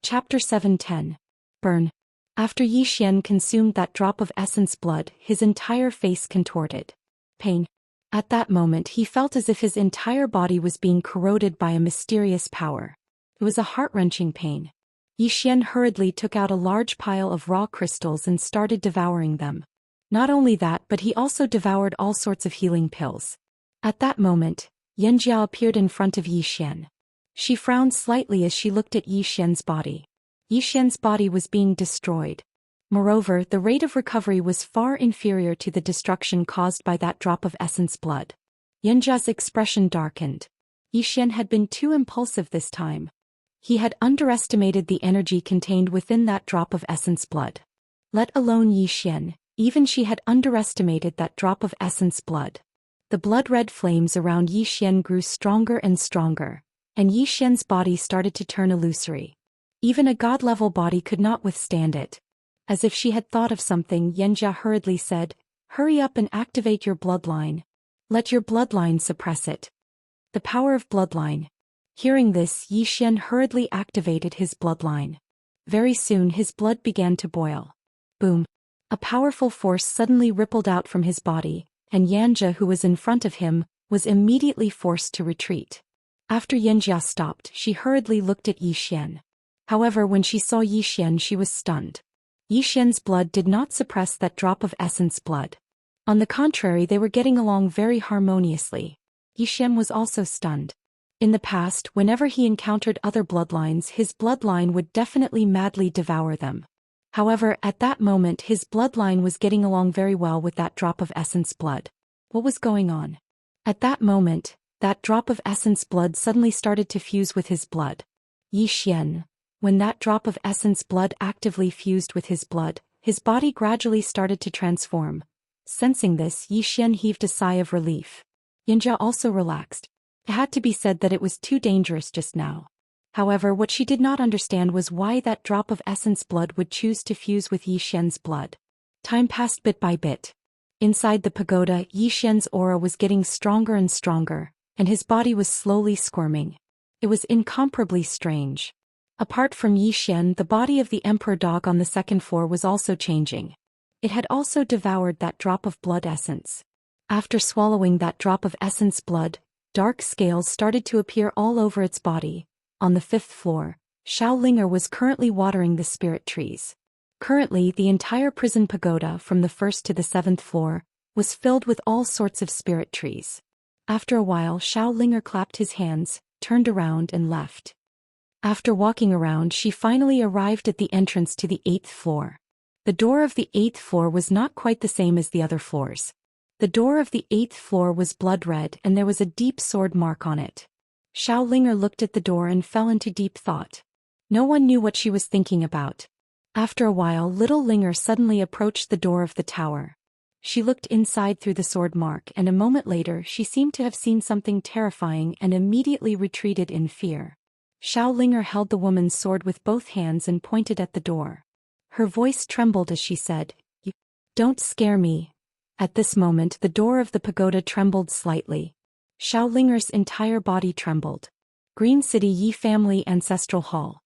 Chapter 710. Burn. After Yi Xian consumed that drop of essence blood, his entire face contorted. Pain. At that moment he felt as if his entire body was being corroded by a mysterious power. It was a heart-wrenching pain. Yi Xian hurriedly took out a large pile of raw crystals and started devouring them. Not only that, but he also devoured all sorts of healing pills. At that moment, Xianxia appeared in front of Yi Xian. She frowned slightly as she looked at Yi Xian's body. Yi Xian's body was being destroyed. Moreover, the rate of recovery was far inferior to the destruction caused by that drop of essence blood. Xianxia's expression darkened. Yi Xian had been too impulsive this time. He had underestimated the energy contained within that drop of essence blood. Let alone Yi Xian, even she had underestimated that drop of essence blood. The blood-red flames around Yi Xian grew stronger and stronger, and Yi Xian's body started to turn illusory. Even a god-level body could not withstand it. As if she had thought of something, Xianxia hurriedly said, "Hurry up and activate your bloodline. Let your bloodline suppress it." The power of bloodline. Hearing this, Yi Xian hurriedly activated his bloodline. Very soon his blood began to boil. Boom. A powerful force suddenly rippled out from his body, and Xianxia, who was in front of him, was immediately forced to retreat. After Xianxia stopped, she hurriedly looked at Yi Xian. However, when she saw Yi Xian, she was stunned. Yi Xian's blood did not suppress that drop of essence blood. On the contrary, they were getting along very harmoniously. Yi Xian was also stunned. In the past, whenever he encountered other bloodlines, his bloodline would definitely madly devour them. However, at that moment his bloodline was getting along very well with that drop of essence blood. What was going on? At that moment, that drop of essence blood suddenly started to fuse with his blood. Yi Xian. When that drop of essence blood actively fused with his blood, his body gradually started to transform. Sensing this, Yi Xian heaved a sigh of relief. Xianxia also relaxed. It had to be said that it was too dangerous just now. However, what she did not understand was why that drop of essence blood would choose to fuse with Yi Xian's blood. Time passed bit by bit. Inside the pagoda, Yi Xian's aura was getting stronger and stronger, and his body was slowly squirming. It was incomparably strange. Apart from Yi Xian, the body of the emperor dog on the second floor was also changing. It had also devoured that drop of blood essence. After swallowing that drop of essence blood, dark scales started to appear all over its body. On the fifth floor, Xiaolinger was currently watering the spirit trees. Currently, the entire prison pagoda from the first to the seventh floor was filled with all sorts of spirit trees. After a while, Xiaolinger clapped his hands, turned around and left. After walking around, she finally arrived at the entrance to the 8th floor. The door of the 8th floor was not quite the same as the other floors. The door of the 8th floor was blood red and there was a deep sword mark on it. Xiaolinger looked at the door and fell into deep thought. No one knew what she was thinking about. After a while, little Linger suddenly approached the door of the tower. She looked inside through the sword mark, and a moment later she seemed to have seen something terrifying and immediately retreated in fear. Xiaolinger held the woman's sword with both hands and pointed at the door. Her voice trembled as she said, "You don't scare me." At this moment the door of the pagoda trembled slightly. Xiaolinger's entire body trembled. Green City Yi Family Ancestral Hall.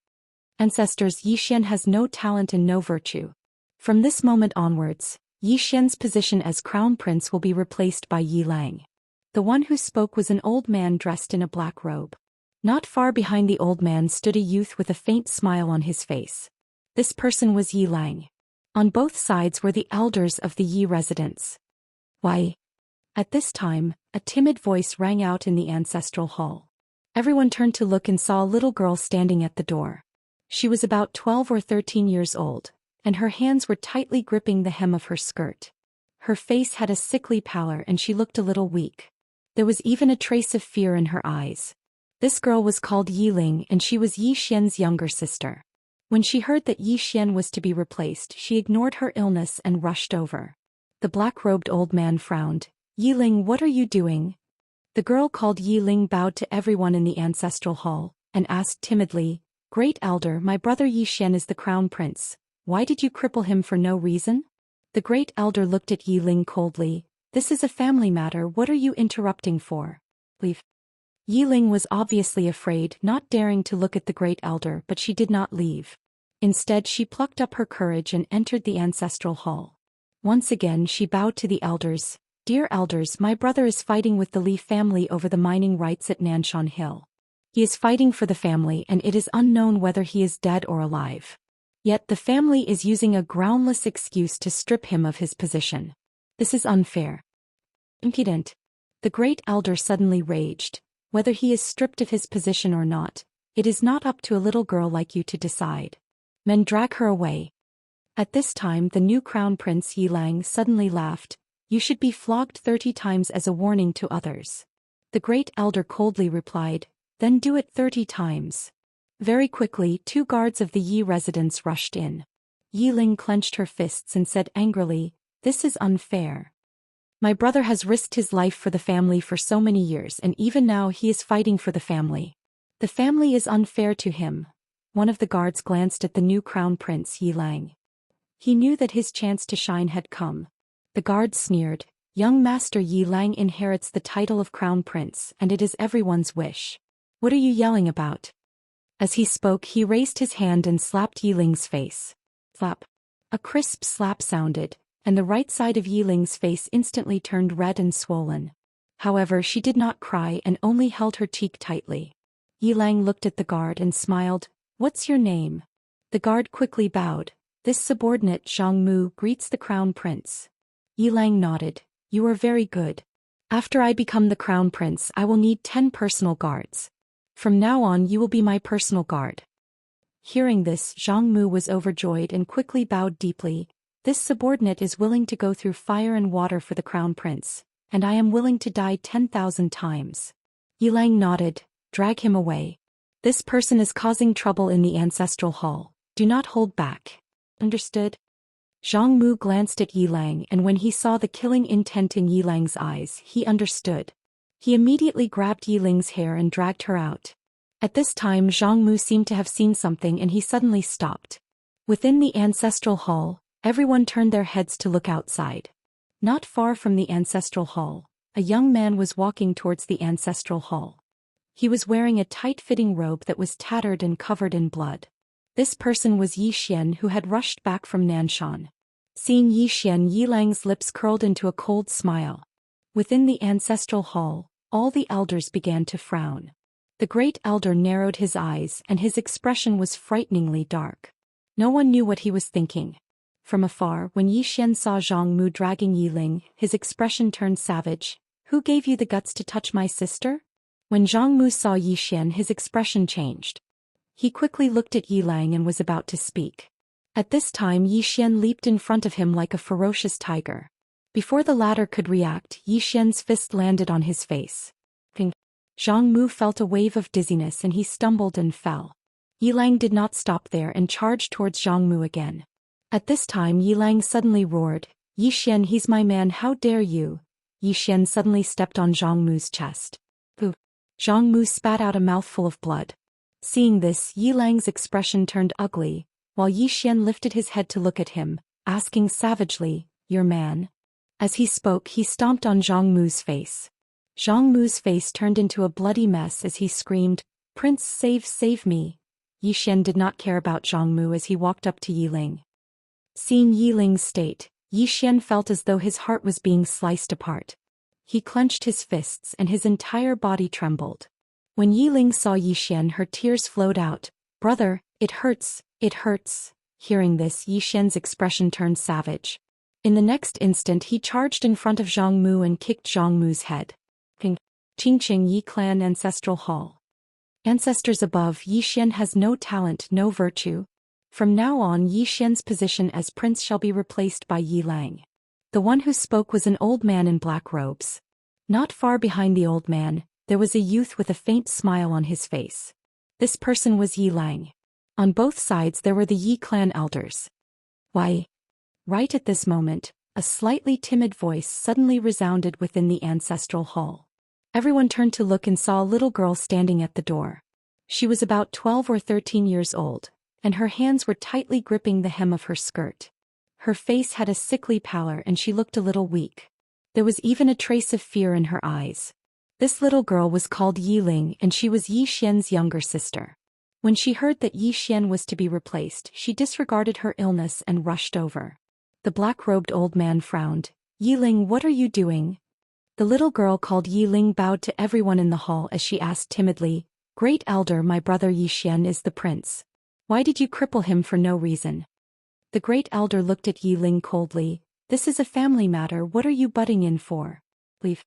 Ancestors, Yi Xian has no talent and no virtue. From this moment onwards, Yi Xian's position as crown prince will be replaced by Yi Lang. The one who spoke was an old man dressed in a black robe. Not far behind the old man stood a youth with a faint smile on his face. This person was Yi Lang. On both sides were the elders of the Yi residence. "Why?" At this time, a timid voice rang out in the ancestral hall. Everyone turned to look and saw a little girl standing at the door. She was about 12 or 13 years old, and her hands were tightly gripping the hem of her skirt. Her face had a sickly pallor and she looked a little weak. There was even a trace of fear in her eyes. This girl was called Yi Ling and she was Yi Xian's younger sister. When she heard that Yi Xian was to be replaced, she ignored her illness and rushed over. The black-robed old man frowned. "Yi Ling, what are you doing?" The girl called Yi Ling bowed to everyone in the ancestral hall, and asked timidly, "Great Elder, my brother Yi Xian is the crown prince. Why did you cripple him for no reason?" The Great Elder looked at Yi Ling coldly. "This is a family matter, what are you interrupting for? Leave." Yiling was obviously afraid, not daring to look at the great elder, but she did not leave. Instead, she plucked up her courage and entered the ancestral hall. Once again she bowed to the elders. "Dear elders, my brother is fighting with the Li family over the mining rights at Nanshan Hill. He is fighting for the family and it is unknown whether he is dead or alive. Yet the family is using a groundless excuse to strip him of his position. This is unfair." Impudent. The great elder suddenly raged. "Whether he is stripped of his position or not, it is not up to a little girl like you to decide. Men, drag her away." At this time the new crown prince Yilang suddenly laughed. "You should be flogged 30 times as a warning to others." The great elder coldly replied, "Then do it 30 times. Very quickly 2 guards of the Yi residence rushed in. Yiling clenched her fists and said angrily, "This is unfair. My brother has risked his life for the family for so many years and even now he is fighting for the family. The family is unfair to him." One of the guards glanced at the new crown prince Yilang. He knew that his chance to shine had come. The guard sneered, "Young master Yilang inherits the title of crown prince and it is everyone's wish. What are you yelling about?" As he spoke he raised his hand and slapped Yiling's face. Slap. A crisp slap sounded, and the right side of Yiling's face instantly turned red and swollen. However, she did not cry and only held her cheek tightly. Yilang looked at the guard and smiled. "What's your name?" The guard quickly bowed. "This subordinate Zhang Mu greets the crown prince." Yilang nodded. "You are very good. After I become the crown prince I will need 10 personal guards. From now on you will be my personal guard." Hearing this, Zhang Mu was overjoyed and quickly bowed deeply. "This subordinate is willing to go through fire and water for the crown prince, and I am willing to die 10,000 times." Yilang nodded. "Drag him away. This person is causing trouble in the ancestral hall. Do not hold back. Understood?" Zhang Mu glanced at Yilang and when he saw the killing intent in Yilang's eyes, he understood. He immediately grabbed Yiling's hair and dragged her out. At this time Zhang Mu seemed to have seen something and he suddenly stopped. Within the ancestral hall, everyone turned their heads to look outside. Not far from the ancestral hall, a young man was walking towards the ancestral hall. He was wearing a tight-fitting robe that was tattered and covered in blood. This person was Zhou Xian, who had rushed back from Nanshan. Seeing Zhou Xian, Yilang's lips curled into a cold smile. Within the ancestral hall, all the elders began to frown. The great elder narrowed his eyes and his expression was frighteningly dark. No one knew what he was thinking. From afar, when Zhou Xian saw Zhang Mu dragging Yiling, his expression turned savage. "Who gave you the guts to touch my sister?" When Zhang Mu saw Zhou Xian, his expression changed. He quickly looked at Yilang and was about to speak. At this time Zhou Xian leaped in front of him like a ferocious tiger. Before the latter could react, Zhou Xian's fist landed on his face. Zhang Mu felt a wave of dizziness and he stumbled and fell. Yilang did not stop there and charged towards Zhang Mu again. At this time Yilang suddenly roared, "Zhou Xian, he's my man, how dare you!" Zhou Xian suddenly stepped on Zhang Mu's chest. Pooh! Zhang Mu spat out a mouthful of blood. Seeing this, Yilang's expression turned ugly, while Zhou Xian lifted his head to look at him, asking savagely, "Your man?" As he spoke he stomped on Zhang Mu's face. Zhang Mu's face turned into a bloody mess as he screamed, "Prince, save me!" Zhou Xian did not care about Zhang Mu as he walked up to Yiling. Seeing Yiling's state, Zhou Xian felt as though his heart was being sliced apart. He clenched his fists and his entire body trembled. When Yiling saw Zhou Xian, her tears flowed out. "Brother, it hurts, it hurts." Hearing this, Zhou Xian's expression turned savage. In the next instant he charged in front of Zhang Mu and kicked Zhang Mu's head. Qingqing Yi Clan Ancestral Hall. Ancestors above, Zhou Xian has no talent, no virtue. From now on Zhou Xian's position as prince shall be replaced by Yilang. The one who spoke was an old man in black robes. Not far behind the old man, there was a youth with a faint smile on his face. This person was Yilang. On both sides there were the Yi clan elders. "Why?" Right at this moment, a slightly timid voice suddenly resounded within the ancestral hall. Everyone turned to look and saw a little girl standing at the door. She was about 12 or 13 years old, and her hands were tightly gripping the hem of her skirt. Her face had a sickly pallor and she looked a little weak. There was even a trace of fear in her eyes. This little girl was called Yiling and she was Yi Xian's younger sister. When she heard that Yi Xian was to be replaced, she disregarded her illness and rushed over. The black-robed old man frowned. Yiling, what are you doing? The little girl called Yiling bowed to everyone in the hall as she asked timidly, Great Elder, my brother Yi Xian is the prince. Why did you cripple him for no reason? The Great Elder looked at Yiling coldly. This is a family matter, what are you butting in for? Leave.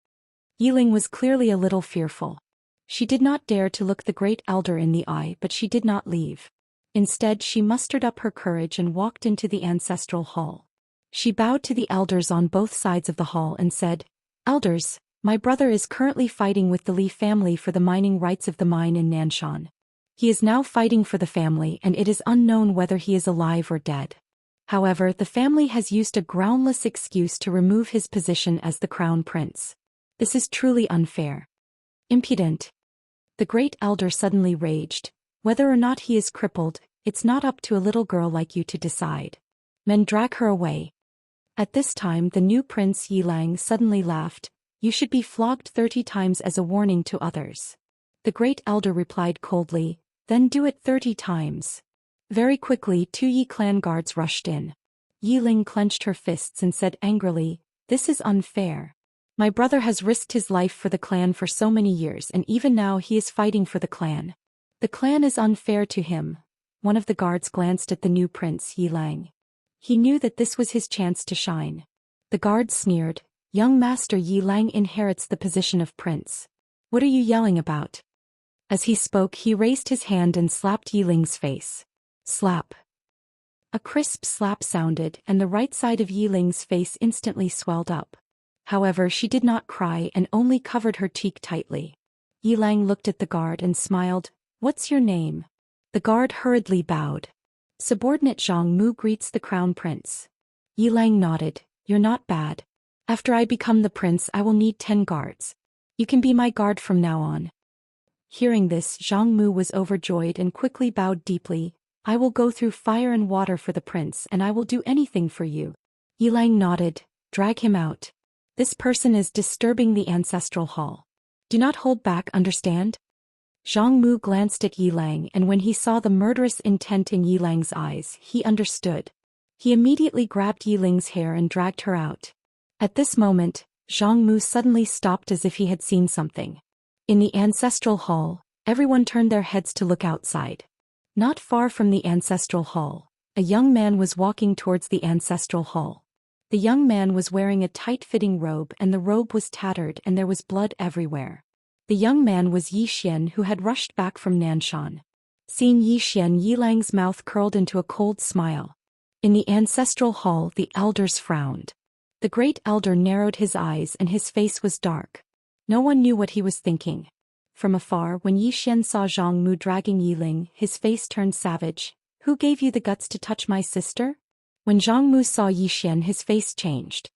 Yiling was clearly a little fearful. She did not dare to look the Great Elder in the eye, but she did not leave. Instead, she mustered up her courage and walked into the ancestral hall. She bowed to the elders on both sides of the hall and said, Elders, my brother is currently fighting with the Li family for the mining rights of the mine in Nanshan. He is now fighting for the family and it is unknown whether he is alive or dead. However, the family has used a groundless excuse to remove his position as the crown prince. This is truly unfair. Impudent. The Great Elder suddenly raged. Whether or not he is crippled, it's not up to a little girl like you to decide. Men, drag her away. At this time the new prince Yilang suddenly laughed. You should be flogged 30 times as a warning to others. The Great Elder replied coldly, then do it 30 times. Very quickly 2 Yi clan guards rushed in. Yiling clenched her fists and said angrily, This is unfair. My brother has risked his life for the clan for so many years and even now he is fighting for the clan. The clan is unfair to him. One of the guards glanced at the new prince Yilang. He knew that this was his chance to shine. The guard sneered, Young Master Yilang inherits the position of prince. What are you yelling about? As he spoke he raised his hand and slapped Yiling's face. Slap. A crisp slap sounded and the right side of Yiling's face instantly swelled up. However, she did not cry and only covered her cheek tightly. Yilang looked at the guard and smiled. What's your name? The guard hurriedly bowed. Subordinate Zhang Mu greets the crown prince. Yilang nodded. You're not bad. After I become the prince I will need 10 guards. You can be my guard from now on. Hearing this, Zhang Mu was overjoyed and quickly bowed deeply. I will go through fire and water for the prince and I will do anything for you. Yilang nodded. Drag him out. This person is disturbing the ancestral hall. Do not hold back, understand? Zhang Mu glanced at Yilang and when he saw the murderous intent in Yilang's eyes, he understood. He immediately grabbed Yiling's hair and dragged her out. At this moment, Zhang Mu suddenly stopped as if he had seen something. In the ancestral hall, everyone turned their heads to look outside. Not far from the ancestral hall, a young man was walking towards the ancestral hall. The young man was wearing a tight-fitting robe and the robe was tattered and there was blood everywhere. The young man was Yi Xian who had rushed back from Nanshan. Seeing Yi Xian, Yilang's mouth curled into a cold smile. In the ancestral hall the elders frowned. The Great Elder narrowed his eyes and his face was dark. No one knew what he was thinking. From afar, when Yi Xian saw Zhang Mu dragging Yiling, his face turned savage. Who gave you the guts to touch my sister? When Zhang Mu saw Yi Xian his face changed.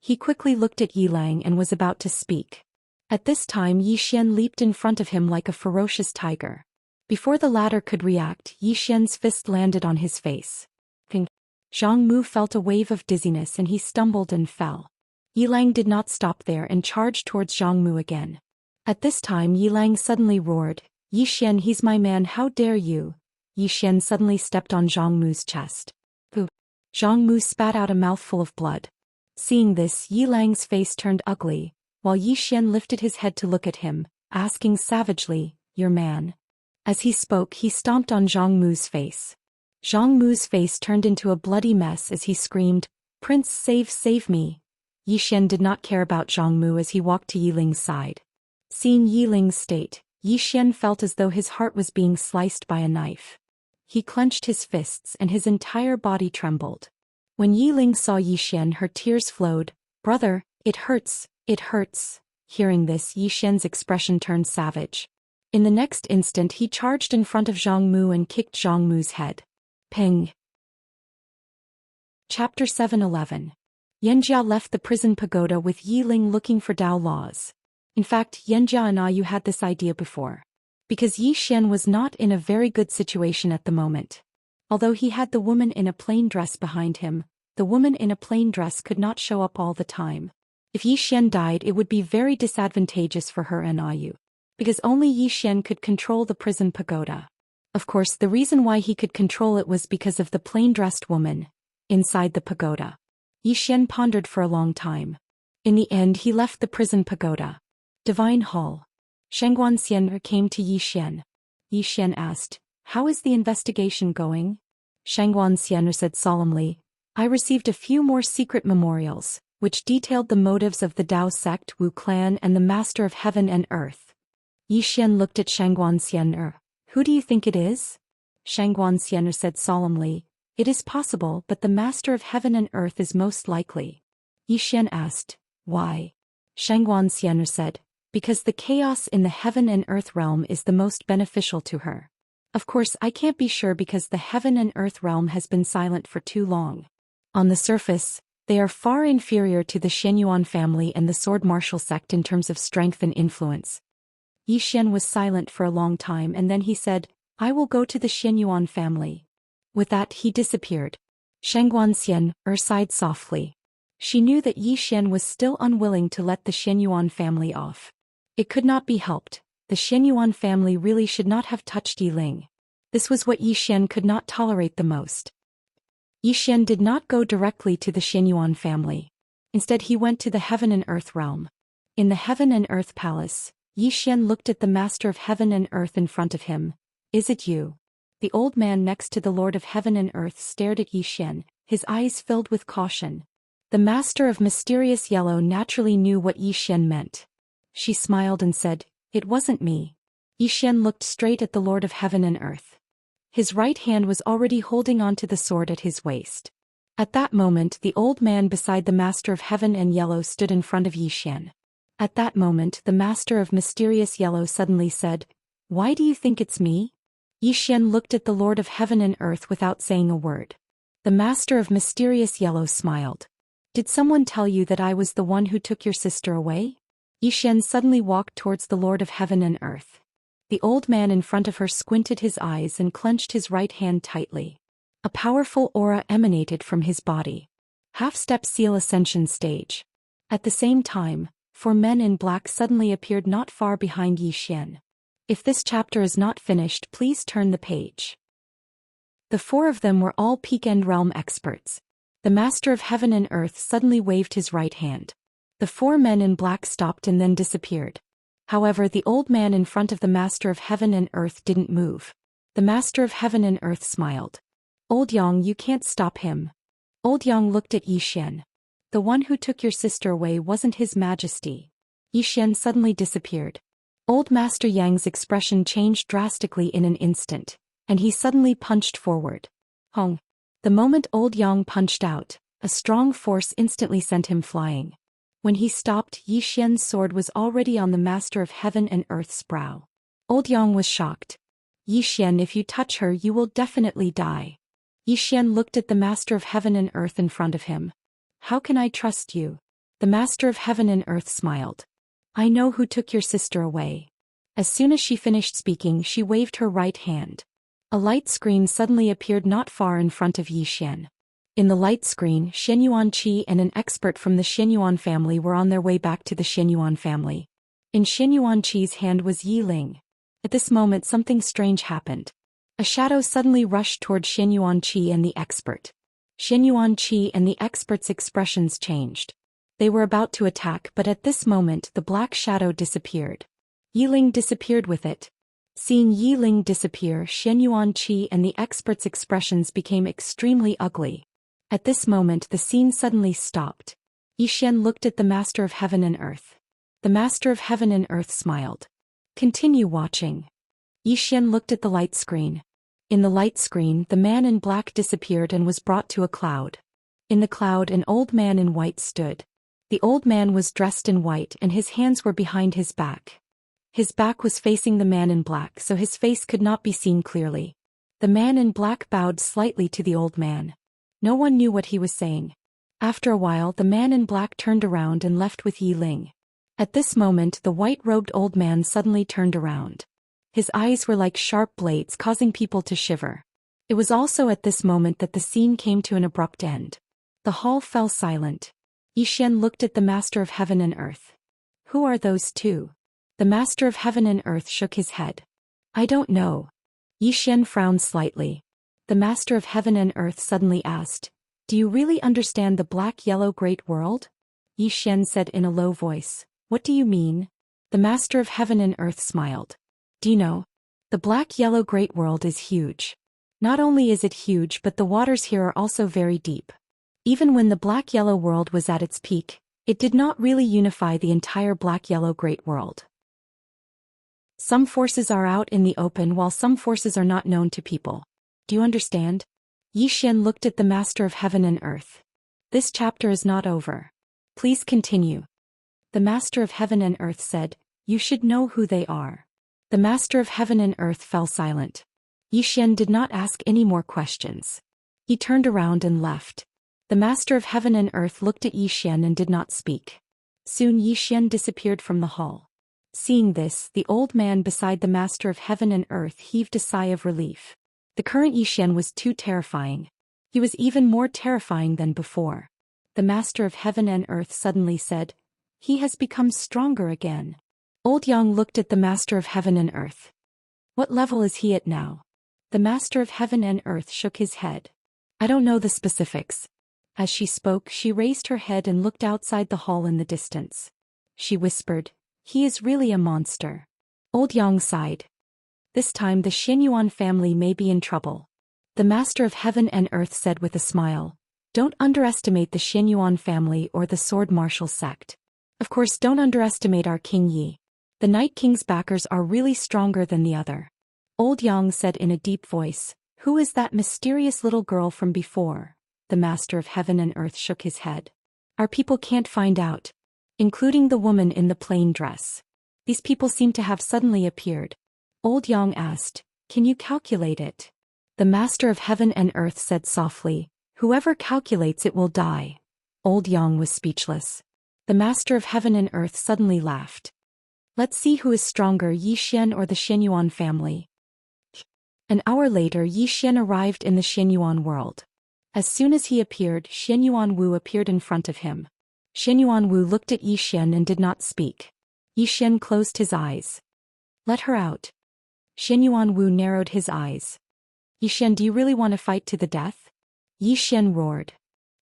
He quickly looked at Yilang and was about to speak. At this time Yi Xian leaped in front of him like a ferocious tiger. Before the latter could react, Yi Xian's fist landed on his face. Ping. Zhang Mu felt a wave of dizziness and he stumbled and fell. Yilang did not stop there and charged towards Zhang Mu again. At this time Yilang suddenly roared, Yi Xian, he's my man, how dare you? Yi Xian suddenly stepped on Zhang Mu's chest. Zhang Mu spat out a mouthful of blood. Seeing this, Yilang's face turned ugly, while Yi Xian lifted his head to look at him, asking savagely, your man? As he spoke he stomped on Zhang Mu's face. Zhang Mu's face turned into a bloody mess as he screamed, Prince, save me. Yi Xian did not care about Zhang Mu as he walked to Yiling's side. Seeing Yiling's state, Yi Xian felt as though his heart was being sliced by a knife. He clenched his fists and his entire body trembled. When Yiling saw Yi Xian her tears flowed. Brother, it hurts, it hurts. Hearing this, Yi Xian's expression turned savage. In the next instant he charged in front of Zhang Mu and kicked Zhang Mu's head. Ping. Chapter 7:11. Yanjia left the prison pagoda with Yiling looking for Dao laws. In fact, Yanjia and Ayu had this idea before. Because Yi Xian was not in a very good situation at the moment. Although he had the woman in a plain dress behind him, the woman in a plain dress could not show up all the time. If Yi Xian died, it would be very disadvantageous for her and Ayu, because only Yi Xian could control the prison pagoda. Of course, the reason why he could control it was because of the plain-dressed woman inside the pagoda. Yi Xian pondered for a long time. In the end, he left the prison pagoda. Divine Hall. Xian came to Yi Xian. Yi Xian asked, "How is the investigation going?" Xian said solemnly, "I received a few more secret memorials, which detailed the motives of the Tao sect, Wu clan, and the Master of Heaven and Earth." Yi Xian looked at Xian. "Who do you think it is?" Xian said solemnly, "It is possible, but the Master of Heaven and Earth is most likely." Yi Xian asked, "Why?" Xian said, "Because the chaos in the Heaven and Earth realm is the most beneficial to her. Of course, I can't be sure because the Heaven and Earth realm has been silent for too long. On the surface, they are far inferior to the Xianyuan family and the sword martial sect in terms of strength and influence." Yi Xian was silent for a long time and then he said, "I will go to the Xianyuan family." With that, he disappeared. Xian sighed softly. She knew that Yi Xian was still unwilling to let the Xianyuan family off. It could not be helped. The Xianyuan family really should not have touched Yi Ling. This was what Yi Xian could not tolerate the most. Yi Xian did not go directly to the Xianyuan family. Instead, he went to the Heaven and Earth realm. In the Heaven and Earth palace, Yi Xian looked at the Master of Heaven and Earth in front of him. "Is it you?" The old man next to the Lord of Heaven and Earth stared at Yi Xian, his eyes filled with caution. The Master of Mysterious Yellow naturally knew what Yi Xian meant. She smiled and said, "It wasn't me." Yi Xian looked straight at the Lord of Heaven and Earth. His right hand was already holding onto the sword at his waist. At that moment, the old man beside the Master of Heaven and Yellow stood in front of Yi Xian. At that moment, the Master of Mysterious Yellow suddenly said, "Why do you think it's me?" Yi Xian looked at the Lord of Heaven and Earth without saying a word. The Master of Mysterious Yellow smiled. "Did someone tell you that I was the one who took your sister away?" Yi Xian suddenly walked towards the Lord of Heaven and Earth. The old man in front of her squinted his eyes and clenched his right hand tightly. A powerful aura emanated from his body. Half-step seal ascension stage. At the same time, 4 men in black suddenly appeared not far behind Yi Xian. If this chapter is not finished, please turn the page. The 4 of them were all Peak-End Realm experts. The Master of Heaven and Earth suddenly waved his right hand. The 4 men in black stopped and then disappeared. However, the old man in front of the Master of Heaven and Earth didn't move. The Master of Heaven and Earth smiled. "Old Yang, you can't stop him." Old Yang looked at Yi Xian. "The one who took your sister away wasn't His Majesty." Yi Xian suddenly disappeared. Old Master Yang's expression changed drastically in an instant, and he suddenly punched forward. Hong. The moment Old Yang punched out, a strong force instantly sent him flying. When he stopped, Yi Xian's sword was already on the Master of Heaven and Earth's brow. Old Yang was shocked. "Yi Xian, if you touch her, you will definitely die." Yi Xian looked at the Master of Heaven and Earth in front of him. "How can I trust you?" The Master of Heaven and Earth smiled. "I know who took your sister away." As soon as she finished speaking, she waved her right hand. A light screen suddenly appeared not far in front of Yi Xian. In the light screen, Xianyuan Qi and an expert from the Xianyuan family were on their way back to the Xianyuan family. In Xianyuan Qi's hand was Yi Ling. At this moment, something strange happened. A shadow suddenly rushed toward Xianyuan Qi and the expert. Xianyuan Qi and the expert's expressions changed. They were about to attack, but at this moment the black shadow disappeared. Yi Ling disappeared with it. Seeing Yi Ling disappear, Xianyuan Qi and the expert's expressions became extremely ugly. At this moment the scene suddenly stopped. Yi Xian looked at the Master of Heaven and Earth. The Master of Heaven and Earth smiled. "Continue watching." Yi Xian looked at the light screen. In the light screen, the man in black disappeared and was brought to a cloud. In the cloud, an old man in white stood. The old man was dressed in white and his hands were behind his back. His back was facing the man in black, so his face could not be seen clearly. The man in black bowed slightly to the old man. No one knew what he was saying. After a while, the man in black turned around and left with Yi Ling. At this moment, the white-robed old man suddenly turned around. His eyes were like sharp blades, causing people to shiver. It was also at this moment that the scene came to an abrupt end. The hall fell silent. Xian looked at the Master of Heaven and Earth. Who are those two? The Master of Heaven and Earth shook his head. I don't know. Xian frowned slightly. The Master of Heaven and Earth suddenly asked, do you really understand the black-yellow great world? Xian said in a low voice, what do you mean? The Master of Heaven and Earth smiled. Do you know? The black-yellow great world is huge. Not only is it huge but the waters here are also very deep. Even when the black-yellow world was at its peak, it did not really unify the entire black-yellow great world. Some forces are out in the open while some forces are not known to people. Do you understand? Xian looked at the Master of Heaven and Earth. This chapter is not over. Please continue. The Master of Heaven and Earth said, you should know who they are. The Master of Heaven and Earth fell silent. Xian did not ask any more questions. He turned around and left. The Master of Heaven and Earth looked at Xian and did not speak. Soon Xian disappeared from the hall. Seeing this, the old man beside the Master of Heaven and Earth heaved a sigh of relief. The current Xian was too terrifying. He was even more terrifying than before. The Master of Heaven and Earth suddenly said, he has become stronger again. Old Yang looked at the Master of Heaven and Earth. What level is he at now? The Master of Heaven and Earth shook his head. I don't know the specifics. As she spoke, she raised her head and looked outside the hall in the distance. She whispered, he is really a monster. Old Yang sighed. This time the Xianyuan family may be in trouble. The Master of Heaven and Earth said with a smile, don't underestimate the Xianyuan family or the Sword Martial sect. Of course, don't underestimate our King Yi. The Night King's backers are really stronger than the other. Old Yang said in a deep voice, who is that mysterious little girl from before? The Master of Heaven and Earth shook his head. Our people can't find out. Including the woman in the plain dress. These people seem to have suddenly appeared. Old Yang asked, can you calculate it? The Master of Heaven and Earth said softly, whoever calculates it will die. Old Yang was speechless. The Master of Heaven and Earth suddenly laughed. Let's see who is stronger, Xian or the Xianyuan family. An hour later, Xian arrived in the Xianyuan world. As soon as he appeared, Xianyuan Wu appeared in front of him. Xianyuan Wu looked at Xian and did not speak. Xian closed his eyes. Let her out. Xianyuan Wu narrowed his eyes. Xian, do you really want to fight to the death? Xian roared.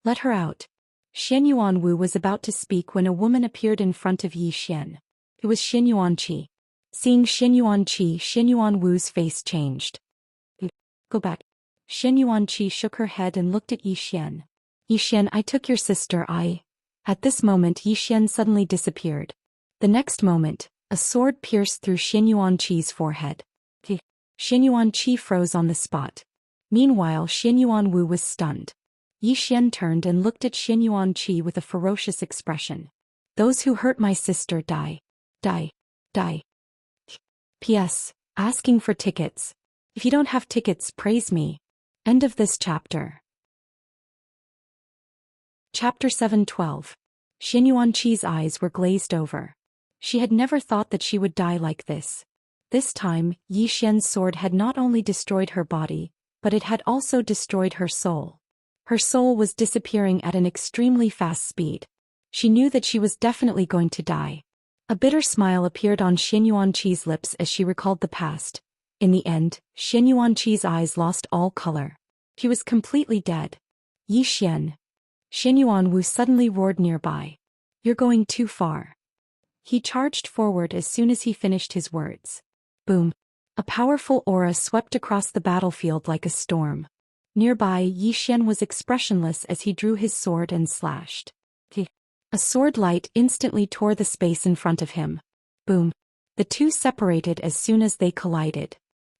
Let her out. Xianyuan Wu was about to speak when a woman appeared in front of Xian. It was Xianyuan Qi. Seeing Xianyuan Qi, Xianyuan Wu's face changed. Go back. Xianyuan Qi shook her head and looked at Xian. Xian, I took your sister, At this moment Xian suddenly disappeared. The next moment, a sword pierced through Xianyuan Qi's forehead. Xianyuan Qi froze on the spot. Meanwhile, Xianyuan Wu was stunned. Xian turned and looked at Xianyuan Qi with a ferocious expression. Those who hurt my sister die. Die. Die. P.S. Asking for tickets. If you don't have tickets, praise me. End of this chapter. Chapter 7:12. Xianyuan Qi's eyes were glazed over. She had never thought that she would die like this. This time, Xian's sword had not only destroyed her body, but it had also destroyed her soul. Her soul was disappearing at an extremely fast speed. She knew that she was definitely going to die. A bitter smile appeared on Xianyuan Qi's lips as she recalled the past. In the end, Xianyuan Qi's eyes lost all color. He was completely dead. Xian. Xianyuan Wu suddenly roared nearby. You're going too far. He charged forward as soon as he finished his words. Boom. A powerful aura swept across the battlefield like a storm. Nearby, Xian was expressionless as he drew his sword and slashed. A sword light instantly tore the space in front of him. Boom. The two separated as soon as they collided.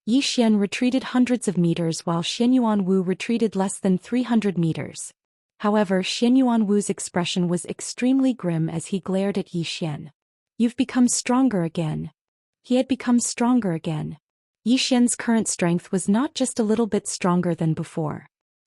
Xian retreated hundreds of meters while Xianyuan Wu retreated less than 300 meters. However, Xianyuan Wu's expression was extremely grim as he glared at Xian. You've become stronger again. He had become stronger again. Xian's current strength was not just a little bit stronger than before.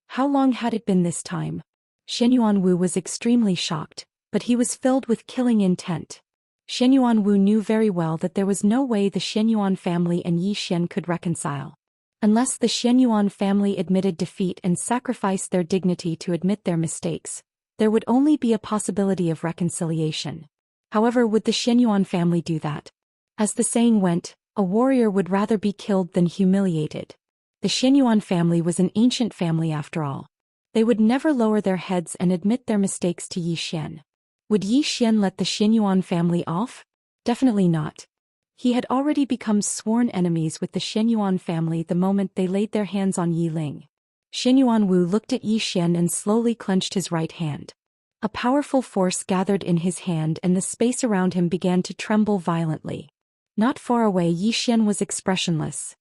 How long had it been this time? Xianyuan Wu was extremely shocked, but he was filled with killing intent. Xianyuan Wu knew very well that there was no way the Xianyuan family and Xian could reconcile. Unless the Xianyuan family admitted defeat and sacrificed their dignity to admit their mistakes, there would only be a possibility of reconciliation. However, would the Xianyuan family do that? As the saying went, a warrior would rather be killed than humiliated. The Xianyuan family was an ancient family after all. They would never lower their heads and admit their mistakes to Yi Xian. Would Yi Xian let the Xianyuan family off? Definitely not. He had already become sworn enemies with the Xianyuan family the moment they laid their hands on Yi Ling. Xianyuan Wu looked at Yi Xian and slowly clenched his right hand. A powerful force gathered in his hand and the space around him began to tremble violently. Not far away, Yi Xian was expressionless.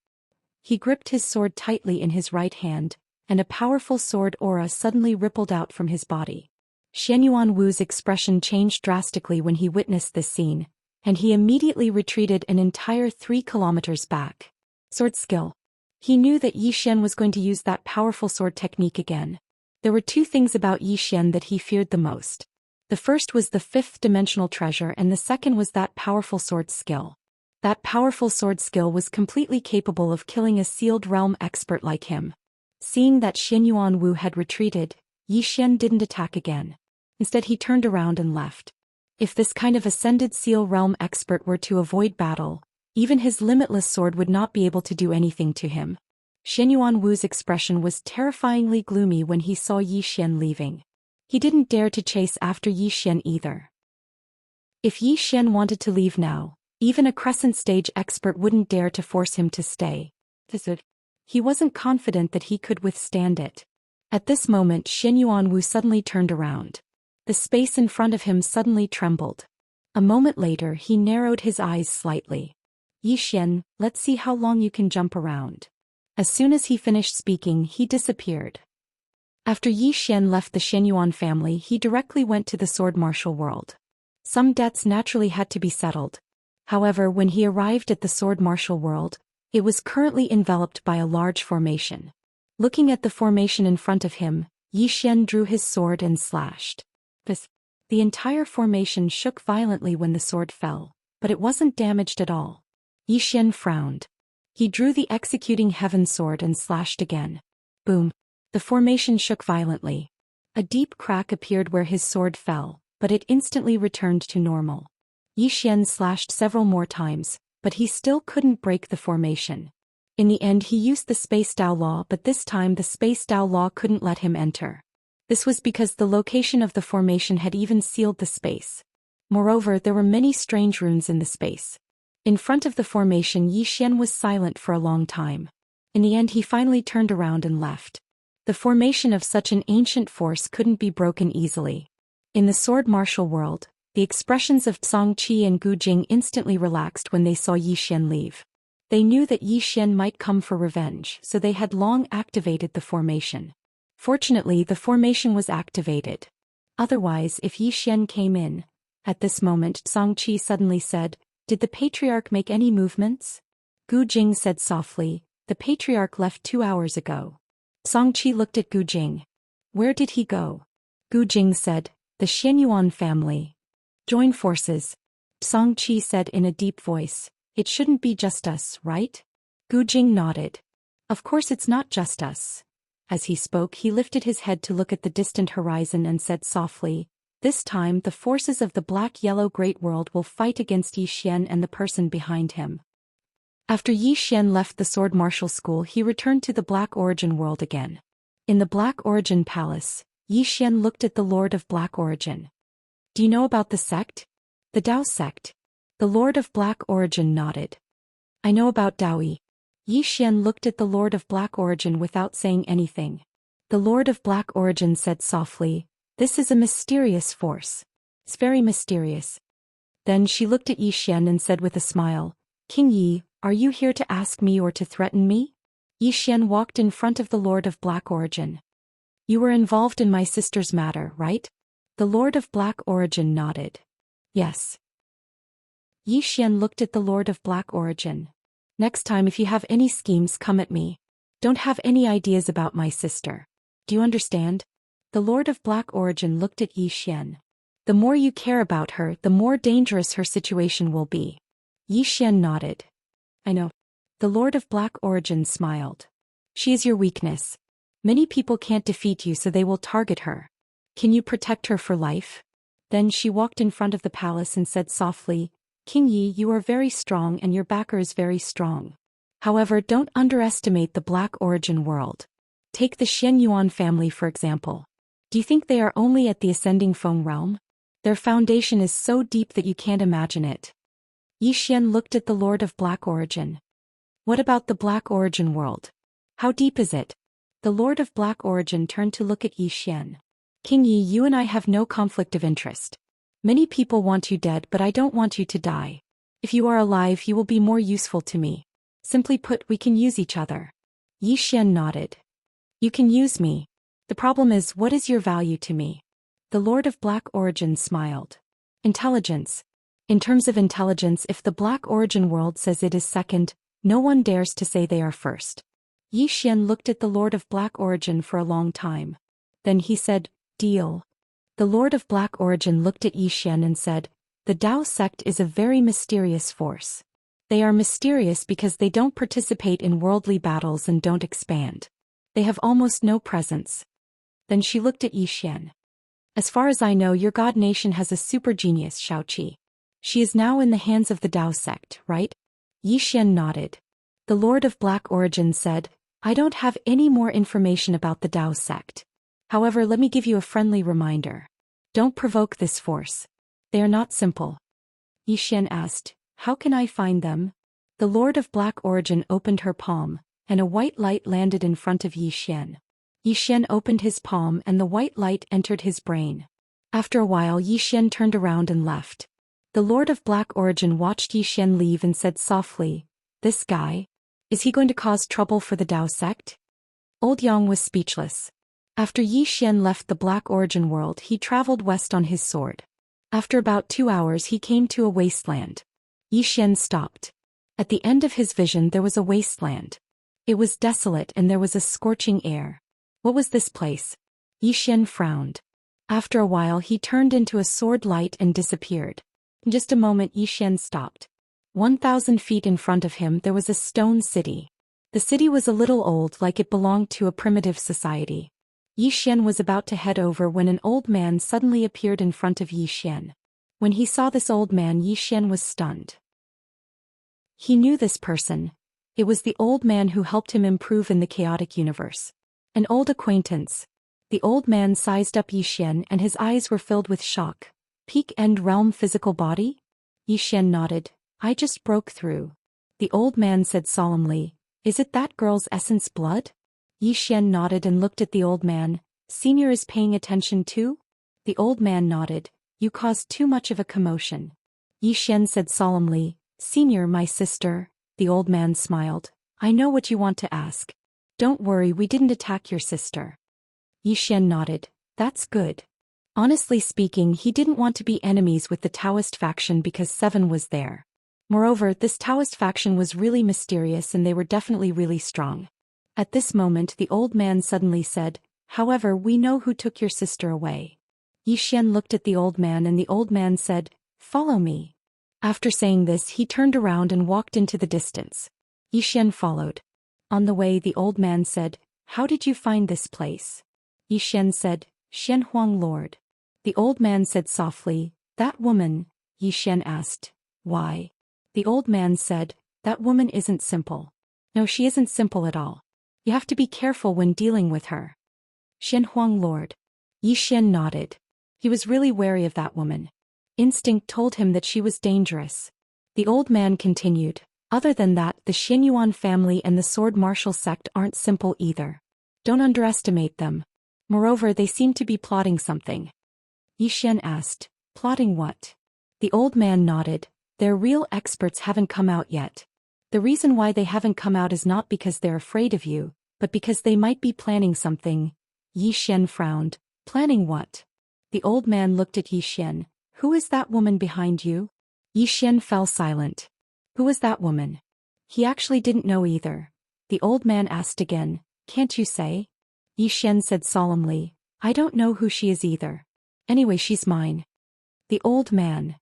He gripped his sword tightly in his right hand, and a powerful sword aura suddenly rippled out from his body. Xianyuan Wu's expression changed drastically when he witnessed this scene, and he immediately retreated an entire 3 kilometers back. Sword skill. He knew that Yi Xian was going to use that powerful sword technique again. There were 2 things about Yi Xian that he feared the most. The first was the 5th-dimensional treasure and the second was that powerful sword skill. That powerful sword skill was completely capable of killing a sealed realm expert like him. Seeing that Xianyuan Wu had retreated, Yi Xian didn't attack again. Instead he turned around and left. If this kind of ascended seal realm expert were to avoid battle, even his limitless sword would not be able to do anything to him. Xianyuan Wu's expression was terrifyingly gloomy when he saw Yi Xian leaving. He didn't dare to chase after Yi Xian either. If Yi Xian wanted to leave now, even a crescent stage expert wouldn't dare to force him to stay. He wasn't confident that he could withstand it. At this moment, Xianyuan Wu suddenly turned around. The space in front of him suddenly trembled. A moment later, he narrowed his eyes slightly. Yi Xian, let's see how long you can jump around. As soon as he finished speaking, he disappeared. After Yi Xian left the Xianyuan family, he directly went to the sword martial world. Some debts naturally had to be settled. However, when he arrived at the sword martial world, it was currently enveloped by a large formation. Looking at the formation in front of him, Yi Xian drew his sword and slashed. The entire formation shook violently when the sword fell, but it wasn't damaged at all. Yi Xian frowned. He drew the executing heaven sword and slashed again. Boom! The formation shook violently. A deep crack appeared where his sword fell, but it instantly returned to normal. Yi Xian slashed several more times, but he still couldn't break the formation. In the end he used the Space Dao Law, but this time the Space Dao Law couldn't let him enter. This was because the location of the formation had even sealed the space. Moreover, there were many strange runes in the space. In front of the formation, Yi Xian was silent for a long time. In the end he finally turned around and left. The formation of such an ancient force couldn't be broken easily. In the sword martial world, the expressions of Xianxia and Gu Jing instantly relaxed when they saw Yi Xian leave. They knew that Yi Xian might come for revenge, so they had long activated the formation. Fortunately, the formation was activated. Otherwise, if Yi Xian came in, at this moment Xianxia suddenly said, "Did the patriarch make any movements?" Gu Jing said softly, "The patriarch left 2 hours ago." Xianxia looked at Gu Jing. "Where did he go?" Gu Jing said, "The Xianyuan family. Join forces." Xianxia said in a deep voice, "It shouldn't be just us, right?" Gu Jing nodded. "Of course it's not just us." As he spoke, he lifted his head to look at the distant horizon and said softly, "This time the forces of the black-yellow Great World will fight against Yi Xian and the person behind him." After Yi Xian left the sword martial school, he returned to the Black Origin world again. In the Black Origin Palace, Yi Xian looked at the Lord of Black Origin. "Do you know about the sect?" "The Dao sect." The Lord of Black Origin nodded. "I know about Daoi." Yi Xian looked at the Lord of Black Origin without saying anything. The Lord of Black Origin said softly, "This is a mysterious force. It's very mysterious." Then she looked at Yi Xian and said with a smile, "King Yi, are you here to ask me or to threaten me?" Yi Xian walked in front of the Lord of Black Origin. "You were involved in my sister's matter, right?" The Lord of Black Origin nodded. "Yes." Yi Xian looked at the Lord of Black Origin. "Next time if you have any schemes, come at me. Don't have any ideas about my sister. Do you understand?" The Lord of Black Origin looked at Yi Xian. "The more you care about her, the more dangerous her situation will be." Yi Xian nodded. "I know." The Lord of Black Origin smiled. "She is your weakness. Many people can't defeat you, so they will target her. Can you protect her for life? Then she walked in front of the palace and said softly, King Yi, you are very strong and your backer is very strong. However, don't underestimate the Black Origin world. Take the Xianyuan family for example. Do you think they are only at the ascending foam realm? Their foundation is so deep that you can't imagine it. Yi Xian looked at the Lord of Black Origin. What about the Black Origin world? How deep is it? The Lord of Black Origin turned to look at Yi Xian. King Yi, you and I have no conflict of interest. Many people want you dead, but I don't want you to die. If you are alive, you will be more useful to me. Simply put, we can use each other. Yi Xian nodded. You can use me. The problem is, what is your value to me? The Lord of Black Origin smiled. Intelligence. In terms of intelligence, if the Black Origin world says it is second, no one dares to say they are first. Yi Xian looked at the Lord of Black Origin for a long time. Then he said, Deal. The Lord of Black Origin looked at Yi Xian and said, The Tao sect is a very mysterious force. They are mysterious because they don't participate in worldly battles and don't expand. They have almost no presence. Then she looked at Yi Xian. As far as I know, your god nation has a super genius, Xiaoqi. She is now in the hands of the Tao sect, right? Yi Xian nodded. The Lord of Black Origin said, I don't have any more information about the Tao sect. However, let me give you a friendly reminder. Don't provoke this force. They are not simple. Yi Xian asked, How can I find them? The Lord of Black Origin opened her palm, and a white light landed in front of Yi Xian. Yi Xian opened his palm and the white light entered his brain. After a while, Yi Xian turned around and left. The Lord of Black Origin watched Yi Xian leave and said softly, This guy? Is he going to cause trouble for the Tao sect? Old Yang was speechless. After Yi Xian left the Black Origin world, he traveled west on his sword. After about 2 hours, he came to a wasteland. Yi Xian stopped. At the end of his vision, there was a wasteland. It was desolate and there was a scorching air. What was this place? Yi Xian frowned. After a while, he turned into a sword light and disappeared. In just a moment, Yi Xian stopped. 1,000 feet in front of him, there was a stone city. The city was a little old, like it belonged to a primitive society. Yi Xian was about to head over when an old man suddenly appeared in front of Yi Xian. When he saw this old man, Yi Xian was stunned. He knew this person. It was the old man who helped him improve in the chaotic universe. An old acquaintance. The old man sized up Yi Xian and his eyes were filled with shock. Peak End Realm physical body? Yi Xian nodded. I just broke through. The old man said solemnly, Is it that girl's essence blood? Yi Xian nodded and looked at the old man. Senior is paying attention too? The old man nodded. You caused too much of a commotion. Yi Xian said solemnly, Senior, my sister. The old man smiled. I know what you want to ask. Don't worry, we didn't attack your sister. Yi Xian nodded. That's good. Honestly speaking, he didn't want to be enemies with the Taoist faction because Seven was there. Moreover, this Taoist faction was really mysterious and they were definitely really strong. At this moment, the old man suddenly said, However, we know who took your sister away. Yi Xian looked at the old man and the old man said, Follow me. After saying this, he turned around and walked into the distance. Yi Xian followed. On the way, the old man said, How did you find this place? Yi Xian said, Xianhuang Lord. The old man said softly, That woman. Yi Xian asked, Why? The old man said, That woman isn't simple. No, she isn't simple at all. You have to be careful when dealing with her. Xianhuang Lord. Yi Xian nodded. He was really wary of that woman. Instinct told him that she was dangerous. The old man continued, Other than that, the Xianyuan family and the sword martial sect aren't simple either. Don't underestimate them. Moreover, they seem to be plotting something. Yi Xian asked, Plotting what? The old man nodded. Their real experts haven't come out yet. The reason why they haven't come out is not because they're afraid of you, but because they might be planning something. Yi Xian frowned. Planning what? The old man looked at Yi Xian. Who is that woman behind you? Yi Xian fell silent. Who is that woman? He actually didn't know either. The old man asked again, Can't you say? Yi Xian said solemnly, I don't know who she is either. Anyway, she's mine. The old man.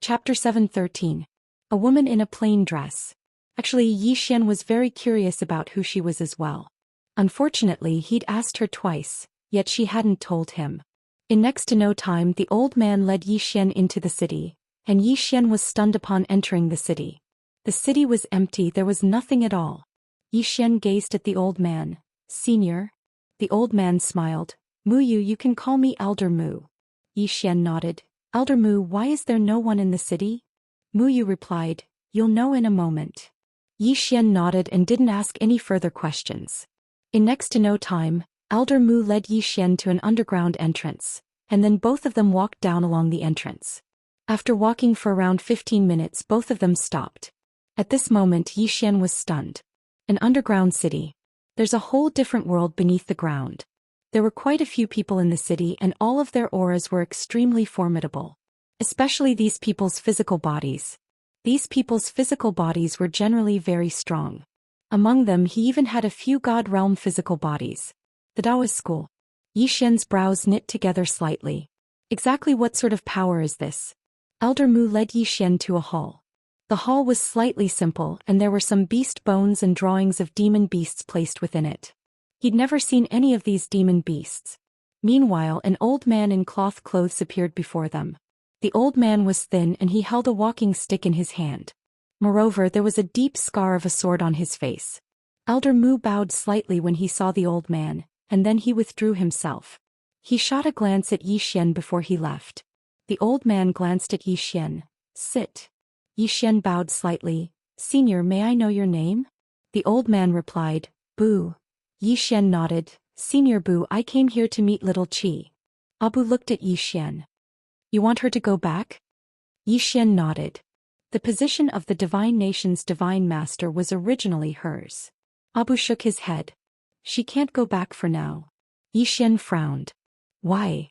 Chapter 713. A woman in a plain dress. Actually, Yi Xian was very curious about who she was as well. Unfortunately, he'd asked her twice, yet she hadn't told him. In next to no time, the old man led Yi Xian into the city, and Yi Xian was stunned upon entering the city. The city was empty, there was nothing at all. Yi Xian gazed at the old man. "Senior?" The old man smiled. "Mu Yu, you can call me Elder Mu." Yi Xian nodded. "Elder Mu, why is there no one in the city?" Mu Yu replied, "You'll know in a moment." Yi Xian nodded and didn't ask any further questions. In next to no time, Elder Mu led Yi Xian to an underground entrance, and then both of them walked down along the entrance. After walking for around 15 minutes, both of them stopped. At this moment, Yi Xian was stunned. An underground city. There's a whole different world beneath the ground. There were quite a few people in the city, and all of their auras were extremely formidable. Especially these people's physical bodies. These people's physical bodies were generally very strong. Among them, he even had a few God realm physical bodies. The Taoist school. Yi Xian's brows knit together slightly. Exactly what sort of power is this? Elder Mu led Yi Xian to a hall. The hall was slightly simple, and there were some beast bones and drawings of demon beasts placed within it. He'd never seen any of these demon beasts. Meanwhile, an old man in cloth clothes appeared before them. The old man was thin and he held a walking stick in his hand. Moreover, there was a deep scar of a sword on his face. Elder Mu bowed slightly when he saw the old man, and then he withdrew himself. He shot a glance at Yi Xian before he left. The old man glanced at Yi Xian. "Sit." Yi Xian bowed slightly. "Senior, may I know your name?" The old man replied, "Bu." Yi Xian nodded. "Senior Bu, I came here to meet little Qi." Abu looked at Yi Xian. "You want her to go back?" Yi Xian nodded. The position of the Divine Nation's Divine Master was originally hers. Abu shook his head. "She can't go back for now." Yi Xian frowned. "Why?"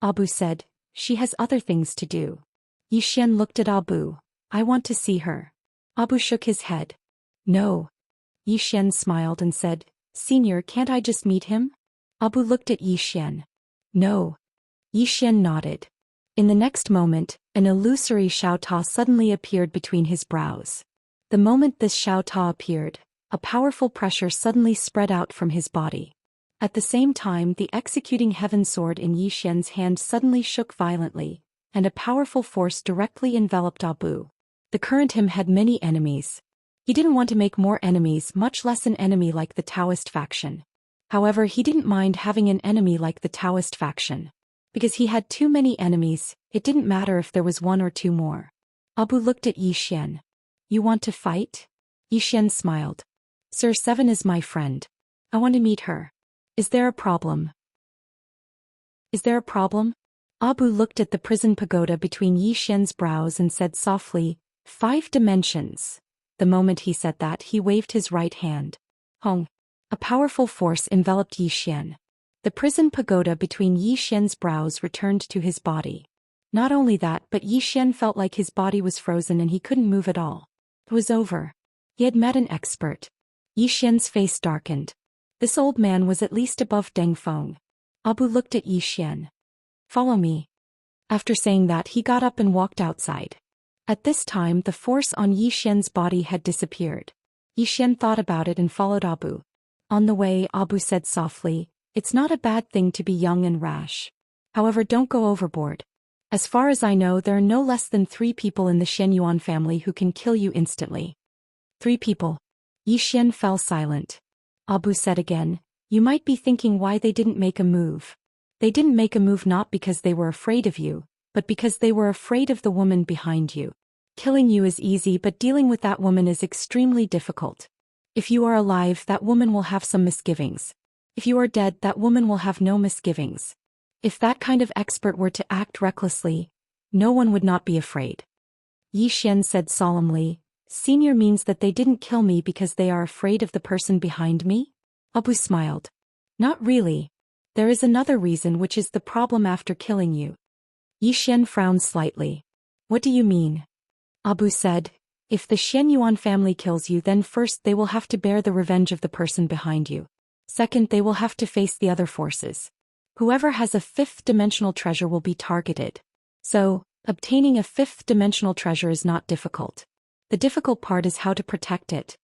Abu said, "She has other things to do." Yi Xian looked at Abu. "I want to see her." Abu shook his head. "No." Yi Xian smiled and said, "Senior, can't I just meet him?" Abu looked at Yi Xian. "No." Yi Xian nodded. In the next moment, an illusory Xiaota suddenly appeared between his brows. The moment this Xiaota appeared, a powerful pressure suddenly spread out from his body. At the same time, the executing heaven sword in Yi Xian's hand suddenly shook violently, and a powerful force directly enveloped Abu. The current him had many enemies. He didn't want to make more enemies, much less an enemy like the Taoist faction. However, he didn't mind having an enemy like the Taoist faction. Because he had too many enemies, it didn't matter if there was one or two more. Abu looked at Yi Xian. "You want to fight?" Yi Xian smiled. "Sir Seven is my friend. I want to meet her. Is there a problem?" "Is there a problem?" Abu looked at the prison pagoda between Yi Xian's brows and said softly, "5 dimensions." The moment he said that, he waved his right hand. Hong. A powerful force enveloped Yi Xian. The prison pagoda between Yi Xian's brows returned to his body. Not only that, but Yi Xian felt like his body was frozen and he couldn't move at all. It was over. He had met an expert. Yi Xian's face darkened. This old man was at least above Deng Feng. Abu looked at Yi Xian. "Follow me." After saying that, he got up and walked outside. At this time, the force on Yi Xian's body had disappeared. Yi Xian thought about it and followed Abu. On the way, Abu said softly, "It's not a bad thing to be young and rash. However, don't go overboard. As far as I know, there are no less than 3 people in the Shenyuan family who can kill you instantly." 3 people. Yi Xian fell silent. Abu said again, "You might be thinking why they didn't make a move. They didn't make a move not because they were afraid of you, but because they were afraid of the woman behind you. Killing you is easy, but dealing with that woman is extremely difficult. If you are alive, that woman will have some misgivings. If you are dead, that woman will have no misgivings. If that kind of expert were to act recklessly, no one would not be afraid." Yi Xian said solemnly, "Senior means that they didn't kill me because they are afraid of the person behind me?" Abu smiled. "Not really. There is another reason, which is the problem after killing you." Yi Xian frowned slightly. "What do you mean?" Abu said, "If the Shenyuan family kills you, then first they will have to bear the revenge of the person behind you. Second, they will have to face the other forces. Whoever has a 5th-dimensional treasure will be targeted. So, obtaining a 5th-dimensional treasure is not difficult. The difficult part is how to protect it."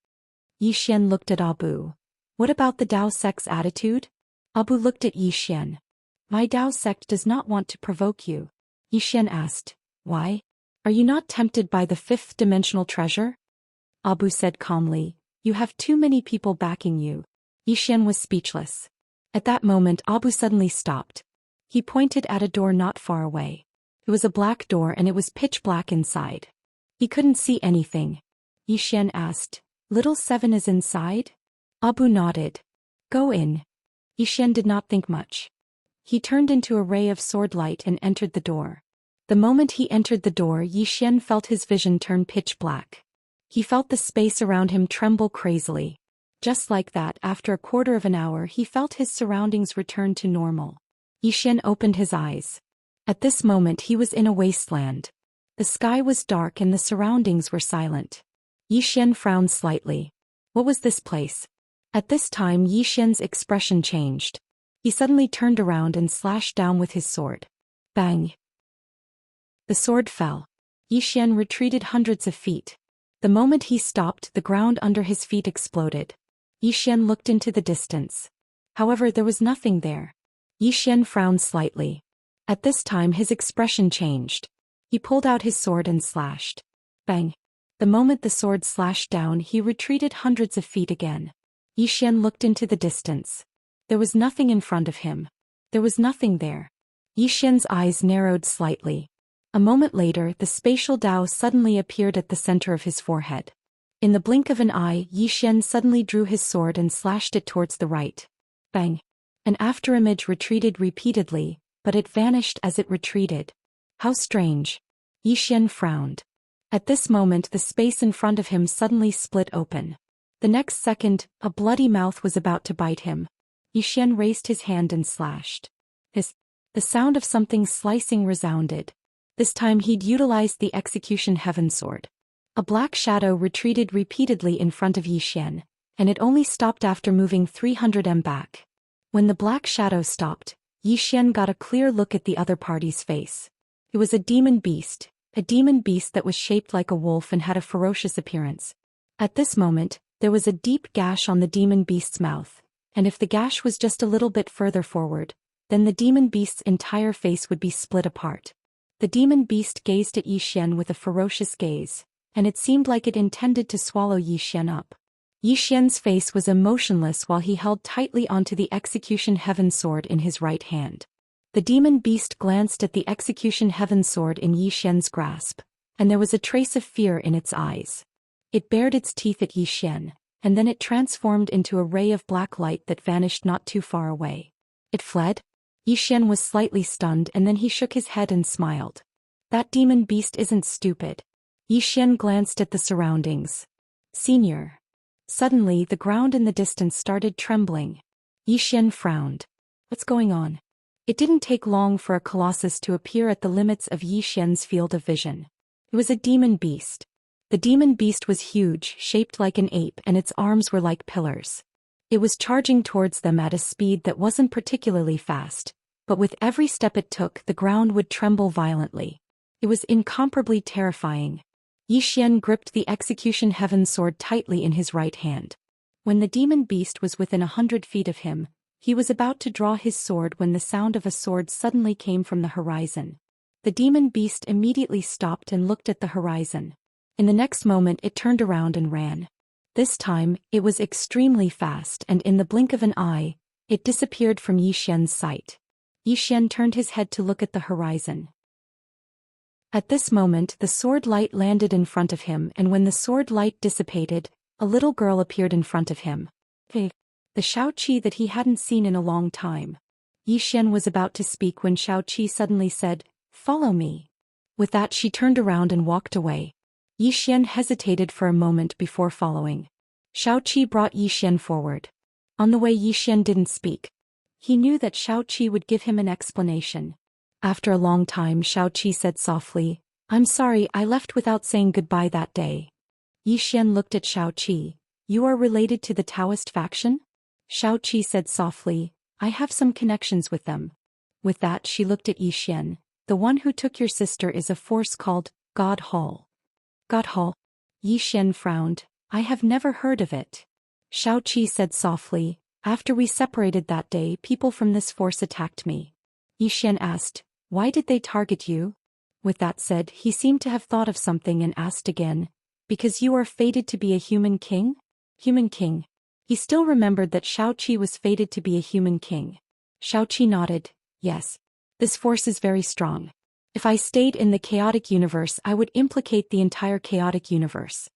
Yi Xian looked at Abu. What about the Dao sect's attitude? Abu looked at Yi Xian. My Dao sect does not want to provoke you. Yi Xian asked. Why? Are you not tempted by the fifth-dimensional treasure? Abu said calmly. You have too many people backing you. Yi Xian was speechless. At that moment Abu suddenly stopped. He pointed at a door not far away. It was a black door and it was pitch black inside. He couldn't see anything. Yi Xian asked, Little Seven is inside? Abu nodded. Go in. Yi Xian did not think much. He turned into a ray of sword light and entered the door. The moment he entered the door, Yi Xian felt his vision turn pitch black. He felt the space around him tremble crazily. Just like that, after a quarter of an hour, he felt his surroundings return to normal. Yi Xian opened his eyes. At this moment he was in a wasteland. The sky was dark and the surroundings were silent. Yi Xian frowned slightly. What was this place? At this time Yi Xian's expression changed. He suddenly turned around and slashed down with his sword. Bang! The sword fell. Yi Xian retreated hundreds of feet. The moment he stopped, the ground under his feet exploded. Yi Xian looked into the distance. However, there was nothing there. Yi Xian frowned slightly. At this time his expression changed. He pulled out his sword and slashed. Bang! The moment the sword slashed down, he retreated hundreds of feet again. Yi Xian looked into the distance. There was nothing in front of him. There was nothing there. Yi Xian's eyes narrowed slightly. A moment later, the spatial Dao suddenly appeared at the center of his forehead. In the blink of an eye, Yi Xian suddenly drew his sword and slashed it towards the right. Bang! An afterimage retreated repeatedly, but it vanished as it retreated. How strange. Yi Xian frowned. At this moment the space in front of him suddenly split open. The next second, a bloody mouth was about to bite him. Yi Xian raised his hand and slashed. The sound of something slicing resounded. This time he'd utilized the execution heaven sword. A black shadow retreated repeatedly in front of Yi Xian, and it only stopped after moving 300 m back. When the black shadow stopped, Yi Xian got a clear look at the other party's face. It was a demon beast that was shaped like a wolf and had a ferocious appearance. At this moment, there was a deep gash on the demon beast's mouth, and if the gash was just a little bit further forward, then the demon beast's entire face would be split apart. The demon beast gazed at Yi Xian with a ferocious gaze, and it seemed like it intended to swallow Yi Xian up. Yi Xian's face was emotionless while he held tightly onto the execution heaven sword in his right hand. The demon beast glanced at the execution heaven sword in Yi Xian's grasp, and there was a trace of fear in its eyes. It bared its teeth at Yi Xian, and then it transformed into a ray of black light that vanished not too far away. It fled? Yi Xian was slightly stunned and then he shook his head and smiled. That demon beast isn't stupid. Yi Xian glanced at the surroundings. Senior. Suddenly the ground in the distance started trembling. Yi Xian frowned. What's going on? It didn't take long for a colossus to appear at the limits of Yi Xian's field of vision. It was a demon beast. The demon beast was huge, shaped like an ape, and its arms were like pillars. It was charging towards them at a speed that wasn't particularly fast, but with every step it took, the ground would tremble violently. It was incomparably terrifying. Yi Xian gripped the execution heaven sword tightly in his right hand. When the demon beast was within 100 feet of him, he was about to draw his sword when the sound of a sword suddenly came from the horizon. The demon beast immediately stopped and looked at the horizon. In the next moment it turned around and ran. This time, it was extremely fast, and in the blink of an eye, it disappeared from Yi Xian's sight. Yi Xian turned his head to look at the horizon. At this moment the sword light landed in front of him, and when the sword light dissipated, a little girl appeared in front of him. Hey! The Xiaoqi that he hadn't seen in a long time. Yi Xian was about to speak when Xiaoqi suddenly said, "Follow me." With that she turned around and walked away. Yi Xian hesitated for a moment before following. Xiaoqi brought Yi Xian forward. On the way Yi Xian didn't speak. He knew that Xiaoqi would give him an explanation. After a long time Xiaoqi said softly, "I'm sorry I left without saying goodbye that day." Yi Xian looked at Xiaoqi. "You are related to the Taoist faction?" Xiaoqi said softly, "I have some connections with them." With that she looked at Yi Xian. "The one who took your sister is a force called God Hall." God Hall? Yi Xian frowned. "I have never heard of it." Xiaoqi said softly, after we separated that day, people from this force attacked me. Yixian asked, why did they target you? With that said, he seemed to have thought of something and asked again, because you are fated to be a human king? Human king. He still remembered that Xiaoqi was fated to be a human king. Xiaoqi nodded, yes. This force is very strong. If I stayed in the chaotic universe, I would implicate the entire chaotic universe.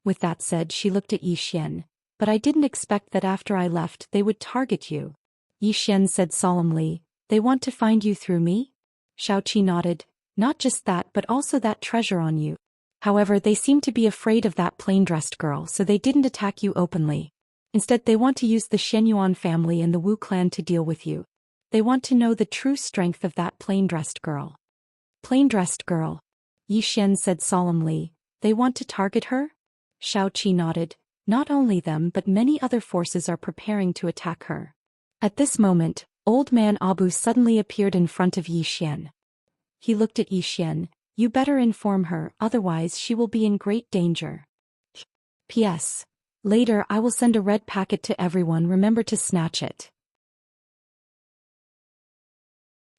With that said, she looked at Yixian. But I didn't expect that after I left they would target you. Yixian said solemnly, they want to find you through me? Xiaoqi nodded, not just that but also that treasure on you. However, they seem to be afraid of that plain-dressed girl, so they didn't attack you openly. Instead, they want to use the Xianyuan family and the Wu clan to deal with you. They want to know the true strength of that plain-dressed girl. Plain-dressed girl? Yixian said solemnly, they want to target her? Xiaoqi nodded. Not only them but many other forces are preparing to attack her. At this moment, old man Abu suddenly appeared in front of Yixian. He looked at Yixian, you better inform her, otherwise she will be in great danger. P.S. Later I will send a red packet to everyone, remember to snatch it.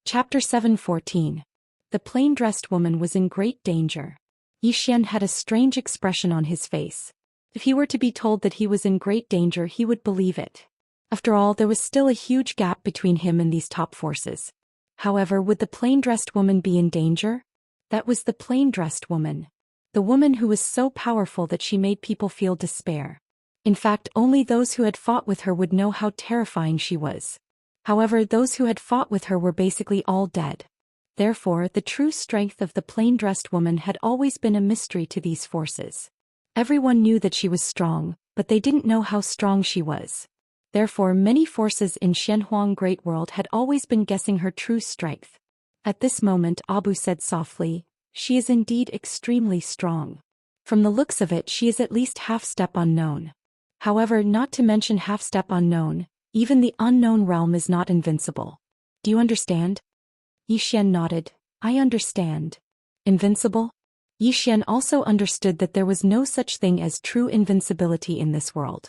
Chapter 7:14. The plain-dressed woman was in great danger. Yixian had a strange expression on his face. If he were to be told that he was in great danger, he would believe it. After all, there was still a huge gap between him and these top forces. However, would the plain-dressed woman be in danger? That was the plain-dressed woman. The woman who was so powerful that she made people feel despair. In fact, only those who had fought with her would know how terrifying she was. However, those who had fought with her were basically all dead. Therefore, the true strength of the plain-dressed woman had always been a mystery to these forces. Everyone knew that she was strong, but they didn't know how strong she was. Therefore, many forces in Xianhuang Great World had always been guessing her true strength. At this moment, Abu said softly, she is indeed extremely strong. From the looks of it, she is at least half-step unknown. However, not to mention half-step unknown, even the unknown realm is not invincible. Do you understand? Yixian nodded, I understand. Invincible? Yixian also understood that there was no such thing as true invincibility in this world.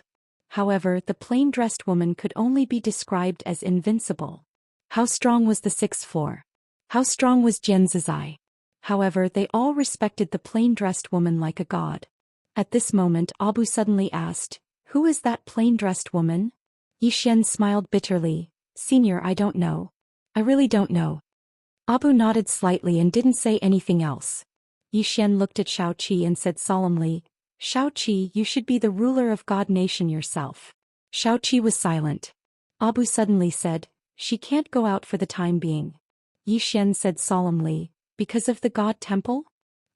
However, the plain-dressed woman could only be described as invincible. How strong was the sixth floor? How strong was Jian Zizai? However, they all respected the plain-dressed woman like a god. At this moment, Abu suddenly asked, who is that plain-dressed woman? Yixian smiled bitterly, Senior, I don't know. I really don't know. Abu nodded slightly and didn't say anything else. Yixian looked at Xiaoqi and said solemnly, Xiaoqi, you should be the ruler of God Nation yourself. Xiaoqi was silent. Abu suddenly said, she can't go out for the time being. Yixian said solemnly, because of the God Temple?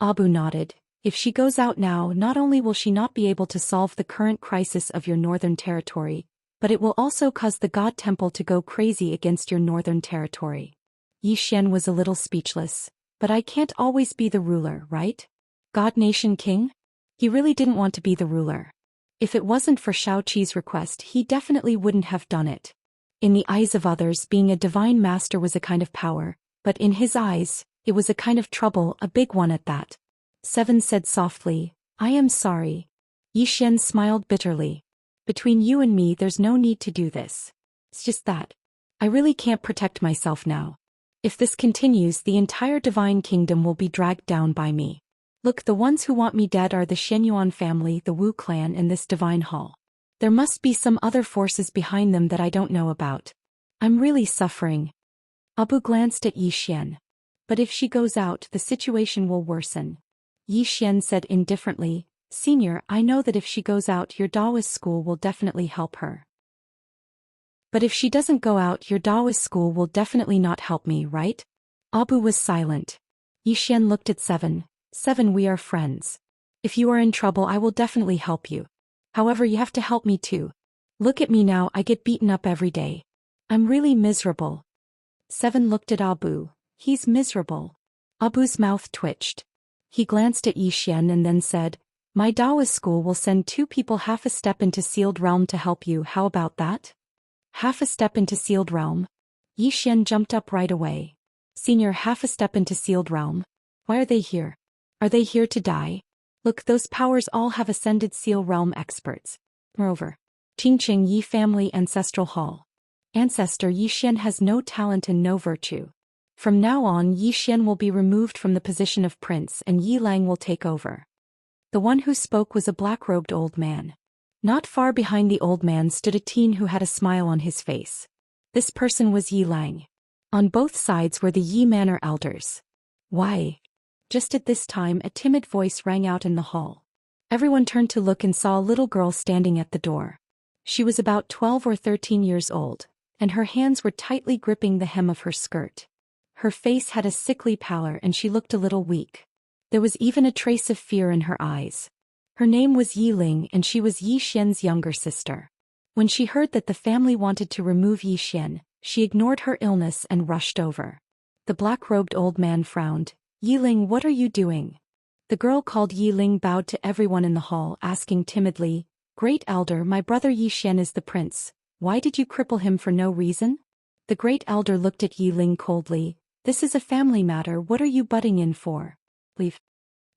Abu nodded, if she goes out now, not only will she not be able to solve the current crisis of your northern territory, but it will also cause the God Temple to go crazy against your northern territory. Yixian was a little speechless. But I can't always be the ruler, right? God Nation King? He really didn't want to be the ruler. If it wasn't for Xiaoqi's request, he definitely wouldn't have done it. In the eyes of others, being a divine master was a kind of power, but in his eyes, it was a kind of trouble, a big one at that. 7 said softly, I am sorry. Yixian smiled bitterly. Between you and me, there's no need to do this. It's just that. I really can't protect myself now. If this continues, the entire divine kingdom will be dragged down by me. Look, the ones who want me dead are the Xianyuan family, the Wu clan, and this divine hall. There must be some other forces behind them that I don't know about. I'm really suffering. Abu glanced at Yixian. But if she goes out, the situation will worsen. Yixian said indifferently, Senior, I know that if she goes out, your Taoist school will definitely help her. But if she doesn't go out, your Taoist school will definitely not help me, right? Abu was silent. Yixian looked at 7. 7, we are friends. If you are in trouble, I will definitely help you. However, you have to help me too. Look at me now, I get beaten up every day. I'm really miserable. 7 looked at Abu. He's miserable. Abu's mouth twitched. He glanced at Yixian and then said, my Taoist school will send 2 people half a step into sealed realm to help you, how about that? Half a step into sealed realm? Yixian jumped up right away. Senior, half a step into sealed realm? Why are they here? Are they here to die? Look, those powers all have ascended seal realm experts. Moreover, Qingqing Yi Family Ancestral Hall. Ancestor Yi Xian has no talent and no virtue. From now on Yi Xian will be removed from the position of prince and Yi Lang will take over. The one who spoke was a black-robed old man. Not far behind the old man stood a teen who had a smile on his face. This person was Yi Lang. On both sides were the Yi Manor elders. Why? Just at this time a timid voice rang out in the hall. Everyone turned to look and saw a little girl standing at the door. She was about 12 or 13 years old, and her hands were tightly gripping the hem of her skirt. Her face had a sickly pallor and she looked a little weak. There was even a trace of fear in her eyes. Her name was Yi Ling and she was Yi Xian's younger sister. When she heard that the family wanted to remove Yi Xian, she ignored her illness and rushed over. The black-robed old man frowned. Yi Ling, what are you doing? The girl called Yi Ling bowed to everyone in the hall, asking timidly, Great Elder, my brother Yi Xian is the prince. Why did you cripple him for no reason? The Great Elder looked at Yi Ling coldly. This is a family matter, what are you butting in for? Leave.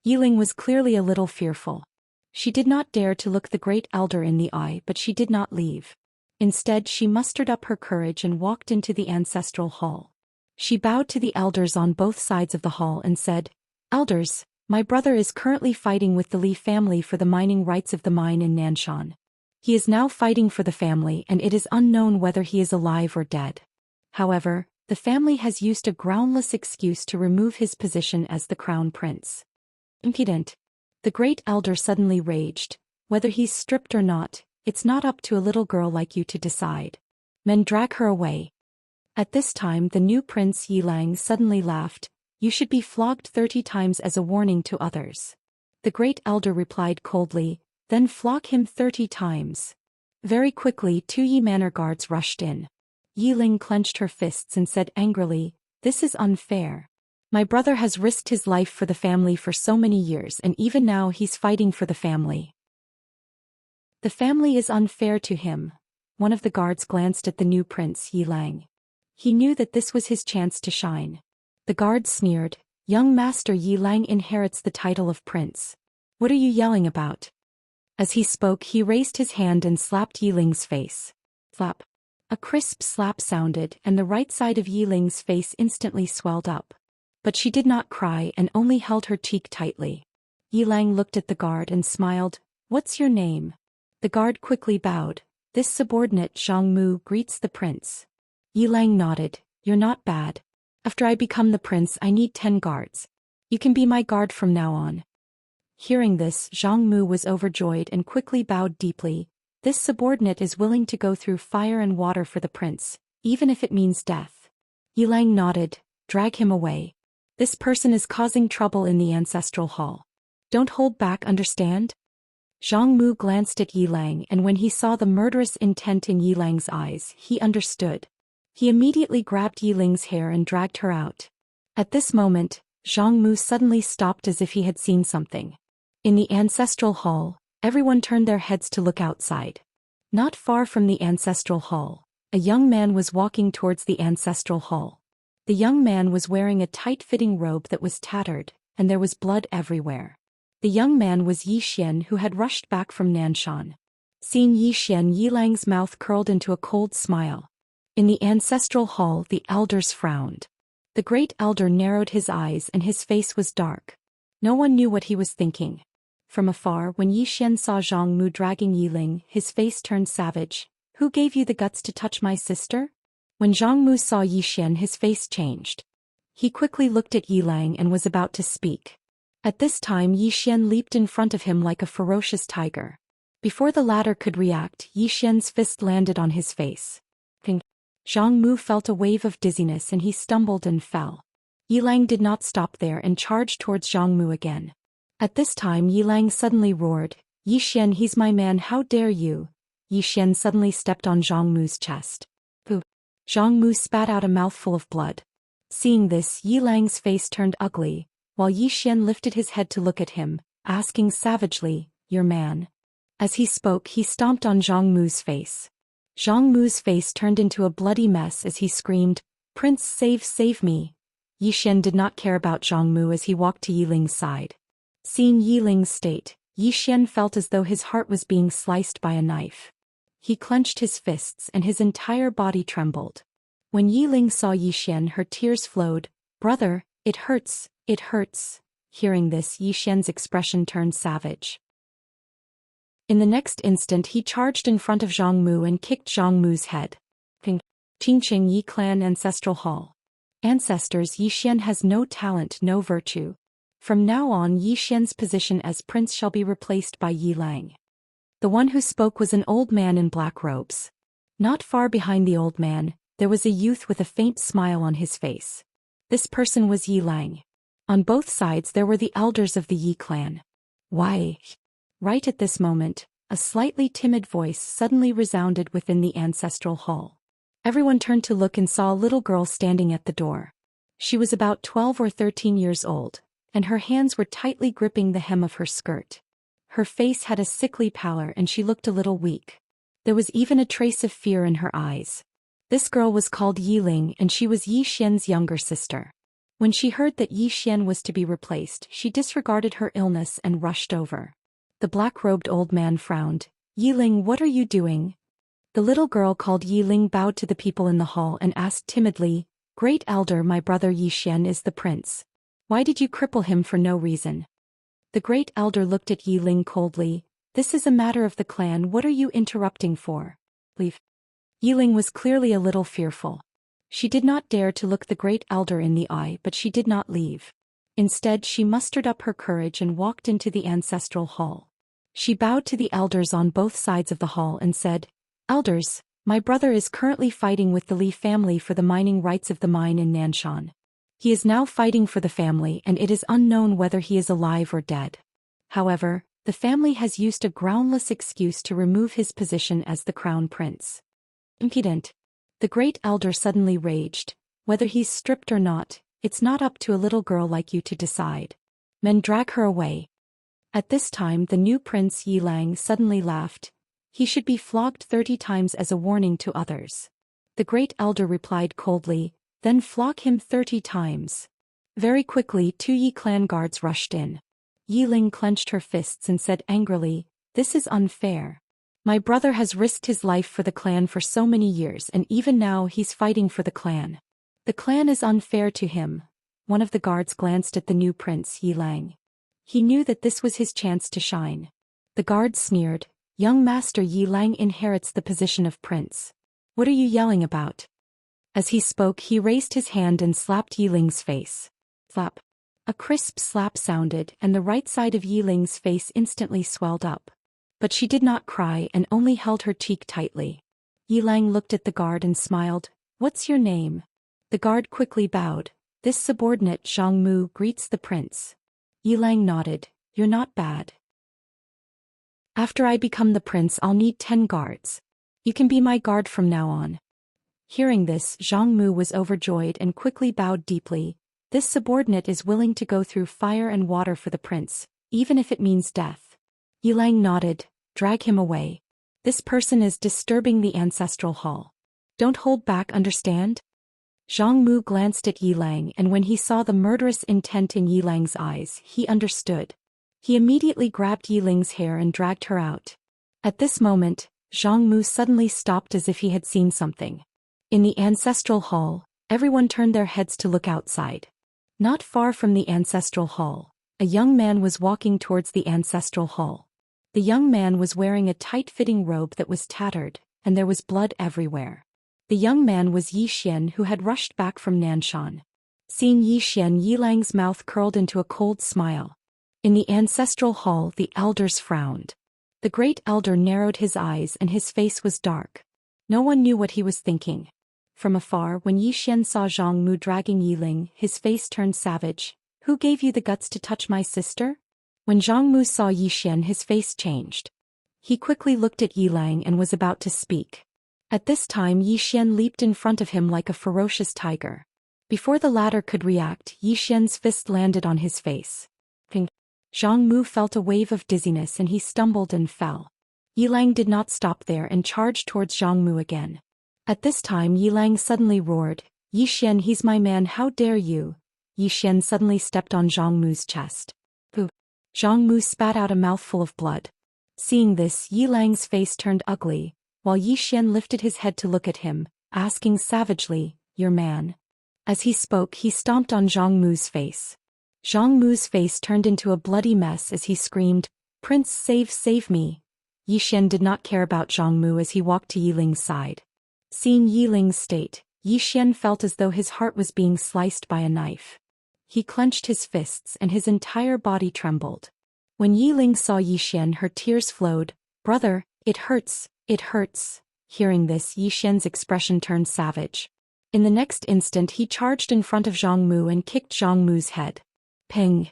Yi Ling was clearly a little fearful. She did not dare to look the Great Elder in the eye, but she did not leave. Instead she mustered up her courage and walked into the ancestral hall. She bowed to the elders on both sides of the hall and said, Elders, my brother is currently fighting with the Li family for the mining rights of the mine in Nanshan. He is now fighting for the family and it is unknown whether he is alive or dead. However, the family has used a groundless excuse to remove his position as the crown prince. Impudent. The Great Elder suddenly raged. Whether he's stripped or not, it's not up to a little girl like you to decide. Men, drag her away. At this time the new prince Yi Lang suddenly laughed. You should be flogged 30 times as a warning to others. The Great Elder replied coldly, then flog him 30 times. Very quickly 2 Yi Manor guards rushed in. Yi Ling clenched her fists and said angrily, This is unfair. My brother has risked his life for the family for so many years and even now he's fighting for the family. The family is unfair to him. One of the guards glanced at the new prince Yi Lang. He knew that this was his chance to shine. The guard sneered, Young Master Yi Lang inherits the title of prince. What are you yelling about? As he spoke he raised his hand and slapped Yi Ling's face. Slap. A crisp slap sounded and the right side of Yi Ling's face instantly swelled up. But she did not cry and only held her cheek tightly. Yi Lang looked at the guard and smiled, What's your name? The guard quickly bowed. This subordinate Zhang Mu greets the prince. Yi Lang nodded, You're not bad. After I become the prince I need 10 guards. You can be my guard from now on. Hearing this, Zhang Mu was overjoyed and quickly bowed deeply. This subordinate is willing to go through fire and water for the prince, even if it means death. Yi Lang nodded, Drag him away. This person is causing trouble in the ancestral hall. Don't hold back, understand? Zhang Mu glanced at Yi Lang and when he saw the murderous intent in Yi Lang's eyes, he understood. He immediately grabbed Yi Ling's hair and dragged her out. At this moment, Zhang Mu suddenly stopped as if he had seen something. In the ancestral hall, everyone turned their heads to look outside. Not far from the ancestral hall, a young man was walking towards the ancestral hall. The young man was wearing a tight-fitting robe that was tattered, and there was blood everywhere. The young man was Yi Xian who had rushed back from Nanshan. Seeing Yi Xian, Yi Lang's mouth curled into a cold smile. In the ancestral hall the elders frowned. The Great Elder narrowed his eyes and his face was dark. No one knew what he was thinking. From afar, when Yi Xian saw Zhang Mu dragging Yi Ling, his face turned savage. Who gave you the guts to touch my sister? When Zhang Mu saw Yi Xian, his face changed. He quickly looked at Yi Lang and was about to speak. At this time Yi Xian leaped in front of him like a ferocious tiger. Before the latter could react, Yi Xian's fist landed on his face. Zhang Mu felt a wave of dizziness and he stumbled and fell. Yi Lang did not stop there and charged towards Zhang Mu again. At this time Yi Lang suddenly roared, Yi Xian, he's my man, how dare you? Yi Xian suddenly stepped on Zhang Mu's chest. Pooh! Zhang Mu spat out a mouthful of blood. Seeing this, Yi Lang's face turned ugly, while Yi Xian lifted his head to look at him, asking savagely, your man? As he spoke he stomped on Zhang Mu's face. Zhang Mu's face turned into a bloody mess as he screamed, Prince, save me. Yi Xian did not care about Zhang Mu as he walked to Yi Ling's side. Seeing Yi Ling's state, Yi Xian felt as though his heart was being sliced by a knife. He clenched his fists and his entire body trembled. When Yi Ling saw Yi Xian, her tears flowed. "Brother, it hurts, it hurts." Hearing this, Yi Xian's expression turned savage. In the next instant he charged in front of Zhang Mu and kicked Zhang Mu's head. Qingqing Yi Clan Ancestral Hall. Ancestors, Yi Xian has no talent, no virtue. From now on Yi Xian's position as prince shall be replaced by Yi Lang. The one who spoke was an old man in black robes. Not far behind the old man, there was a youth with a faint smile on his face. This person was Yi Lang. On both sides there were the elders of the Yi clan. "Why?" Right at this moment, a slightly timid voice suddenly resounded within the ancestral hall. Everyone turned to look and saw a little girl standing at the door. She was about 12 or 13 years old, and her hands were tightly gripping the hem of her skirt. Her face had a sickly pallor and she looked a little weak. There was even a trace of fear in her eyes. This girl was called Yi Ling and she was Yi Xian's younger sister. When she heard that Yi Xian was to be replaced, she disregarded her illness and rushed over. The black-robed old man frowned. "Yi Ling, what are you doing?" The little girl called Yi Ling bowed to the people in the hall and asked timidly, "Great elder, my brother Yi Xian is the prince. Why did you cripple him for no reason?" The great elder looked at Yi Ling coldly. "This is a matter of the clan, what are you interrupting for? Leave." Yi Ling was clearly a little fearful. She did not dare to look the great elder in the eye, but she did not leave. Instead she mustered up her courage and walked into the ancestral hall. She bowed to the elders on both sides of the hall and said, "Elders, my brother is currently fighting with the Li family for the mining rights of the mine in Nanshan. He is now fighting for the family and it is unknown whether he is alive or dead. However, the family has used a groundless excuse to remove his position as the crown prince." Impudent. The great elder suddenly raged. "Whether he's stripped or not, it's not up to a little girl like you to decide. Men, drag her away." At this time the new prince Yi Lang suddenly laughed. "He should be flogged 30 times as a warning to others." The great elder replied coldly, "Then flog him 30 times. Very quickly 2 Yi clan guards rushed in. Yi Ling clenched her fists and said angrily, "This is unfair. My brother has risked his life for the clan for so many years and even now he's fighting for the clan. The clan is unfair to him." One of the guards glanced at the new prince Yi Lang. He knew that this was his chance to shine. The guard sneered, "Young master, Yi Lang inherits the position of prince. What are you yelling about?" As he spoke he raised his hand and slapped Yi Ling's face. Slap. A crisp slap sounded and the right side of Yi Ling's face instantly swelled up. But she did not cry and only held her cheek tightly. Yi Lang looked at the guard and smiled. "What's your name?" The guard quickly bowed. "This subordinate Zhang Mu greets the prince." Yi Lang nodded. "You're not bad. After I become the prince I'll need 10 guards. You can be my guard from now on." Hearing this, Zhang Mu was overjoyed and quickly bowed deeply. "This subordinate is willing to go through fire and water for the prince, even if it means death." Yi Lang nodded. "Drag him away. This person is disturbing the ancestral hall. Don't hold back, understand?" Zhang Mu glanced at Yi Lang and when he saw the murderous intent in Yi Lang's eyes, he understood. He immediately grabbed Yi Ling's hair and dragged her out. At this moment, Zhang Mu suddenly stopped as if he had seen something. In the ancestral hall, everyone turned their heads to look outside. Not far from the ancestral hall, a young man was walking towards the ancestral hall. The young man was wearing a tight-fitting robe that was tattered, and there was blood everywhere. The young man was Yi Xian, who had rushed back from Nanshan. Seeing Yi Xian, Yi Lang's mouth curled into a cold smile. In the ancestral hall the elders frowned. The great elder narrowed his eyes and his face was dark. No one knew what he was thinking. From afar, when Yi Xian saw Zhang Mu dragging Yi Ling, his face turned savage. "Who gave you the guts to touch my sister?" When Zhang Mu saw Yi Xian, his face changed. He quickly looked at Yi Lang and was about to speak. At this time Yi Xian leaped in front of him like a ferocious tiger. Before the latter could react, Yi Xian's fist landed on his face. Ping. Zhang Mu felt a wave of dizziness and he stumbled and fell. Yi Lang did not stop there and charged towards Zhang Mu again. At this time Yi Lang suddenly roared, "Yi Xian, he's my man, how dare you!" Yi Xian suddenly stepped on Zhang Mu's chest. Pooh! Zhang Mu spat out a mouthful of blood. Seeing this, Yi Lang's face turned ugly. while Yi Xian lifted his head to look at him, asking savagely, "Your man?" As he spoke, he stomped on Zhang Mu's face. Zhang Mu's face turned into a bloody mess as he screamed, "Prince, save me!" Yi Xian did not care about Zhang Mu as he walked to Yiling's side. Seeing Yiling's state, Yi Xian felt as though his heart was being sliced by a knife. He clenched his fists and his entire body trembled. When Yiling saw Yi Xian, her tears flowed. "Brother, it hurts, it hurts." Hearing this, Yi Xian's expression turned savage. In the next instant he charged in front of Zhang Mu and kicked Zhang Mu's head. Ping!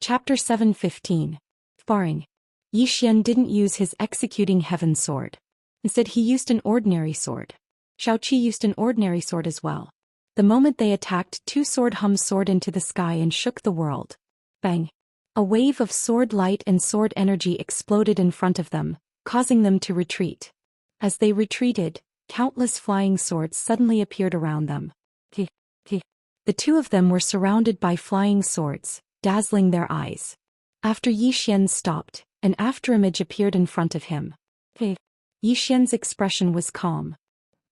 Chapter 7:15. Sparring. Yi Xian didn't use his executing heaven sword. Instead he used an ordinary sword. Xiaoqi used an ordinary sword as well. The moment they attacked, two sword hums soared into the sky and shook the world. Bang! A wave of sword light and sword energy exploded in front of them, causing them to retreat. As they retreated, countless flying swords suddenly appeared around them. The two of them were surrounded by flying swords, dazzling their eyes. After Yi Xian stopped, an afterimage appeared in front of him. Yi Xian's expression was calm.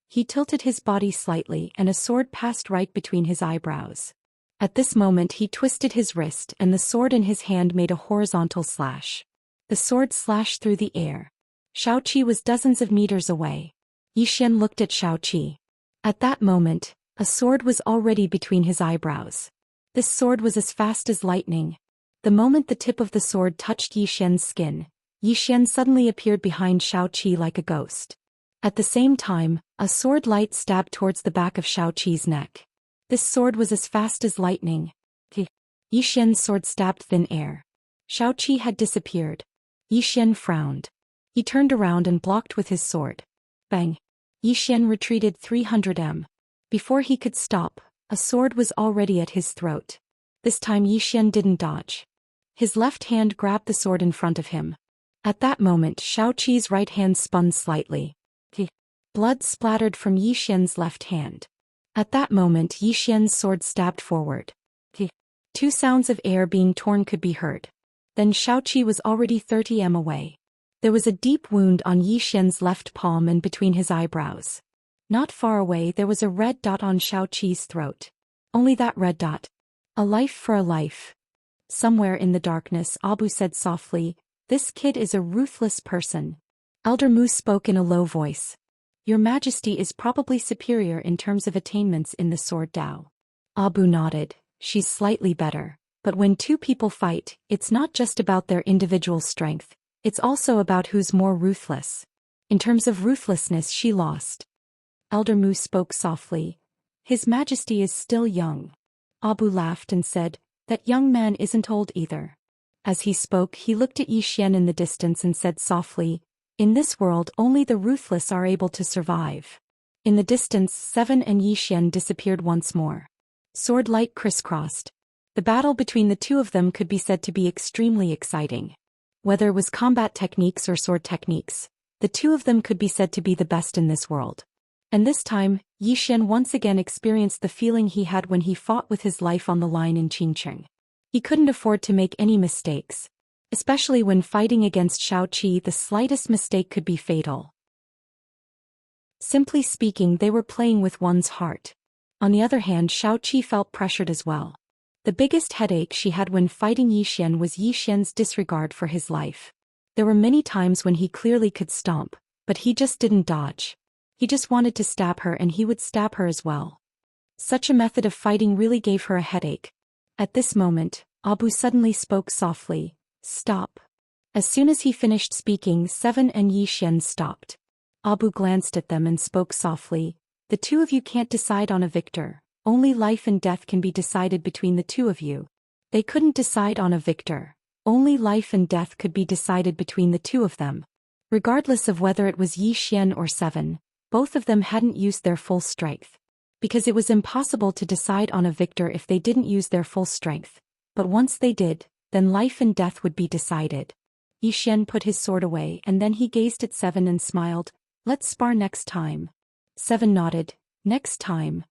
He tilted his body slightly and a sword passed right between his eyebrows. At this moment he twisted his wrist and the sword in his hand made a horizontal slash. The sword slashed through the air. Xiaoqi was dozens of meters away. Yi Xian looked at Xiaoqi. At that moment, a sword was already between his eyebrows. This sword was as fast as lightning. The moment the tip of the sword touched Yi Xian's skin, Yi Xian suddenly appeared behind Xiaoqi like a ghost. At the same time, a sword light stabbed towards the back of Xiaoqi's neck. This sword was as fast as lightning. Yi Xian's sword stabbed thin air. Xiaoqi had disappeared. Yi Xian frowned. He turned around and blocked with his sword. Bang! Yi Xian retreated 300 m. Before he could stop, a sword was already at his throat. This time Yi Xian didn't dodge. His left hand grabbed the sword in front of him. At that moment Xiaoqi's right hand spun slightly. Blood splattered from Yi Xian's left hand. At that moment Yi Xian's sword stabbed forward. Two sounds of air being torn could be heard. Then Xiaoqi was already 30 m away. There was a deep wound on Yi Xian's left palm and between his eyebrows. Not far away there was a red dot on Xiaoqi's throat. Only that red dot. A life for a life. Somewhere in the darkness Abu said softly, "This kid is a ruthless person." Elder Mu spoke in a low voice. "Your Majesty is probably superior in terms of attainments in the sword Dao." Abu nodded. "She's slightly better. But when two people fight, it's not just about their individual strength, it's also about who's more ruthless. In terms of ruthlessness she lost." Elder Mu spoke softly. "His Majesty is still young." Abu laughed and said, "That young man isn't old either." As he spoke he looked at Yi Xian in the distance and said softly, "In this world only the ruthless are able to survive." In the distance Seven and Yi Xian disappeared once more. Sword light crisscrossed. The battle between the two of them could be said to be extremely exciting. Whether it was combat techniques or sword techniques, the two of them could be said to be the best in this world. And this time, Yi Xian once again experienced the feeling he had when he fought with his life on the line in Qingcheng. He couldn't afford to make any mistakes. Especially when fighting against Xiaoqi, the slightest mistake could be fatal. Simply speaking, they were playing with one's heart. On the other hand, Xiaoqi felt pressured as well. The biggest headache she had when fighting Yi Xian was Yi Xian's disregard for his life. There were many times when he clearly could stomp, but he just didn't dodge. He just wanted to stab her and he would stab her as well. Such a method of fighting really gave her a headache. At this moment, Abu suddenly spoke softly, "Stop." As soon as he finished speaking, Seven and Yi Xian stopped. Abu glanced at them and spoke softly, "The two of you can't decide on a victor. Only life and death can be decided between the two of you." They couldn't decide on a victor. Only life and death could be decided between the two of them. Regardless of whether it was Yi Xian or Seven, both of them hadn't used their full strength. Because it was impossible to decide on a victor if they didn't use their full strength. But once they did, then life and death would be decided. Yi Xian put his sword away and then he gazed at Seven and smiled, "Let's spar next time." Seven nodded, "Next time."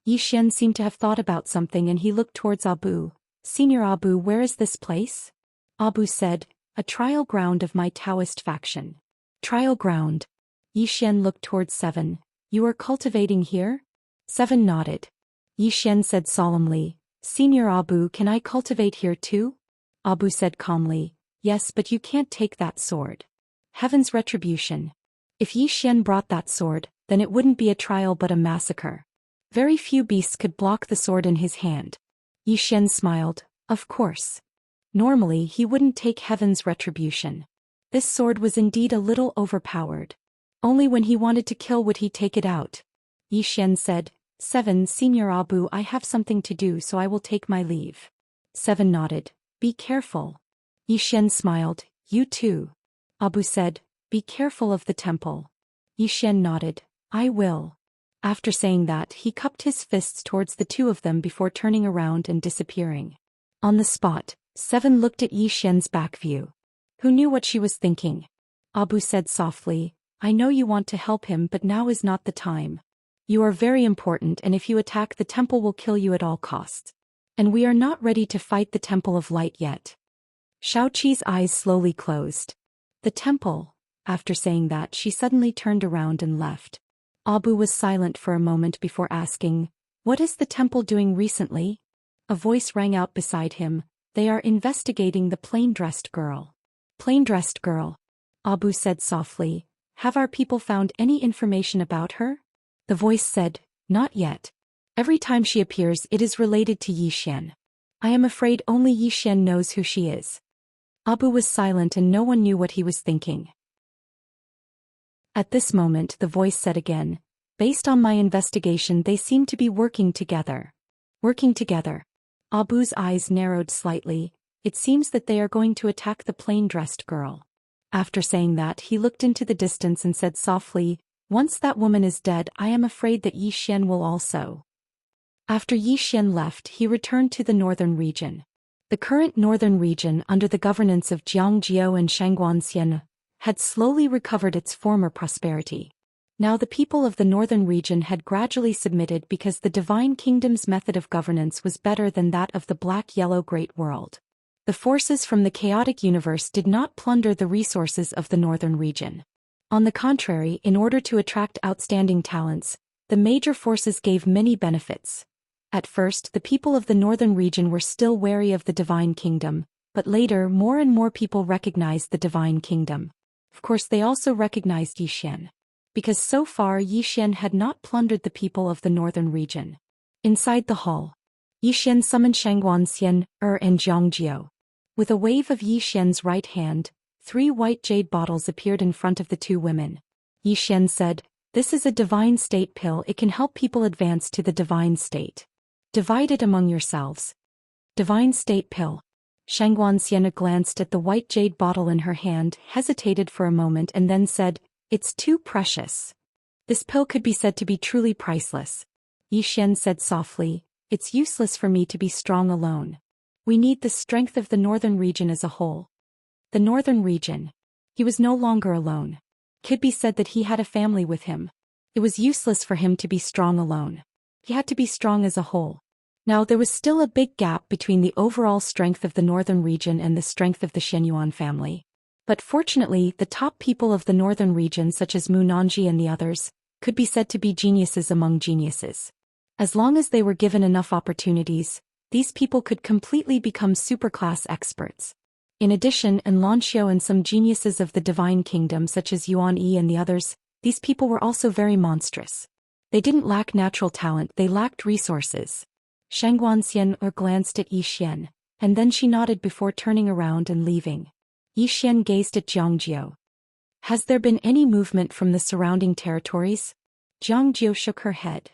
Yi Xian seemed to have thought about something and he looked towards Abu. "Senior Abu, where is this place?" Abu said, a trial ground of my Taoist faction. Trial ground. Yi Xian looked towards Seven. You are cultivating here? Seven nodded. Yi Xian said solemnly, Senior Abu, can I cultivate here too? Abu said calmly, yes, but you can't take that sword. Heaven's retribution. If Yi Xian brought that sword, then it wouldn't be a trial but a massacre. Very few beasts could block the sword in his hand. Yi Xian smiled, of course. Normally he wouldn't take heaven's retribution. This sword was indeed a little overpowered. Only when he wanted to kill would he take it out. Yi Xian said, Seven, Senior Abu, I have something to do, so I will take my leave. Seven nodded. Be careful. Yi Xian smiled, you too. Abu said, be careful of the temple. Yi Xian nodded, I will. After saying that, he cupped his fists towards the two of them before turning around and disappearing. On the spot, Seven looked at Yi Xian's back view. Who knew what she was thinking? Abu said softly, I know you want to help him, but now is not the time. You are very important, and if you attack, the temple will kill you at all costs. And we are not ready to fight the Temple of Light yet. Xiaoqi's eyes slowly closed. The temple. After saying that, she suddenly turned around and left. Abu was silent for a moment before asking, what is the temple doing recently? A voice rang out beside him, they are investigating the plain-dressed girl. Plain-dressed girl. Abu said softly, have our people found any information about her? The voice said, not yet. Every time she appears it is related to Yi Xian. I am afraid only Yi Xian knows who she is. Abu was silent and no one knew what he was thinking. At this moment the voice said again, based on my investigation they seem to be working together. Working together. Abu's eyes narrowed slightly, it seems that they are going to attack the plain-dressed girl. After saying that he looked into the distance and said softly, once that woman is dead I am afraid that Yi Xian will also. After Yi Xian left he returned to the northern region. The current northern region under the governance of Jiangjiu and Xianxia had slowly recovered its former prosperity. Now the people of the northern region had gradually submitted because the Divine Kingdom's method of governance was better than that of the Black-Yellow Great World. The forces from the chaotic universe did not plunder the resources of the northern region. On the contrary, in order to attract outstanding talents, the major forces gave many benefits. At first, the people of the northern region were still wary of the Divine Kingdom, but later more and more people recognized the Divine Kingdom. Of course, they also recognized Yi Xian. Because so far Yi Xian had not plundered the people of the northern region. Inside the hall, Yi Xian summoned Xianxia, and Jiangjiu. With a wave of Yi Xian's right hand, 3 white jade bottles appeared in front of the two women. Yi Xian said, this is a divine state pill, it can help people advance to the divine state. Divide it among yourselves. Divine state pill. Xianxia glanced at the white jade bottle in her hand, hesitated for a moment and then said, it's too precious. This pill could be said to be truly priceless. Yi Xian said softly, it's useless for me to be strong alone. We need the strength of the northern region as a whole. The northern region. He was no longer alone. Could be said that he had a family with him. It was useless for him to be strong alone. He had to be strong as a whole. Now there was still a big gap between the overall strength of the northern region and the strength of the Xianyuan family. But fortunately, the top people of the northern region such as Mu Nanji and the others, could be said to be geniuses among geniuses. As long as they were given enough opportunities, these people could completely become superclass experts. In addition, Lanxiao and some geniuses of the Divine Kingdom such as Yuan Yi and the others, these people were also very monstrous. They didn't lack natural talent, they lacked resources. Xianxia glanced at Yi Xian, and then she nodded before turning around and leaving. Yi Xian gazed at Jiangjiu. Has there been any movement from the surrounding territories? Jiangjiu shook her head.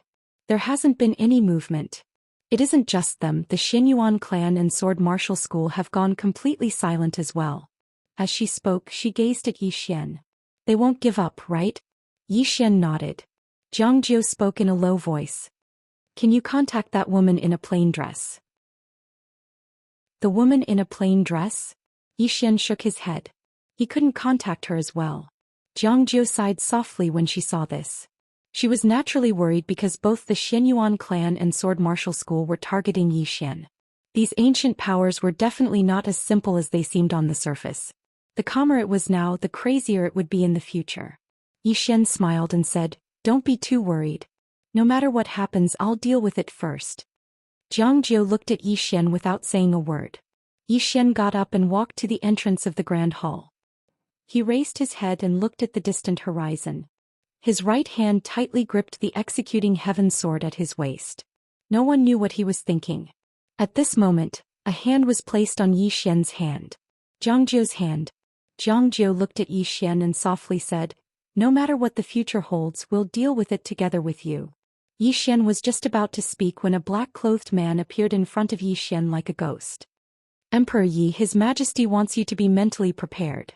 There hasn't been any movement. It isn't just them, the Xianyuan clan and sword martial school have gone completely silent as well. As she spoke, she gazed at Yi Xian. They won't give up, right? Yi Xian nodded. Jiangjiu spoke in a low voice. Can you contact that woman in a plain dress? The woman in a plain dress? Yi Xian shook his head. He couldn't contact her as well. Jiangjiu sighed softly when she saw this. She was naturally worried because both the Xianyuan clan and sword martial school were targeting Yi Xian. These ancient powers were definitely not as simple as they seemed on the surface. The calmer it was now, the crazier it would be in the future. Yi Xian smiled and said, "Don't be too worried. No matter what happens, I'll deal with it first." Jiang Jiu looked at Yi Xian without saying a word. Yi Xian got up and walked to the entrance of the grand hall. He raised his head and looked at the distant horizon. His right hand tightly gripped the executing heaven sword at his waist. No one knew what he was thinking. At this moment, a hand was placed on Yi Xian's hand. Jiang Jiu's hand. Jiang Jiu looked at Yi Xian and softly said, "No matter what the future holds, we'll deal with it together with you." Yi Xian was just about to speak when a black-clothed man appeared in front of Yi Xian like a ghost. "Emperor Yi, His Majesty wants you to be mentally prepared."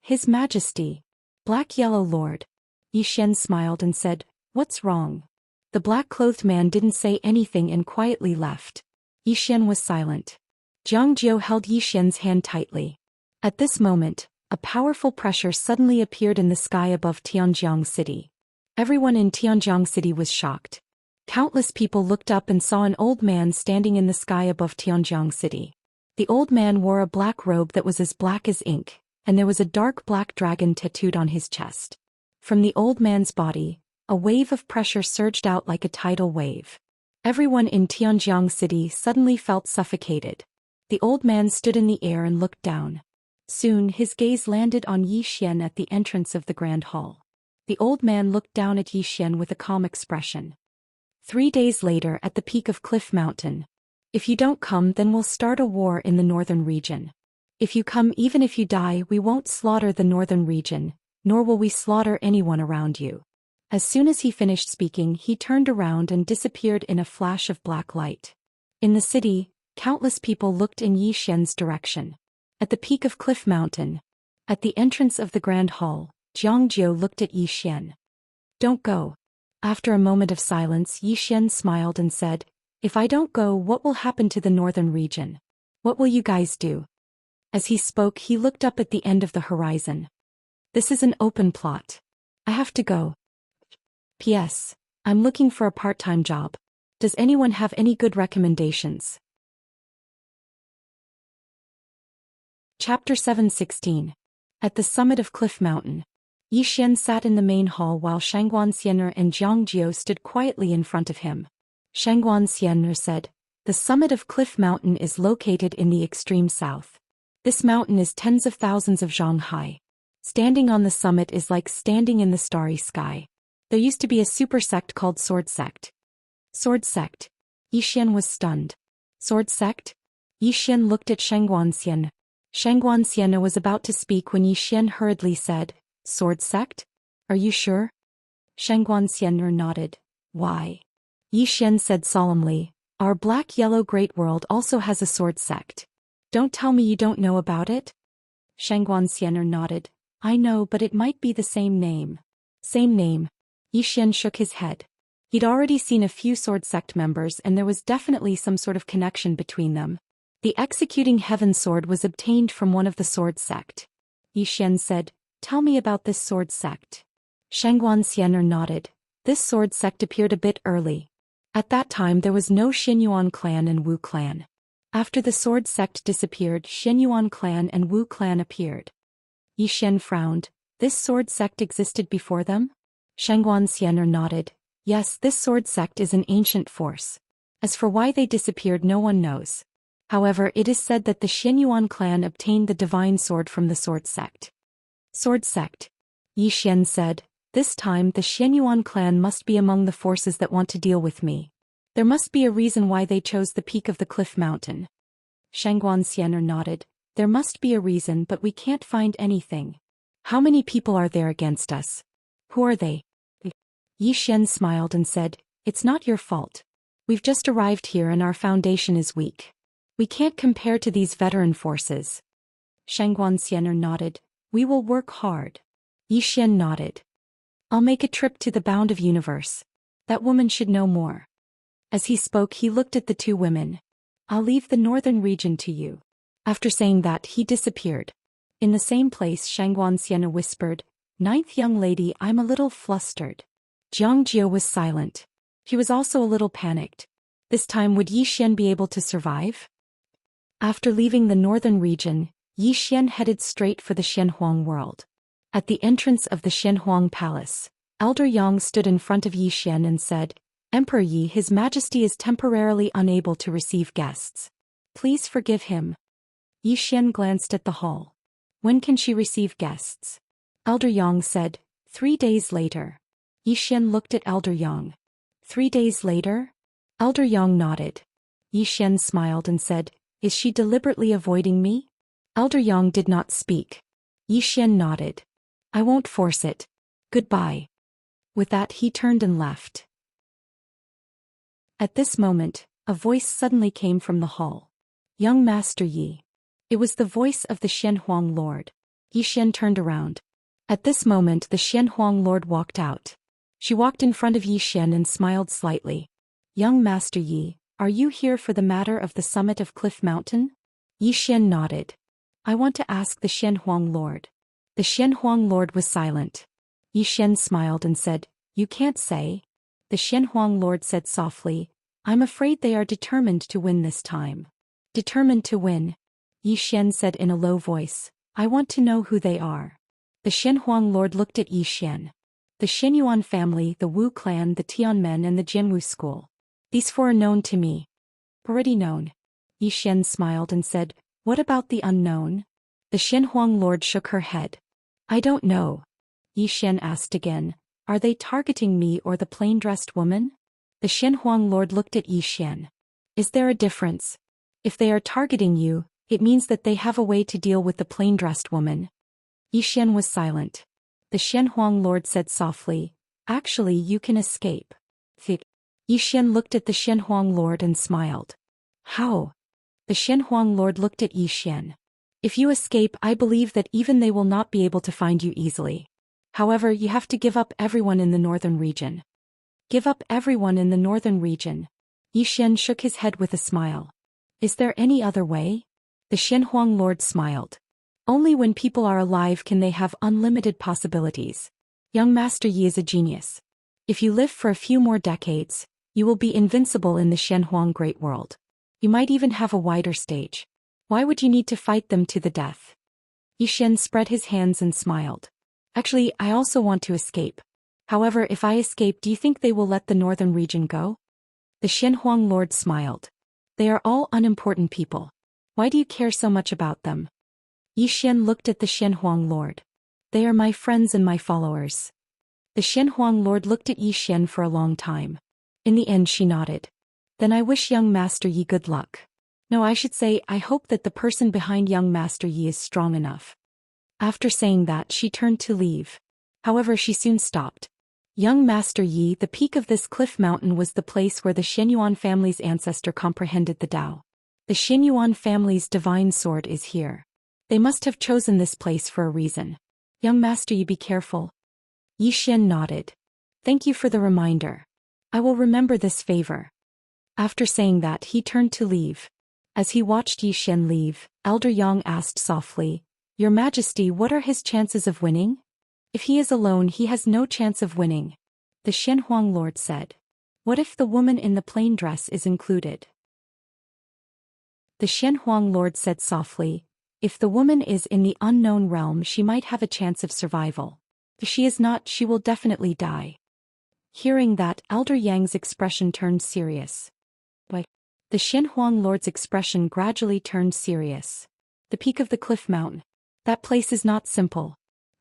"His Majesty? Black-Yellow Lord?" Yi Xian smiled and said, "What's wrong?" The black-clothed man didn't say anything and quietly left. Yi Xian was silent. Jiang Jiu held Yi Xian's hand tightly. At this moment, a powerful pressure suddenly appeared in the sky above Tianjiang City. Everyone in Tianjiang City was shocked. Countless people looked up and saw an old man standing in the sky above Tianjiang City. The old man wore a black robe that was as black as ink, and there was a dark black dragon tattooed on his chest. From the old man's body, a wave of pressure surged out like a tidal wave. Everyone in Tianjiang City suddenly felt suffocated. The old man stood in the air and looked down. Soon his gaze landed on Yi Xian at the entrance of the grand hall. The old man looked down at Yi Xian with a calm expression. 3 days later at the peak of Cliff Mountain. "If you don't come, then we'll start a war in the northern region. If you come, even if you die, we won't slaughter the northern region, nor will we slaughter anyone around you." As soon as he finished speaking, he turned around and disappeared in a flash of black light. In the city, countless people looked in Yi Xian's direction. At the peak of Cliff Mountain, at the entrance of the grand hall, Jiang Jiu looked at Yi Xian. "Don't go." After a moment of silence, Yi Xian smiled and said, "If I don't go, what will happen to the northern region? What will you guys do?" As he spoke, he looked up at the end of the horizon. "This is an open plot. I have to go. P.S. I'm looking for a part-time job. Does anyone have any good recommendations?" Chapter 7:16. At the summit of Cliff Mountain. Yi Xian sat in the main hall while Xianxia and Jiang Jiu stood quietly in front of him. Xianxia said, "The summit of Cliff Mountain is located in the extreme south. This mountain is tens of thousands of zhang high. Standing on the summit is like standing in the starry sky. There used to be a super sect called Sword Sect." "Sword Sect?" Yi Xian was stunned. "Sword Sect?" Yi Xian looked at Xianxia. Xianxia was about to speak when Yi Xian hurriedly said, "Sword Sect? Are you sure?" Xianxia nodded. "Why?" Yi Xian said solemnly, "Our black-yellow great world also has a sword sect. Don't tell me you don't know about it?" Xianxia nodded. "I know, but it might be the same name." "Same name?" Yi Xian shook his head. He'd already seen a few sword sect members and there was definitely some sort of connection between them. The executing heaven sword was obtained from one of the sword sect. Yi Xian said, "Tell me about this sword sect." Xianxia nodded. This sword sect appeared a bit early. At that time there was no Xianyuan clan and Wu clan. After the sword sect disappeared, Xianyuan clan and Wu clan appeared. Yi Xian frowned. This sword sect existed before them? Xianxia nodded. Yes, this sword sect is an ancient force. As for why they disappeared, no one knows. However, it is said that the Xianyuan clan obtained the divine sword from the sword sect. Sword sect? Yi Xian said. This time the Xianyuan clan must be among the forces that want to deal with me. There must be a reason why they chose the peak of the cliff mountain. Xianxia nodded. There must be a reason, but we can't find anything. How many people are there against us? Who are they? Yi Xian smiled and said, It's not your fault. We've just arrived here and our foundation is weak. We can't compare to these veteran forces. Xianxia nodded. We will work hard. Yi Xian nodded. I'll make a trip to the bound of universe. That woman should know more. As he spoke, he looked at the two women. I'll leave the northern region to you. After saying that, he disappeared. In the same place, Xianxia whispered, Ninth young lady, I'm a little flustered. Jiang Jiu was silent. He was also a little panicked. This time, would Yi Xian be able to survive? After leaving the northern region, Yi Xian headed straight for the Xianhuang world. At the entrance of the Xianhuang palace, Elder Yang stood in front of Yi Xian and said, Emperor Yi, His Majesty is temporarily unable to receive guests. Please forgive him. Yi Xian glanced at the hall. When can she receive guests? Elder Yang said, 3 days later. Yi Xian looked at Elder Yang. 3 days later? Elder Yang nodded. Yi Xian smiled and said, Is she deliberately avoiding me? Elder Yang did not speak. Yi Xian nodded. I won't force it. Goodbye. With that he turned and left. At this moment, a voice suddenly came from the hall. Young Master Yi. It was the voice of the Xianhuang Lord. Yi Xian turned around. At this moment the Xianhuang Lord walked out. She walked in front of Yi Xian and smiled slightly. Young Master Yi, are you here for the matter of the summit of Cliff Mountain? Yi Xian nodded. I want to ask the Xianhuang Lord. The Xianhuang Lord was silent. Yi Xian smiled and said, You can't say. The Xianhuang Lord said softly, I'm afraid they are determined to win this time. Determined to win? Yi Xian said in a low voice, I want to know who they are. The Xianhuang Lord looked at Yi Xian. The Xianyuan family, the Wu clan, the Tianmen and the Jianwu school. These 4 are known to me. Already known. Yi Xian smiled and said, What about the unknown? The Xianhuang Lord shook her head. I don't know. Yi Xian asked again, Are they targeting me or the plain-dressed woman? The Xianhuang Lord looked at Yi Xian. Is there a difference? If they are targeting you, it means that they have a way to deal with the plain-dressed woman. Yi Xian was silent. The Xianhuang Lord said softly, Actually you can escape. Yi Xian looked at the Xianhuang Lord and smiled. How? The Xianhuang Lord looked at Yi Xian. If you escape, I believe that even they will not be able to find you easily. However, you have to give up everyone in the northern region. Give up everyone in the northern region. Yi Xian shook his head with a smile. Is there any other way? The Xianhuang Lord smiled. Only when people are alive can they have unlimited possibilities. Young Master Yi is a genius. If you live for a few more decades, you will be invincible in the Xianhuang Great World. You might even have a wider stage. Why would you need to fight them to the death? Yi Xian spread his hands and smiled. Actually, I also want to escape. However, if I escape, do you think they will let the northern region go? The Xianhuang Lord smiled. They are all unimportant people. Why do you care so much about them? Yi Xian looked at the Xianhuang Lord. They are my friends and my followers. The Xianhuang Lord looked at Yi Xian for a long time. In the end she nodded. Then I wish young Master Yi good luck. No, I should say, I hope that the person behind young Master Yi is strong enough. After saying that, she turned to leave. However, she soon stopped. Young Master Yi, the peak of this cliff mountain was the place where the Xianyuan family's ancestor comprehended the Tao. The Xianyuan family's divine sword is here. They must have chosen this place for a reason. Young Master Yi, be careful. Yi Xian nodded. Thank you for the reminder. I will remember this favor. After saying that, he turned to leave. As he watched Yi Xian leave, Elder Yang asked softly, Your Majesty, what are his chances of winning? If he is alone, he has no chance of winning. The Xianhuang Lord said. What if the woman in the plain dress is included? The Xianhuang Lord said softly, If the woman is in the unknown realm, she might have a chance of survival. If she is not, she will definitely die. Hearing that, Elder Yang's expression turned serious. But the Xianhuang Lord's expression gradually turned serious. The peak of the cliff mountain. That place is not simple.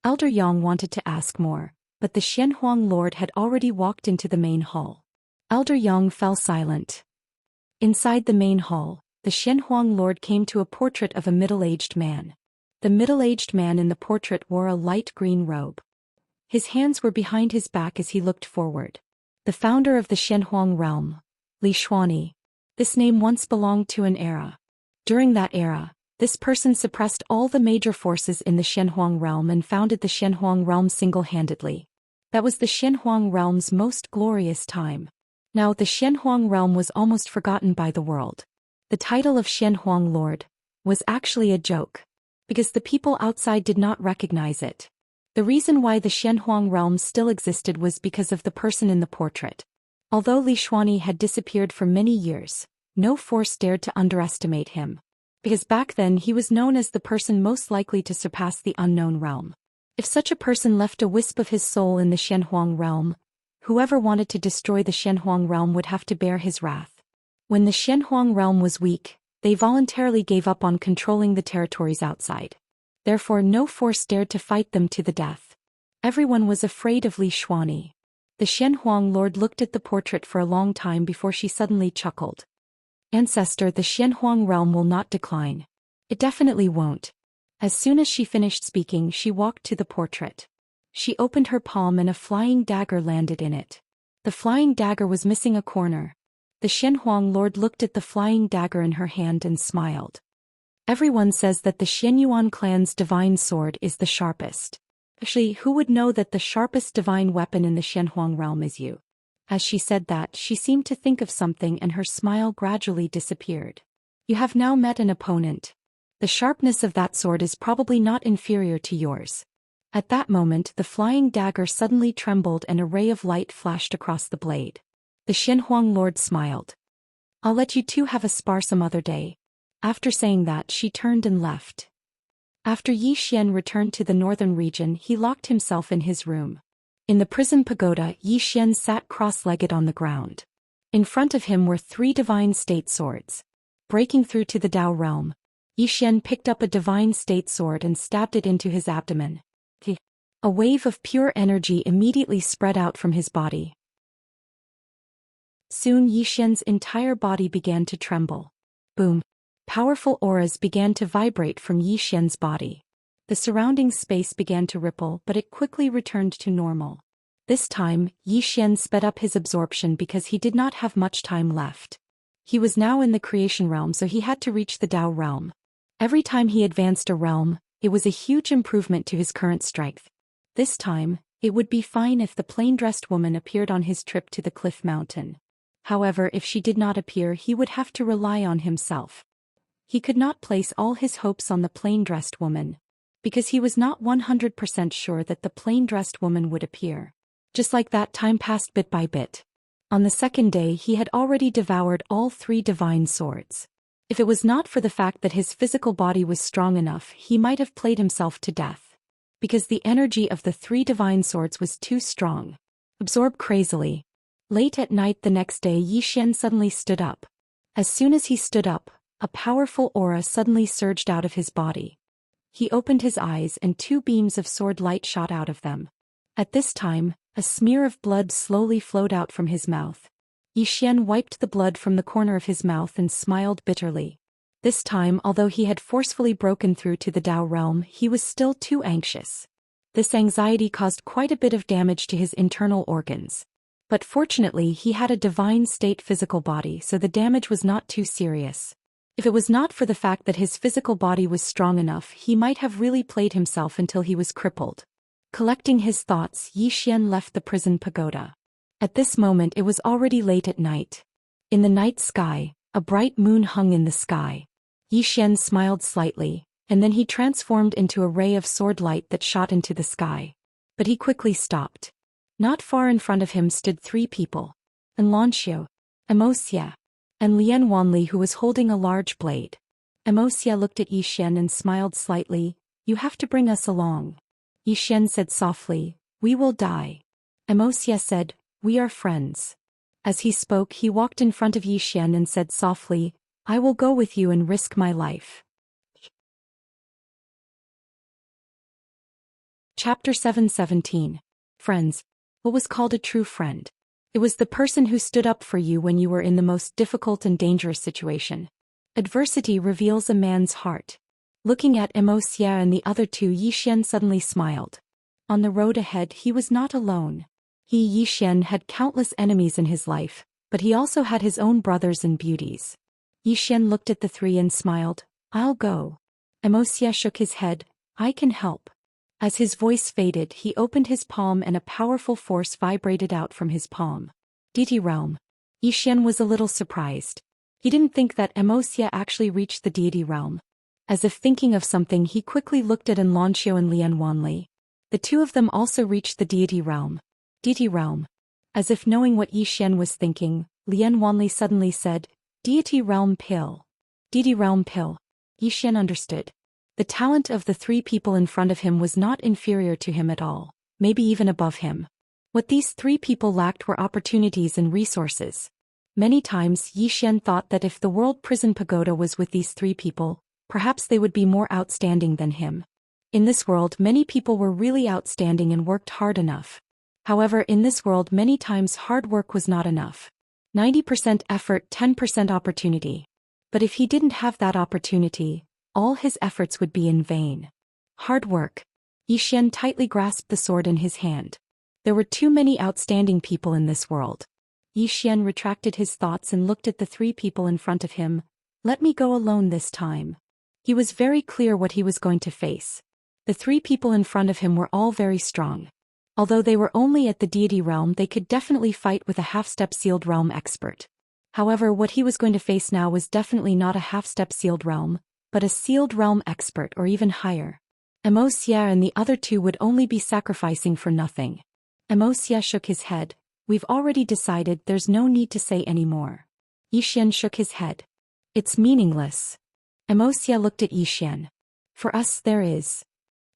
Elder Yang wanted to ask more, but the Xianhuang Lord had already walked into the main hall. Elder Yang fell silent. Inside the main hall, the Xianhuang Lord came to a portrait of a middle-aged man. The middle-aged man in the portrait wore a light green robe. His hands were behind his back as he looked forward. The founder of the Xianhuang realm, Li Shuani. This name once belonged to an era. During that era, this person suppressed all the major forces in the Xianhuang realm and founded the Xianhuang realm single-handedly. That was the Xianhuang realm's most glorious time. Now the Xianhuang realm was almost forgotten by the world. The title of Xianhuang Lord was actually a joke, because the people outside did not recognize it. The reason why the Xianhuang realm still existed was because of the person in the portrait. Although Li Shuani had disappeared for many years, no force dared to underestimate him. because back then he was known as the person most likely to surpass the unknown realm. If such a person left a wisp of his soul in the Xianhuang realm, whoever wanted to destroy the Xianhuang realm would have to bear his wrath. When the Xianhuang realm was weak, they voluntarily gave up on controlling the territories outside. Therefore no force dared to fight them to the death. Everyone was afraid of Li Xuani. The Xianhuang lord looked at the portrait for a long time before she suddenly chuckled. Ancestor, the Xianhuang realm will not decline. It definitely won't. As soon as she finished speaking, she walked to the portrait. She opened her palm and a flying dagger landed in it. The flying dagger was missing a corner. The Xianhuang lord looked at the flying dagger in her hand and smiled. Everyone says that the Xianyuan clan's divine sword is the sharpest. Actually, who would know that the sharpest divine weapon in the Xianhuang realm is you? As she said that, she seemed to think of something and her smile gradually disappeared. You have now met an opponent. The sharpness of that sword is probably not inferior to yours. At that moment, the flying dagger suddenly trembled and a ray of light flashed across the blade. The Xianhuang lord smiled. I'll let you two have a spar some other day. After saying that, she turned and left. After Yi Xian returned to the northern region, he locked himself in his room. In the prison pagoda, Yi Xian sat cross-legged on the ground. In front of him were 3 divine state swords. Breaking through to the Dao realm, Yi Xian picked up a divine state sword and stabbed it into his abdomen. A wave of pure energy immediately spread out from his body. Soon Yi Xian's entire body began to tremble. Boom! Powerful auras began to vibrate from Yi Xian's body. The surrounding space began to ripple, but it quickly returned to normal. This time, Yi Xian sped up his absorption because he did not have much time left. He was now in the creation realm, so he had to reach the Dao realm. Every time he advanced a realm, it was a huge improvement to his current strength. This time, it would be fine if the plain-dressed woman appeared on his trip to the cliff mountain. However, if she did not appear, he would have to rely on himself. He could not place all his hopes on the plain-dressed woman, because he was not 100% sure that the plain-dressed woman would appear. Just like that, time passed bit by bit. On the second day, he had already devoured all 3 divine swords. If it was not for the fact that his physical body was strong enough, he might have played himself to death. Because the energy of the 3 divine swords was too strong. Absorbed crazily. Late at night the next day, Yi Xian suddenly stood up. As soon as he stood up, a powerful aura suddenly surged out of his body. He opened his eyes and 2 beams of sword light shot out of them. At this time, a smear of blood slowly flowed out from his mouth. Yi Xian wiped the blood from the corner of his mouth and smiled bitterly. This time, although he had forcefully broken through to the Dao realm, he was still too anxious. This anxiety caused quite a bit of damage to his internal organs. But fortunately, he had a divine state physical body, so the damage was not too serious. If it was not for the fact that his physical body was strong enough, he might have really played himself until he was crippled. Collecting his thoughts, Yi Xian left the prison pagoda. At this moment it was already late at night. In the night sky, a bright moon hung in the sky. Yi Xian smiled slightly, and then he transformed into a ray of sword light that shot into the sky. But he quickly stopped. Not far in front of him stood 3 people. Xianxia, Wuxia, and Lian Wanli, who was holding a large blade. Wuxia looked at Yi Xian and smiled slightly. You have to bring us along. Yi Xian said softly, we will die. Wuxia said, we are friends. As he spoke, he walked in front of Yi Xian and said softly, I will go with you and risk my life. Chapter 7:17. Friends. What was called a true friend? It was the person who stood up for you when you were in the most difficult and dangerous situation. Adversity reveals a man's heart. Looking at Wuxia and the other 2, Yi Xian suddenly smiled. On the road ahead, he was not alone. He, Yi Xian, had countless enemies in his life, but he also had his own brothers and beauties. Yi Xian looked at the 3 and smiled. I'll go. Wuxia shook his head. I can help. As his voice faded, he opened his palm and a powerful force vibrated out from his palm. Deity realm. Yi Xian was a little surprised. He didn't think that Wuxia actually reached the deity realm. As if thinking of something, he quickly looked at Xianxia and Lian Wanli. The 2 of them also reached the deity realm. Deity realm. As if knowing what Yi Xian was thinking, Lian Wanli suddenly said, Deity realm pill. Deity realm pill. Xian understood. The talent of the three people in front of him was not inferior to him at all, maybe even above him. What these three people lacked were opportunities and resources. Many times Xian thought that if the world prison pagoda was with these three people, perhaps they would be more outstanding than him. In this world many people were really outstanding and worked hard enough. However, in this world many times hard work was not enough. 90% effort, 10% opportunity. But if he didn't have that opportunity, all his efforts would be in vain. Hard work. Xian tightly grasped the sword in his hand. There were too many outstanding people in this world. Xian retracted his thoughts and looked at the three people in front of him. Let me go alone this time. He was very clear what he was going to face. The three people in front of him were all very strong. Although they were only at the deity realm, they could definitely fight with a half-step sealed realm expert. However, what he was going to face now was definitely not a half-step sealed realm, but a sealed realm expert or even higher. Immerse and the other two would only be sacrificing for nothing. Immerse shook his head. We've already decided, there's no need to say any more. Xian shook his head. It's meaningless. Immerse looked at Xian. For us there is.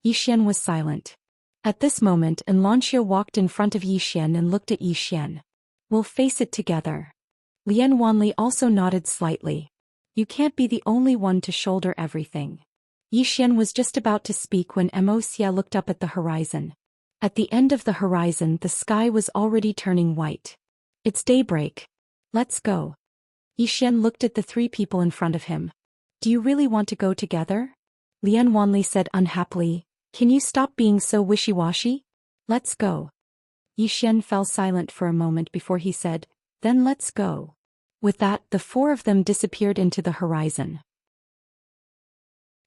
Xian was silent. At this moment Xianxia walked in front of Xian and looked at Xian. We'll face it together. Lian Wanli also nodded slightly. You can't be the only one to shoulder everything. Xian was just about to speak when Immerse looked up at the horizon. At the end of the horizon the sky was already turning white. It's daybreak. Let's go. Xian looked at the three people in front of him. Do you really want to go together? Lian Wanli said unhappily. Can you stop being so wishy-washy? Let's go. Xian fell silent for a moment before he said, then let's go. With that, the four of them disappeared into the horizon.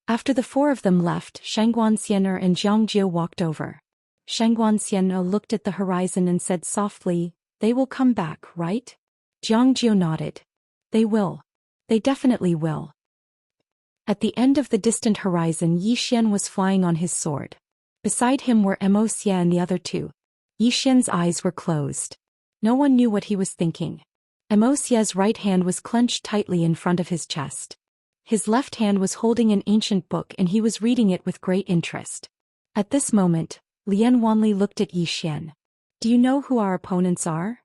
After the four of them left, Xianxia and Zhang walked over. Xianxia looked at the horizon and said softly, they will come back, right? Zhang nodded. They will. They definitely will. At the end of the distant horizon Xian was flying on his sword. Beside him were Immerse and the other two. Xian's eyes were closed. No one knew what he was thinking. Immerse's right hand was clenched tightly in front of his chest. His left hand was holding an ancient book and he was reading it with great interest. At this moment, Lian Wanli looked at Xian. Do you know who our opponents are?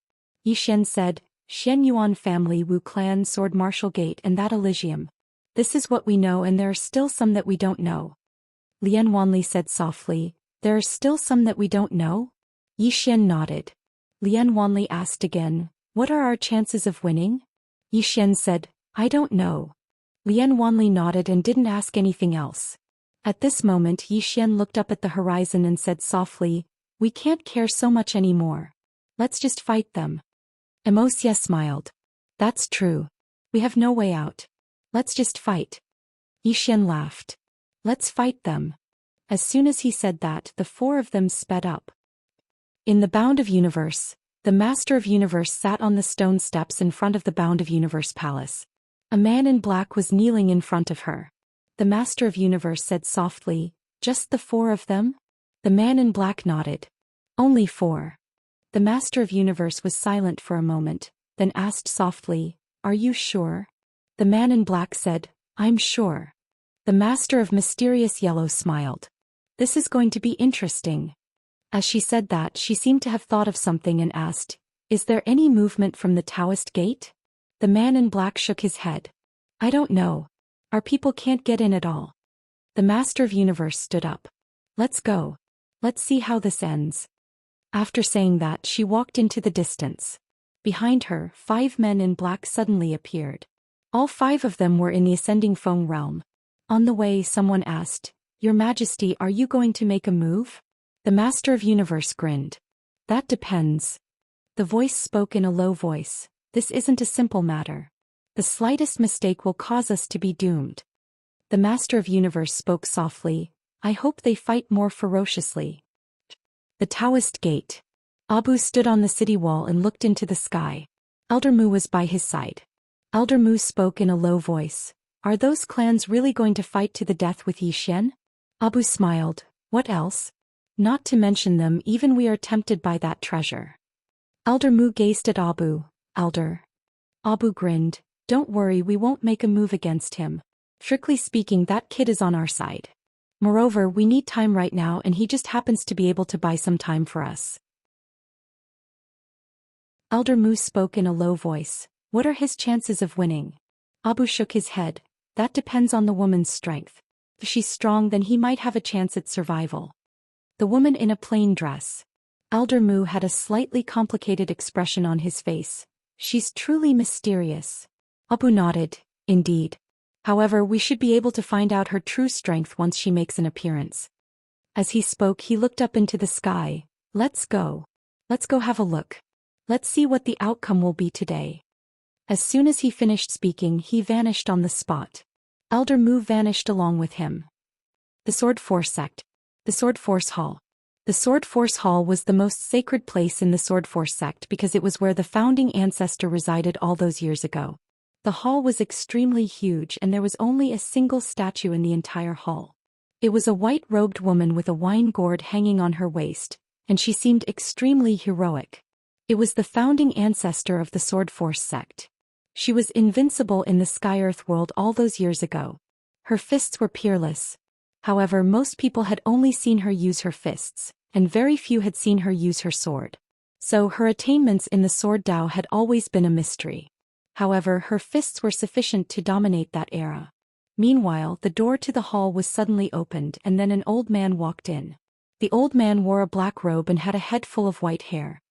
Xian said, Shen Yuan family, Wu clan, Sword Martial Gate and that Elysium. This is what we know and there are still some that we don't know. Lian Wanli said softly, there are still some that we don't know? Xian nodded. Lian Wanli asked again, what are our chances of winning? Xian said, I don't know. Lian Wanli nodded and didn't ask anything else. At this moment Xian looked up at the horizon and said softly, we can't care so much anymore. Let's just fight them. Immerse smiled. That's true. We have no way out. Let's just fight. Xian laughed. Let's fight them. As soon as he said that, the four of them sped up. In the Bound of Universe, the Master of Universe sat on the stone steps in front of the Bound of Universe palace. A man in black was kneeling in front of her. The Master of Universe said softly, just the four of them? The man in black nodded. Only four. The Master of Universe was silent for a moment, then asked softly, are you sure? The man in black said, I'm sure. The Master of Mysterious Yellow smiled. This is going to be interesting. As she said that, she seemed to have thought of something and asked, is there any movement from the Taoist gate? The man in black shook his head. I don't know. Our people can't get in at all. The Master of Universe stood up. Let's go. Let's see how this ends. After saying that, she walked into the distance. Behind her, 5 men in black suddenly appeared. All 5 of them were in the Ascending Foam realm. On the way, someone asked, Your Majesty, are you going to make a move? The Master of Universe grinned. That depends. The voice spoke in a low voice. This isn't a simple matter. The slightest mistake will cause us to be doomed. The Master of Universe spoke softly. I hope they fight more ferociously. The Taoist Gate. Abu stood on the city wall and looked into the sky. Elder Mu was by his side. Elder Mu spoke in a low voice. Are those clans really going to fight to the death with Xian? Abu smiled. What else? Not to mention them, even we are tempted by that treasure. Elder Mu gazed at Abu. Elder. Abu grinned. Don't worry, we won't make a move against him. Strictly speaking, that kid is on our side. Moreover, we need time right now and he just happens to be able to buy some time for us. Elder Mu spoke in a low voice. What are his chances of winning? Abu shook his head. That depends on the woman's strength. If she's strong, then he might have a chance at survival. The woman in a plain dress. Elder Mu had a slightly complicated expression on his face. She's truly mysterious. Abu nodded. Indeed. However, we should be able to find out her true strength once she makes an appearance. As he spoke, he looked up into the sky. Let's go. Let's go have a look. Let's see what the outcome will be today. As soon as he finished speaking, he vanished on the spot. Elder Mu vanished along with him. The Sword Force Sect. The Sword Force Hall. The Sword Force Hall was the most sacred place in the Sword Force Sect because it was where the founding ancestor resided all those years ago. The hall was extremely huge and there was only a single statue in the entire hall. It was a white-robed woman with a wine gourd hanging on her waist, and she seemed extremely heroic. It was the founding ancestor of the Sword Force Sect. She was invincible in the Sky-Earth world all those years ago. Her fists were peerless. However, most people had only seen her use her fists, and very few had seen her use her sword. So her attainments in the sword Dao had always been a mystery. However, her fists were sufficient to dominate that era. Meanwhile, the door to the hall was suddenly opened and then an old man walked in. The old man wore a black robe and had a head full of white hair.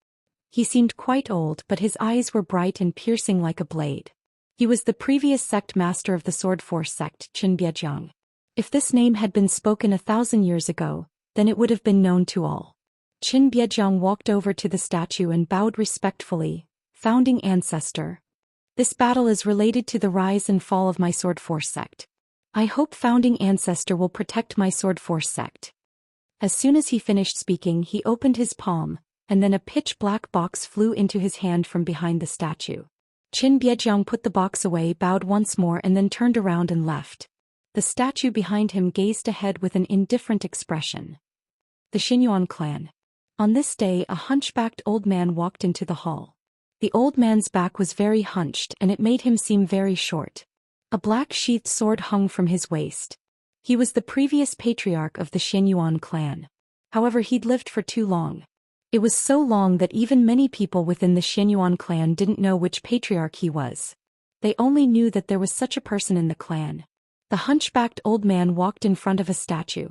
He seemed quite old, but his eyes were bright and piercing like a blade. He was the previous sect master of the Sword Force Sect, Qin Biejiang. If this name had been spoken 1,000 years ago, then it would have been known to all. Qin Biejiang walked over to the statue and bowed respectfully. Founding ancestor. This battle is related to the rise and fall of my Sword Force Sect. I hope founding ancestor will protect my Sword Force Sect. As soon as he finished speaking, he opened his palm, and then a pitch-black box flew into his hand from behind the statue. Qin Biejiang put the box away, bowed once more and then turned around and left. The statue behind him gazed ahead with an indifferent expression. The Xianyuan clan. On this day, a hunchbacked old man walked into the hall. The old man's back was very hunched and it made him seem very short. A black sheathed sword hung from his waist. He was the previous patriarch of the Xianyuan clan. However, he'd lived for too long. It was so long that even many people within the Xianyuan clan didn't know which patriarch he was. They only knew that there was such a person in the clan. The hunchbacked old man walked in front of a statue.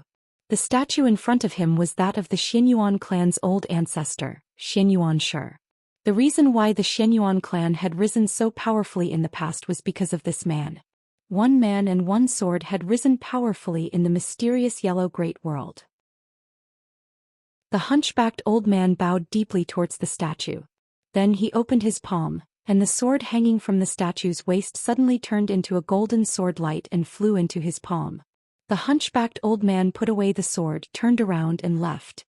The statue in front of him was that of the Xianyuan clan's old ancestor, Xianyuan Shi. The reason why the Xianyuan clan had risen so powerfully in the past was because of this man. One man and one sword had risen powerfully in the mysterious yellow great world. The hunchbacked old man bowed deeply towards the statue. Then he opened his palm, and the sword hanging from the statue's waist suddenly turned into a golden sword light and flew into his palm. The hunchbacked old man put away the sword, turned around and left.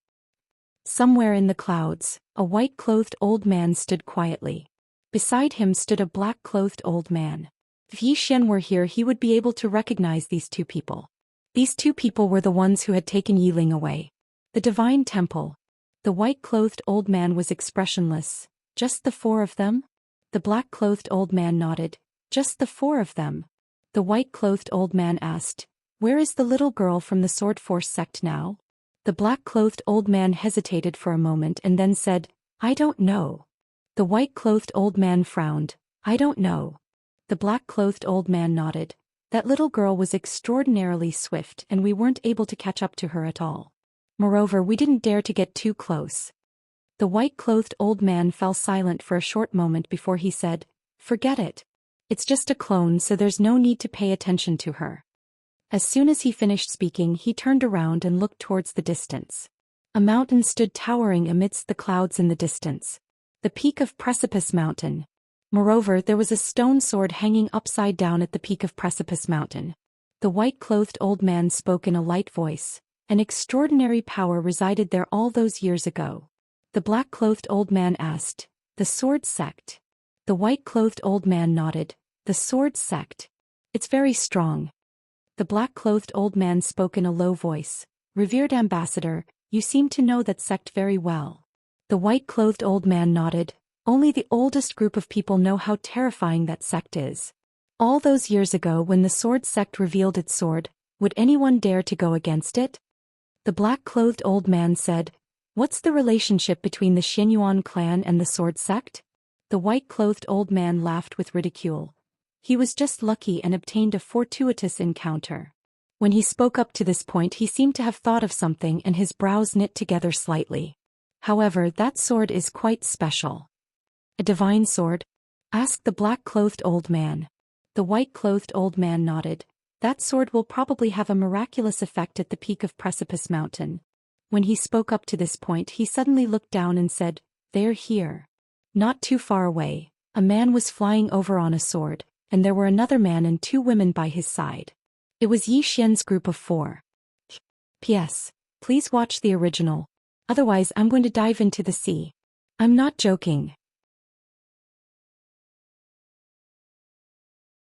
Somewhere in the clouds, a white-clothed old man stood quietly. Beside him stood a black-clothed old man. If Yi Xian were here, he would be able to recognize these two people. These two people were the ones who had taken Yiling away. The Divine Temple. The white-clothed old man was expressionless. Just the four of them? The black-clothed old man nodded. Just the four of them. The white-clothed old man asked, "Where is the little girl from the Sword Force Sect now?" The black-clothed old man hesitated for a moment and then said, "I don't know." The white-clothed old man frowned. "I don't know." The black-clothed old man nodded. "That little girl was extraordinarily swift and we weren't able to catch up to her at all. Moreover, we didn't dare to get too close." The white-clothed old man fell silent for a short moment before he said, "Forget it. It's just a clone, so there's no need to pay attention to her." As soon as he finished speaking, he turned around and looked towards the distance. A mountain stood towering amidst the clouds in the distance. The peak of Precipice Mountain. Moreover, there was a stone sword hanging upside down at the peak of Precipice Mountain. The white-clothed old man spoke in a light voice. An extraordinary power resided there all those years ago. The black-clothed old man asked, "The Sword Sect?" The white-clothed old man nodded. "The Sword Sect. It's very strong." The black-clothed old man spoke in a low voice. "Revered ambassador, you seem to know that sect very well." The white-clothed old man nodded. "Only the oldest group of people know how terrifying that sect is." All those years ago when the sword sect revealed its sword, would anyone dare to go against it? The black-clothed old man said, "What's the relationship between the Xianyuan clan and the sword sect?" The white-clothed old man laughed with ridicule. He was just lucky and obtained a fortuitous encounter. When he spoke up to this point he seemed to have thought of something and his brows knit together slightly. "However, that sword is quite special." "A divine sword?" asked the black-clothed old man. The white-clothed old man nodded. "That sword will probably have a miraculous effect at the peak of Precipice Mountain." When he spoke up to this point he suddenly looked down and said, "They're here." Not too far away, a man was flying over on a sword, and there were another man and 2 women by his side. It was Yi Xian's group of 4. P.S. Please watch the original. Otherwise I'm going to dive into the sea. I'm not joking.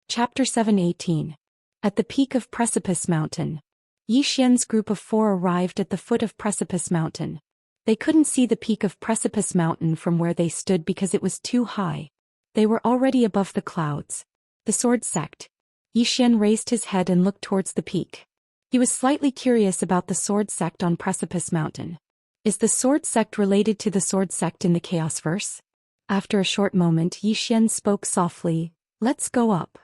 Chapter 7:18. At the peak of Precipice Mountain. Yi Xian's group of 4 arrived at the foot of Precipice Mountain. They couldn't see the peak of Precipice Mountain from where they stood because it was too high. They were already above the clouds. The sword sect. Yi Xian raised his head and looked towards the peak. He was slightly curious about the sword sect on Precipice Mountain. Is the sword sect related to the sword sect in the Chaos Verse? After a short moment Yi Xian spoke softly, "Let's go up."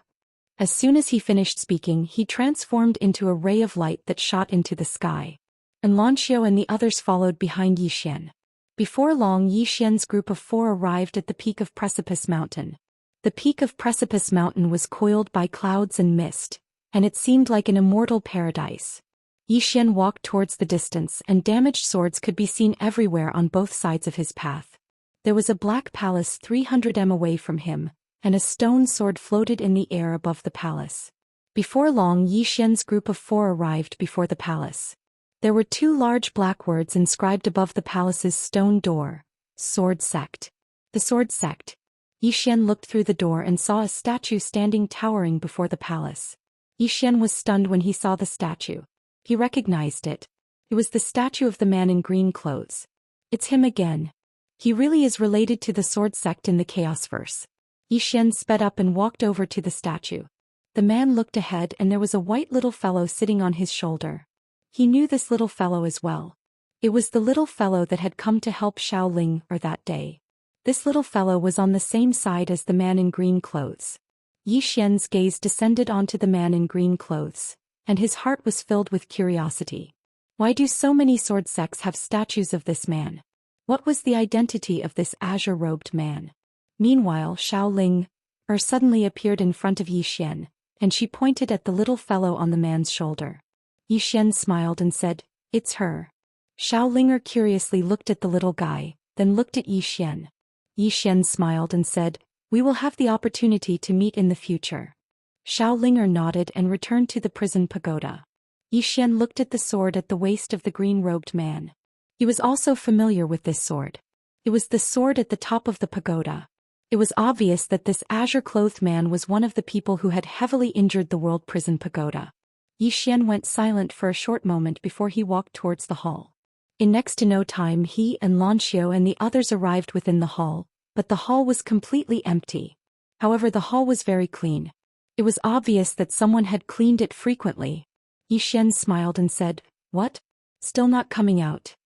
As soon as he finished speaking he transformed into a ray of light that shot into the sky. And Lanxiao and the others followed behind Yi Xian. Before long Yi Xian's group of 4 arrived at the peak of Precipice Mountain. The peak of Precipice Mountain was coiled by clouds and mist, and it seemed like an immortal paradise. Yi Xian walked towards the distance and damaged swords could be seen everywhere on both sides of his path. There was a black palace 300 m away from him, and a stone sword floated in the air above the palace. Before long Yi Xian's group of 4 arrived before the palace. There were 2 large black words inscribed above the palace's stone door, "Sword Sect." The Sword Sect. Yi Xian looked through the door and saw a statue standing towering before the palace. Yi Xian was stunned when he saw the statue. He recognized it. It was the statue of the man in green clothes. It's him again. He really is related to the sword sect in the Chaos Verse. Yi Xian sped up and walked over to the statue. The man looked ahead and there was a white little fellow sitting on his shoulder. He knew this little fellow as well. It was the little fellow that had come to help Xiaoling that day. This little fellow was on the same side as the man in green clothes. Yi Xian's gaze descended onto the man in green clothes, and his heart was filled with curiosity. Why do so many sword sects have statues of this man? What was the identity of this azure-robed man? Meanwhile Xiaoling suddenly appeared in front of Yi Xian, and she pointed at the little fellow on the man's shoulder. Yi Xian smiled and said, "It's her." Xiaoling curiously looked at the little guy, then looked at Yi Xian. Yi Xian smiled and said, "We will have the opportunity to meet in the future." Xiaoling nodded and returned to the prison pagoda. Yi Xian looked at the sword at the waist of the green-robed man. He was also familiar with this sword. It was the sword at the top of the pagoda. It was obvious that this azure-clothed man was one of the people who had heavily injured the world prison pagoda. Yi Xian went silent for a short moment before he walked towards the hall. In next to no time he and Lanxiao and the others arrived within the hall, but the hall was completely empty. However, the hall was very clean. It was obvious that someone had cleaned it frequently. Yi Xian smiled and said, "What? Still not coming out?"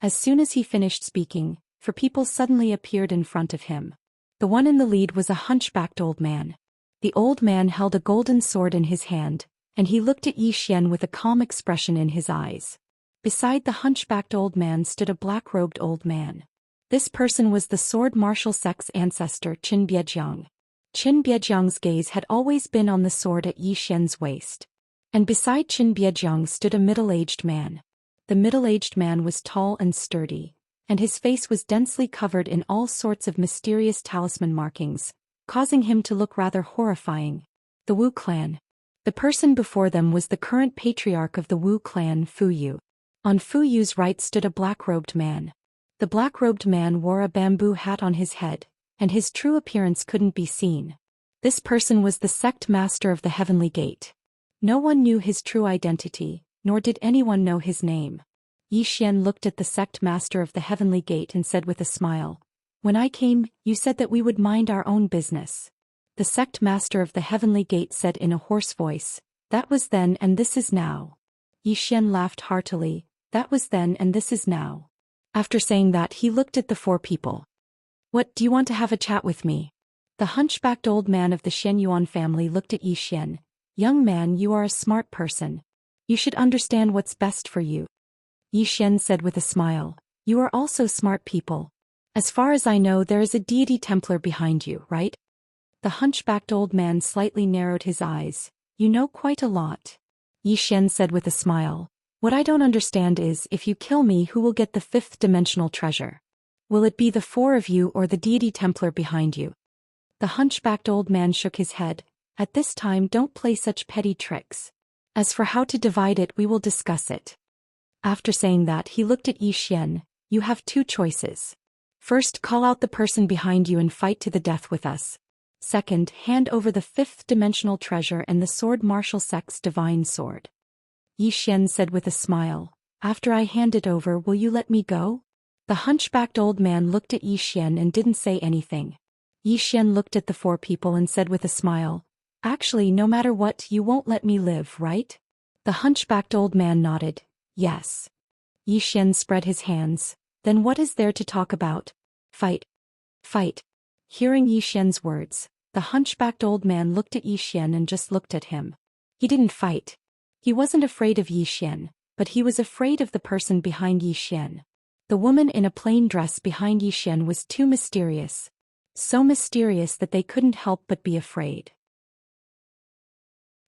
As soon as he finished speaking, 4 people suddenly appeared in front of him. The one in the lead was a hunchbacked old man. The old man held a golden sword in his hand, and he looked at Yi Xian with a calm expression in his eyes. Beside the hunchbacked old man stood a black-robed old man. This person was the sword martial sect's ancestor Qin Biejiang. Qin Biejiang's gaze had always been on the sword at Yi Xian's waist. And beside Qin Biejiang stood a middle-aged man. The middle-aged man was tall and sturdy, and his face was densely covered in all sorts of mysterious talisman markings, causing him to look rather horrifying. The Wu clan. The person before them was the current patriarch of the Wu clan, Fu Yu. On Fu Yu's right stood a black-robed man. The black-robed man wore a bamboo hat on his head, and his true appearance couldn't be seen. This person was the sect master of the Heavenly Gate. No one knew his true identity, nor did anyone know his name. Yi Xian looked at the sect master of the Heavenly Gate and said with a smile, "When I came, you said that we would mind our own business." The sect master of the heavenly gate said in a hoarse voice, "That was then and this is now." Yi Xian laughed heartily, "That was then and this is now." After saying that, he looked at the four people. "What, do you want to have a chat with me?" The hunchbacked old man of the Xianyuan family looked at Yi Xian. "Young man, you are a smart person. You should understand what's best for you." Yi Xian said with a smile, "You are also smart people. As far as I know, there is a deity Templar behind you, right?" The hunchbacked old man slightly narrowed his eyes. "You know quite a lot." Yi Xian said with a smile, "What I don't understand is, if you kill me, who will get the fifth dimensional treasure? Will it be the four of you or the deity Templar behind you?" The hunchbacked old man shook his head. "At this time, don't play such petty tricks. As for how to divide it, we will discuss it." After saying that, he looked at Yi Xian. "You have two choices. First, call out the person behind you and fight to the death with us. Second, hand over the fifth dimensional treasure and the sword martial sect's divine sword." Yi Xian said with a smile, "After I hand it over, will you let me go?" The hunchbacked old man looked at Yi Xian and didn't say anything. Yi Xian looked at the four people and said with a smile, "Actually, no matter what, you won't let me live, right?" The hunchbacked old man nodded, "Yes." Yi Xian spread his hands. "Then what is there to talk about? Fight. Fight." Hearing Yi Xian's words, the hunchbacked old man looked at Yi Xian and just looked at him. He didn't fight. He wasn't afraid of Yi Xian, but he was afraid of the person behind Yi Xian. The woman in a plain dress behind Yi Xian was too mysterious. So mysterious that they couldn't help but be afraid.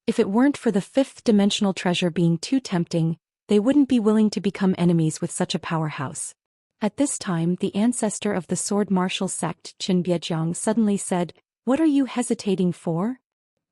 If it weren't for the fifth dimensional treasure being too tempting, they wouldn't be willing to become enemies with such a powerhouse. At this time, the ancestor of the sword martial sect, Qin Biejiang, suddenly said, "What are you hesitating for?"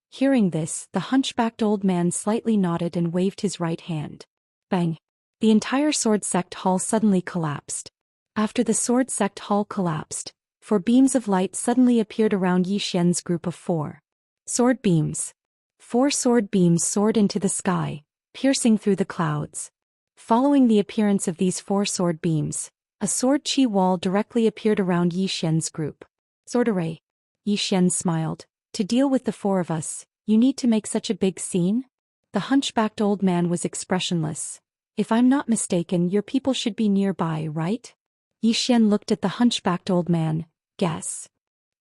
Hearing this, the hunchbacked old man slightly nodded and waved his right hand. Bang! The entire sword sect hall suddenly collapsed. After the sword sect hall collapsed, 4 beams of light suddenly appeared around Yi Xian's group of 4 sword beams. 4 sword beams soared into the sky, piercing through the clouds. Following the appearance of these 4 sword beams, a sword chi wall directly appeared around Yi Xian's group. Sword array. Yi Xian smiled. "To deal with the 4 of us, you need to make such a big scene?" The hunchbacked old man was expressionless. "If I'm not mistaken, your people should be nearby, right?" Yi Xian looked at the hunchbacked old man. "Guess."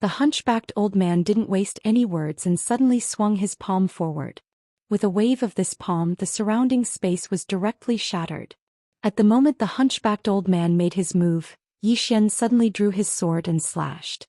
The hunchbacked old man didn't waste any words and suddenly swung his palm forward. With a wave of this palm, the surrounding space was directly shattered. At the moment the hunchbacked old man made his move, Yi Xian suddenly drew his sword and slashed.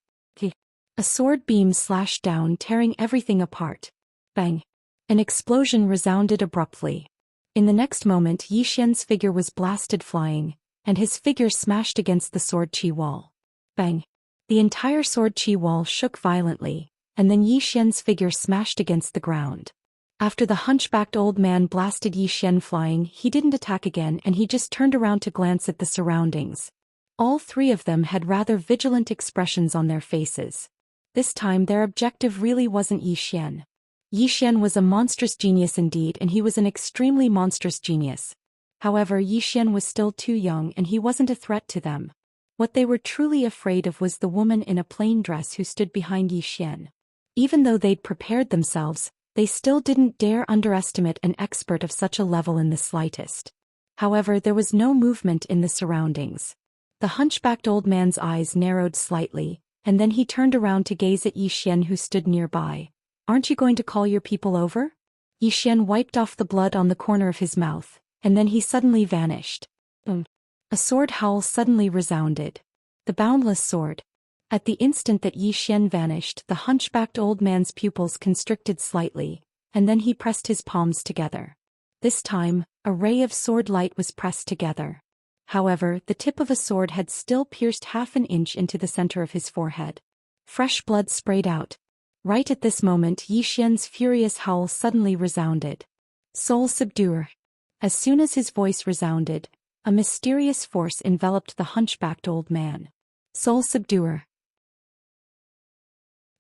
A sword beam slashed down, tearing everything apart. Bang! An explosion resounded abruptly. In the next moment, Yi Xian's figure was blasted flying, and his figure smashed against the sword chi wall. Bang! The entire sword chi wall shook violently, and then Yi Xian's figure smashed against the ground. After the hunchbacked old man blasted Yi Xian flying, he didn't attack again and he just turned around to glance at the surroundings. All 3 of them had rather vigilant expressions on their faces. This time their objective really wasn't Yi Xian. Yi Xian was a monstrous genius indeed, and he was an extremely monstrous genius. However, Yi Xian was still too young and he wasn't a threat to them. What they were truly afraid of was the woman in a plain dress who stood behind Yi Xian. Even though they'd prepared themselves, they still didn't dare underestimate an expert of such a level in the slightest. However, there was no movement in the surroundings. The hunchbacked old man's eyes narrowed slightly, and then he turned around to gaze at Yi Xian who stood nearby. "Aren't you going to call your people over?" Yi Xian wiped off the blood on the corner of his mouth, and then he suddenly vanished. A sword howl suddenly resounded. The boundless sword. At the instant that Yi Xian vanished, the hunchbacked old man's pupils constricted slightly, and then he pressed his palms together. This time, a ray of sword light was pressed together. However, the tip of a sword had still pierced half an inch into the center of his forehead. Fresh blood sprayed out. Right at this moment, Yi Xian's furious howl suddenly resounded. "Soul Subduer." As soon as his voice resounded, a mysterious force enveloped the hunchbacked old man. Soul Subduer.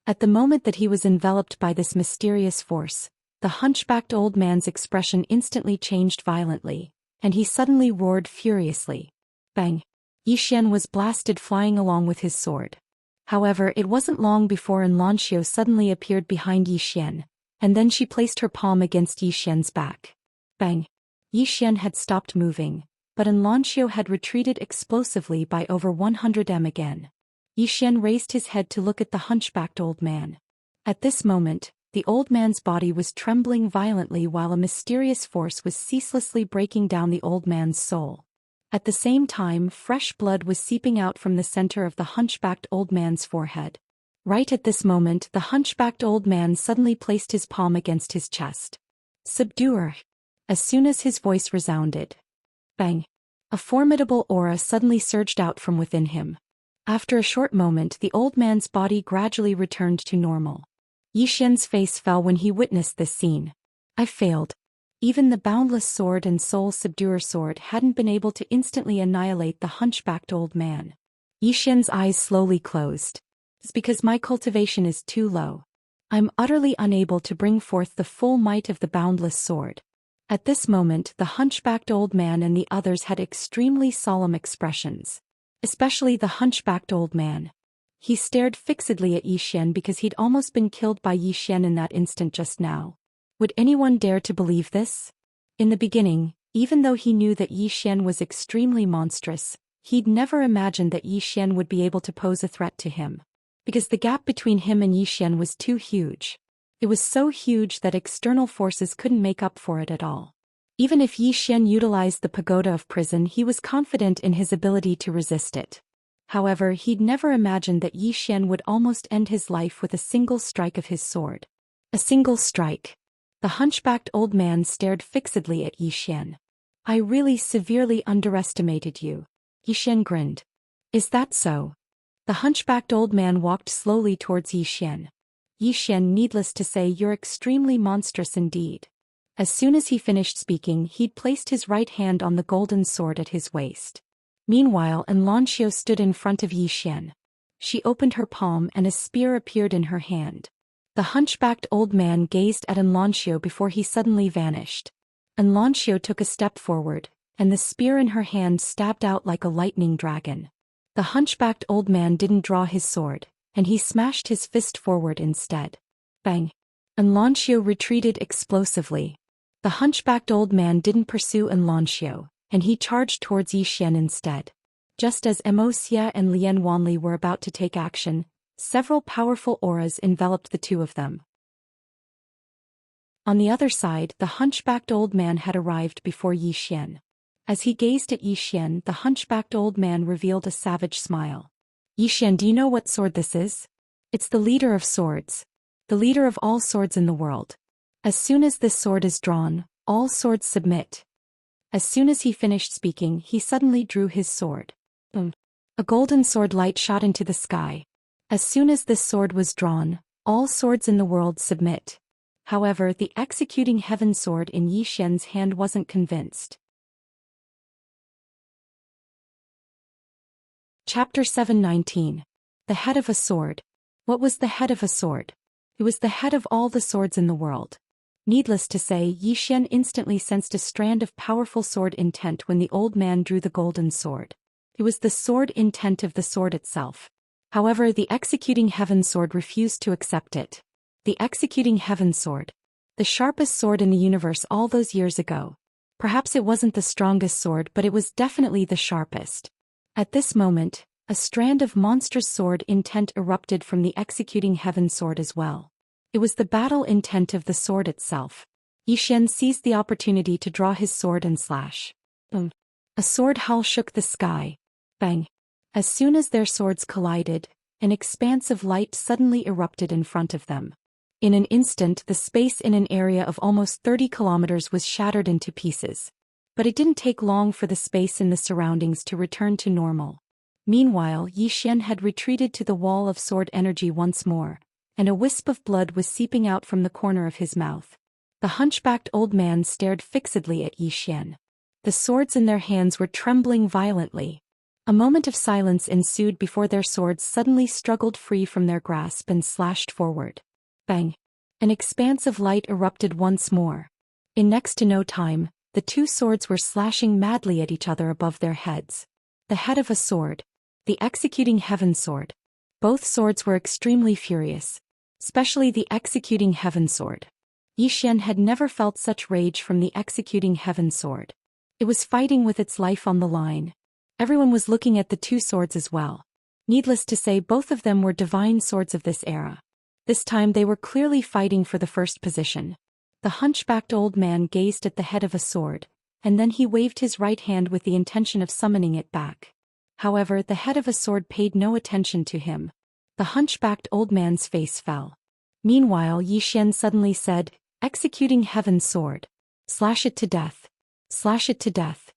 At the moment that he was enveloped by this mysterious force, the hunchbacked old man's expression instantly changed violently, and he suddenly roared furiously. Bang! Yi Xian was blasted flying along with his sword. However, it wasn't long before Xianxia suddenly appeared behind Yi Xian, and then she placed her palm against Yi Xian's back. Bang! Yi Xian had stopped moving, but Xianxia had retreated explosively by over 100 m again. Yi Xian raised his head to look at the hunchbacked old man. At this moment, the old man's body was trembling violently while a mysterious force was ceaselessly breaking down the old man's soul. At the same time, fresh blood was seeping out from the center of the hunchbacked old man's forehead. Right at this moment, the hunchbacked old man suddenly placed his palm against his chest. Subdue her. As soon as his voice resounded. Bang! A formidable aura suddenly surged out from within him. After a short moment, the old man's body gradually returned to normal. Yi Xian's face fell when he witnessed this scene. I failed. Even the boundless sword and soul subduer sword hadn't been able to instantly annihilate the hunchbacked old man. Yi Xian's eyes slowly closed. It's because my cultivation is too low. I'm utterly unable to bring forth the full might of the boundless sword. At this moment, the hunchbacked old man and the others had extremely solemn expressions. Especially the hunchbacked old man. He stared fixedly at Yi Xian because he'd almost been killed by Yi Xian in that instant just now. Would anyone dare to believe this? In the beginning, even though he knew that Yi Xian was extremely monstrous, he'd never imagined that Yi Xian would be able to pose a threat to him. Because the gap between him and Yi Xian was too huge. It was so huge that external forces couldn't make up for it at all. Even if Yi Xian utilized the pagoda of prison, he was confident in his ability to resist it. However, he'd never imagined that Yi Xian would almost end his life with a single strike of his sword. A single strike. The hunchbacked old man stared fixedly at Yi Xian. I really severely underestimated you. Yi Xian grinned. Is that so? The hunchbacked old man walked slowly towards Yi Xian. Yi Xian, needless to say, you're extremely monstrous indeed. As soon as he finished speaking, he'd placed his right hand on the golden sword at his waist. Meanwhile, Xianxia stood in front of Yi Xian. She opened her palm and a spear appeared in her hand. The hunchbacked old man gazed at Xianxia before he suddenly vanished. Xianxia took a step forward, and the spear in her hand stabbed out like a lightning dragon. The hunchbacked old man didn't draw his sword, and he smashed his fist forward instead. Bang! Xianxia retreated explosively. The hunchbacked old man didn't pursue Xianxia, and he charged towards Yi Xian instead. Just as Wuxia and Lian Wanli were about to take action, several powerful auras enveloped the two of them. On the other side, the hunchbacked old man had arrived before Yi Xian. As he gazed at Yi Xian, the hunchbacked old man revealed a savage smile. Yi Xian, do you know what sword this is? It's the leader of swords. The leader of all swords in the world. As soon as this sword is drawn, all swords submit. As soon as he finished speaking, he suddenly drew his sword. Boom. A golden sword light shot into the sky. As soon as this sword was drawn, all swords in the world submit. However, the executing heaven sword in Yi Xian's hand wasn't convinced. Chapter 719. The head of a sword. What was the head of a sword? It was the head of all the swords in the world. Needless to say, Yi Xian instantly sensed a strand of powerful sword intent when the old man drew the golden sword. It was the sword intent of the sword itself. However, the executing heaven sword refused to accept it. The executing heaven sword. The sharpest sword in the universe all those years ago. Perhaps it wasn't the strongest sword, but it was definitely the sharpest. At this moment, a strand of monstrous sword intent erupted from the executing heaven sword as well. It was the battle intent of the sword itself. Yi Xian seized the opportunity to draw his sword and slash. Boom. A sword howl shook the sky. Bang. As soon as their swords collided, an expanse of light suddenly erupted in front of them. In an instant, the space in an area of almost 30 kilometers was shattered into pieces. But it didn't take long for the space in the surroundings to return to normal. Meanwhile, Yi Xian had retreated to the wall of sword energy once more, and a wisp of blood was seeping out from the corner of his mouth. The hunchbacked old man stared fixedly at Yi Xian. The swords in their hands were trembling violently. A moment of silence ensued before their swords suddenly struggled free from their grasp and slashed forward. Bang! An expanse of light erupted once more. In next to no time, the two swords were slashing madly at each other above their heads. The head of a sword. The executing heaven sword. Both swords were extremely furious, especially the executing heaven sword. Yixian had never felt such rage from the executing heaven sword. It was fighting with its life on the line. Everyone was looking at the two swords as well. Needless to say, both of them were divine swords of this era. This time they were clearly fighting for the first position. The hunchbacked old man gazed at the head of a sword, and then he waved his right hand with the intention of summoning it back. However, the head of a sword paid no attention to him. The hunchbacked old man's face fell. Meanwhile, Yixian suddenly said, "Executing heaven's sword. Slash it to death. Slash it to death."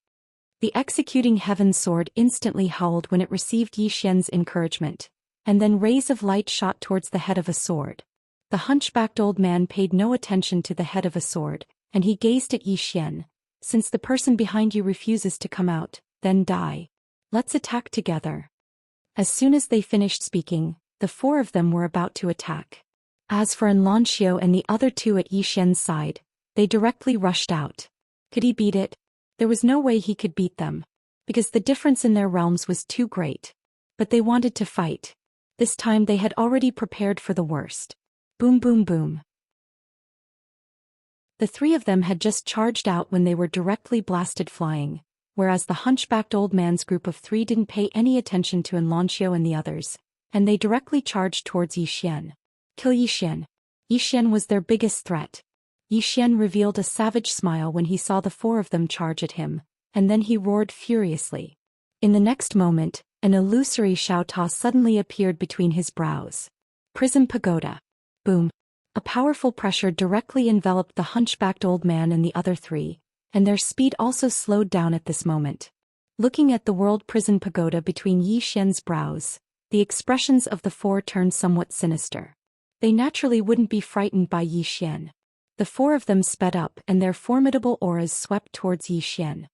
The executing heaven's sword instantly howled when it received Yixian's encouragement, and then rays of light shot towards the head of a sword. The hunchbacked old man paid no attention to the head of a sword, and he gazed at Yixian. "Since the person behind you refuses to come out, then die. Let's attack together." As soon as they finished speaking, the four of them were about to attack. As for Xianxia and the other two at Yixian's side, they directly rushed out. Could he beat it? There was no way he could beat them, because the difference in their realms was too great. But they wanted to fight. This time they had already prepared for the worst. Boom boom boom. The three of them had just charged out when they were directly blasted flying, whereas the hunchbacked old man's group of three didn't pay any attention to Xianxia and the others, and they directly charged towards Yixian. Kill Yixian. Yixian was their biggest threat. Yixian revealed a savage smile when he saw the four of them charge at him, and then he roared furiously. In the next moment, an illusory Xiaota suddenly appeared between his brows. Prism Pagoda. Boom. A powerful pressure directly enveloped the hunchbacked old man and the other three, and their speed also slowed down at this moment. Looking at the world prison pagoda between Yixian's brows, the expressions of the four turned somewhat sinister. They naturally wouldn't be frightened by Yixian. The four of them sped up and their formidable auras swept towards Yixian.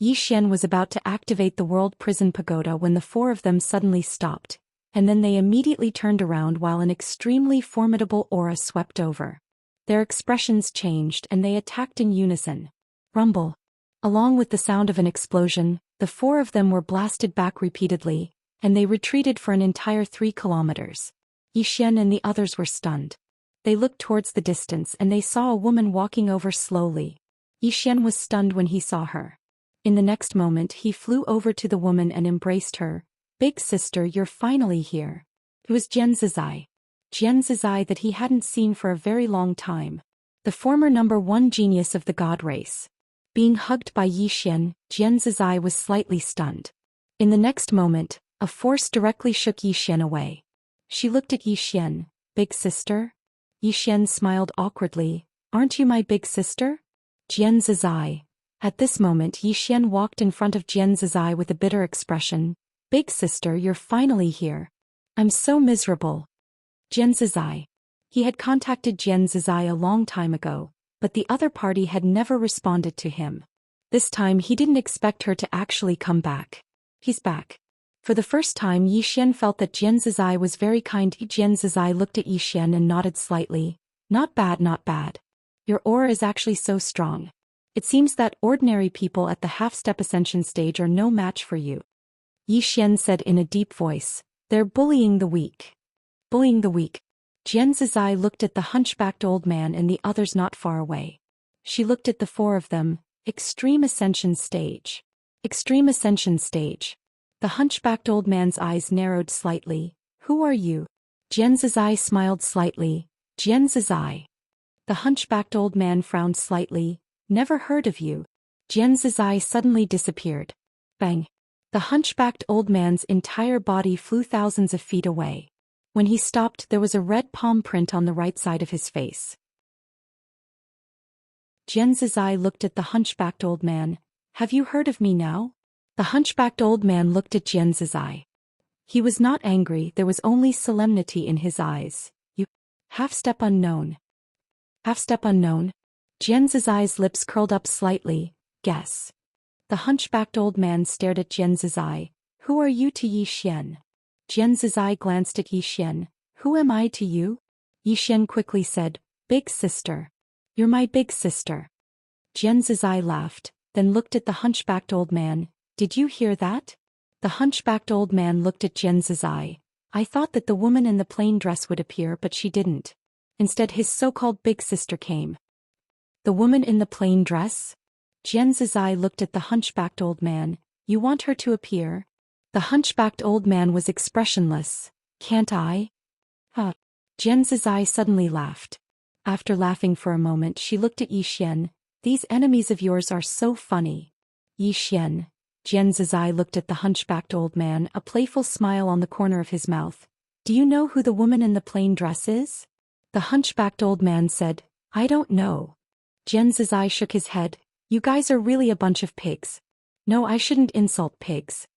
Yixian was about to activate the world prison pagoda when the four of them suddenly stopped, and then they immediately turned around while an extremely formidable aura swept over. Their expressions changed and they attacked in unison. Rumble. Along with the sound of an explosion, the four of them were blasted back repeatedly, and they retreated for an entire 3 kilometers. Yixian and the others were stunned. They looked towards the distance and they saw a woman walking over slowly. Yixian was stunned when he saw her. In the next moment he flew over to the woman and embraced her. "Big sister, you're finally here." It was Xianxia. Xianxia that he hadn't seen for a very long time. The former #1 genius of the god race. Being hugged by Yixian, Xianxia was slightly stunned. In the next moment, a force directly shook Yixian away. She looked at Yixian. "Big sister?" Yixian smiled awkwardly. "Aren't you my big sister?" Xianxia. At this moment Yixian walked in front of Xianxia with a bitter expression. "Big sister, you're finally here. I'm so miserable." Xianxia. He had contacted Xianxia a long time ago, but the other party had never responded to him. This time he didn't expect her to actually come back. He's back. For the first time Yixian felt that Xianxia was very kind. Xianxia looked at Yixian and nodded slightly. "Not bad, not bad. Your aura is actually so strong. It seems that ordinary people at the half-step ascension stage are no match for you." Yixian said in a deep voice. "They're bullying the weak." Bullying the weak. Xianxia looked at the hunchbacked old man and the others not far away. She looked at the four of them. Extreme ascension stage. Extreme ascension stage. The hunchbacked old man's eyes narrowed slightly. "Who are you?" Xianxia smiled slightly. "Xianxia." The hunchbacked old man frowned slightly. "Never heard of you." Xianxia suddenly disappeared. Bang. The hunchbacked old man's entire body flew thousands of feet away. When he stopped, there was a red palm print on the right side of his face. Xianxia looked at the hunchbacked old man. "Have you heard of me now?" The hunchbacked old man looked at Xianxia. He was not angry, there was only solemnity in his eyes. "You... half-step unknown." "Half-step unknown?" Xianxia's lips curled up slightly. "Guess." The hunchbacked old man stared at Xianxia. "Who are you to Yixian?" Xianxia glanced at Yixian. "Who am I to you?" Yixian quickly said, "Big sister. You're my big sister." Xianxia laughed, then looked at the hunchbacked old man. "Did you hear that?" The hunchbacked old man looked at Xianxia. I thought that the woman in the plain dress would appear, but she didn't. Instead, his so-called big sister came. The woman in the plain dress? Jian Zizai looked at the hunchbacked old man. You want her to appear? The hunchbacked old man was expressionless. Can't I? Huh. Jian Zizai suddenly laughed. After laughing for a moment, she looked at Yi Xian. These enemies of yours are so funny. Yi Xian. Jian Zizai looked at the hunchbacked old man, a playful smile on the corner of his mouth. Do you know who the woman in the plain dress is? The hunchbacked old man said, I don't know. Jian Zizai shook his head. You guys are really a bunch of pigs. No, I shouldn't insult pigs.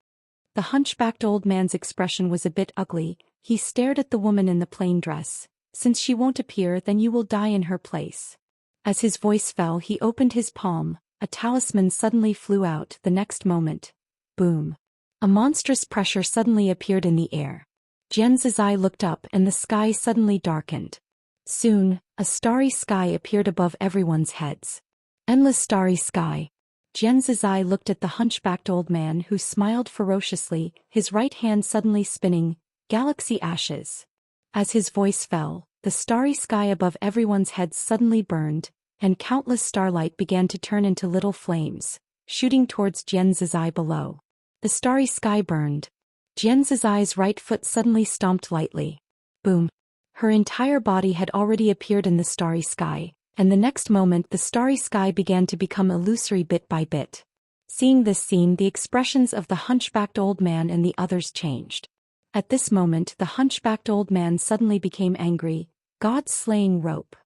The hunchbacked old man's expression was a bit ugly. He stared at the woman in the plain dress. Since she won't appear, then you will die in her place. As his voice fell, he opened his palm. A talisman suddenly flew out. The next moment. Boom. A monstrous pressure suddenly appeared in the air. Jian Zizai looked up and the sky suddenly darkened. Soon, a starry sky appeared above everyone's heads. Endless starry sky. Jian Zizai looked at the hunchbacked old man who smiled ferociously, his right hand suddenly spinning. Galaxy ashes. As his voice fell, the starry sky above everyone's heads suddenly burned, and countless starlight began to turn into little flames, shooting towards Jian Zizai below. The starry sky burned. Jian Zizai's right foot suddenly stomped lightly. Boom. Her entire body had already appeared in the starry sky, and the next moment the starry sky began to become illusory bit by bit. Seeing this scene, the expressions of the hunchbacked old man and the others changed. At this moment, the hunchbacked old man suddenly became angry. God's slaying rope.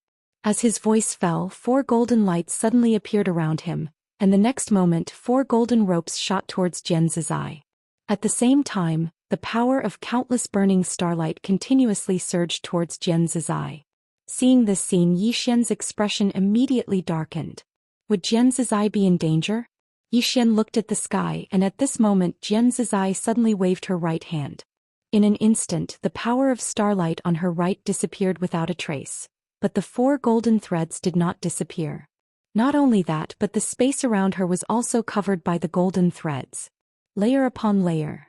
As his voice fell, 4 golden lights suddenly appeared around him, and the next moment 4 golden ropes shot towards Jian Zizai. At the same time, the power of countless burning starlight continuously surged towards Jian Zizai. Seeing this scene, Yi Xian's expression immediately darkened. Would Jian Zizai be in danger? Yi Xian looked at the sky, and at this moment Jian Zizai suddenly waved her right hand. In an instant, the power of starlight on her right disappeared without a trace. But the 4 golden threads did not disappear. Not only that, but the space around her was also covered by the golden threads. Layer upon layer.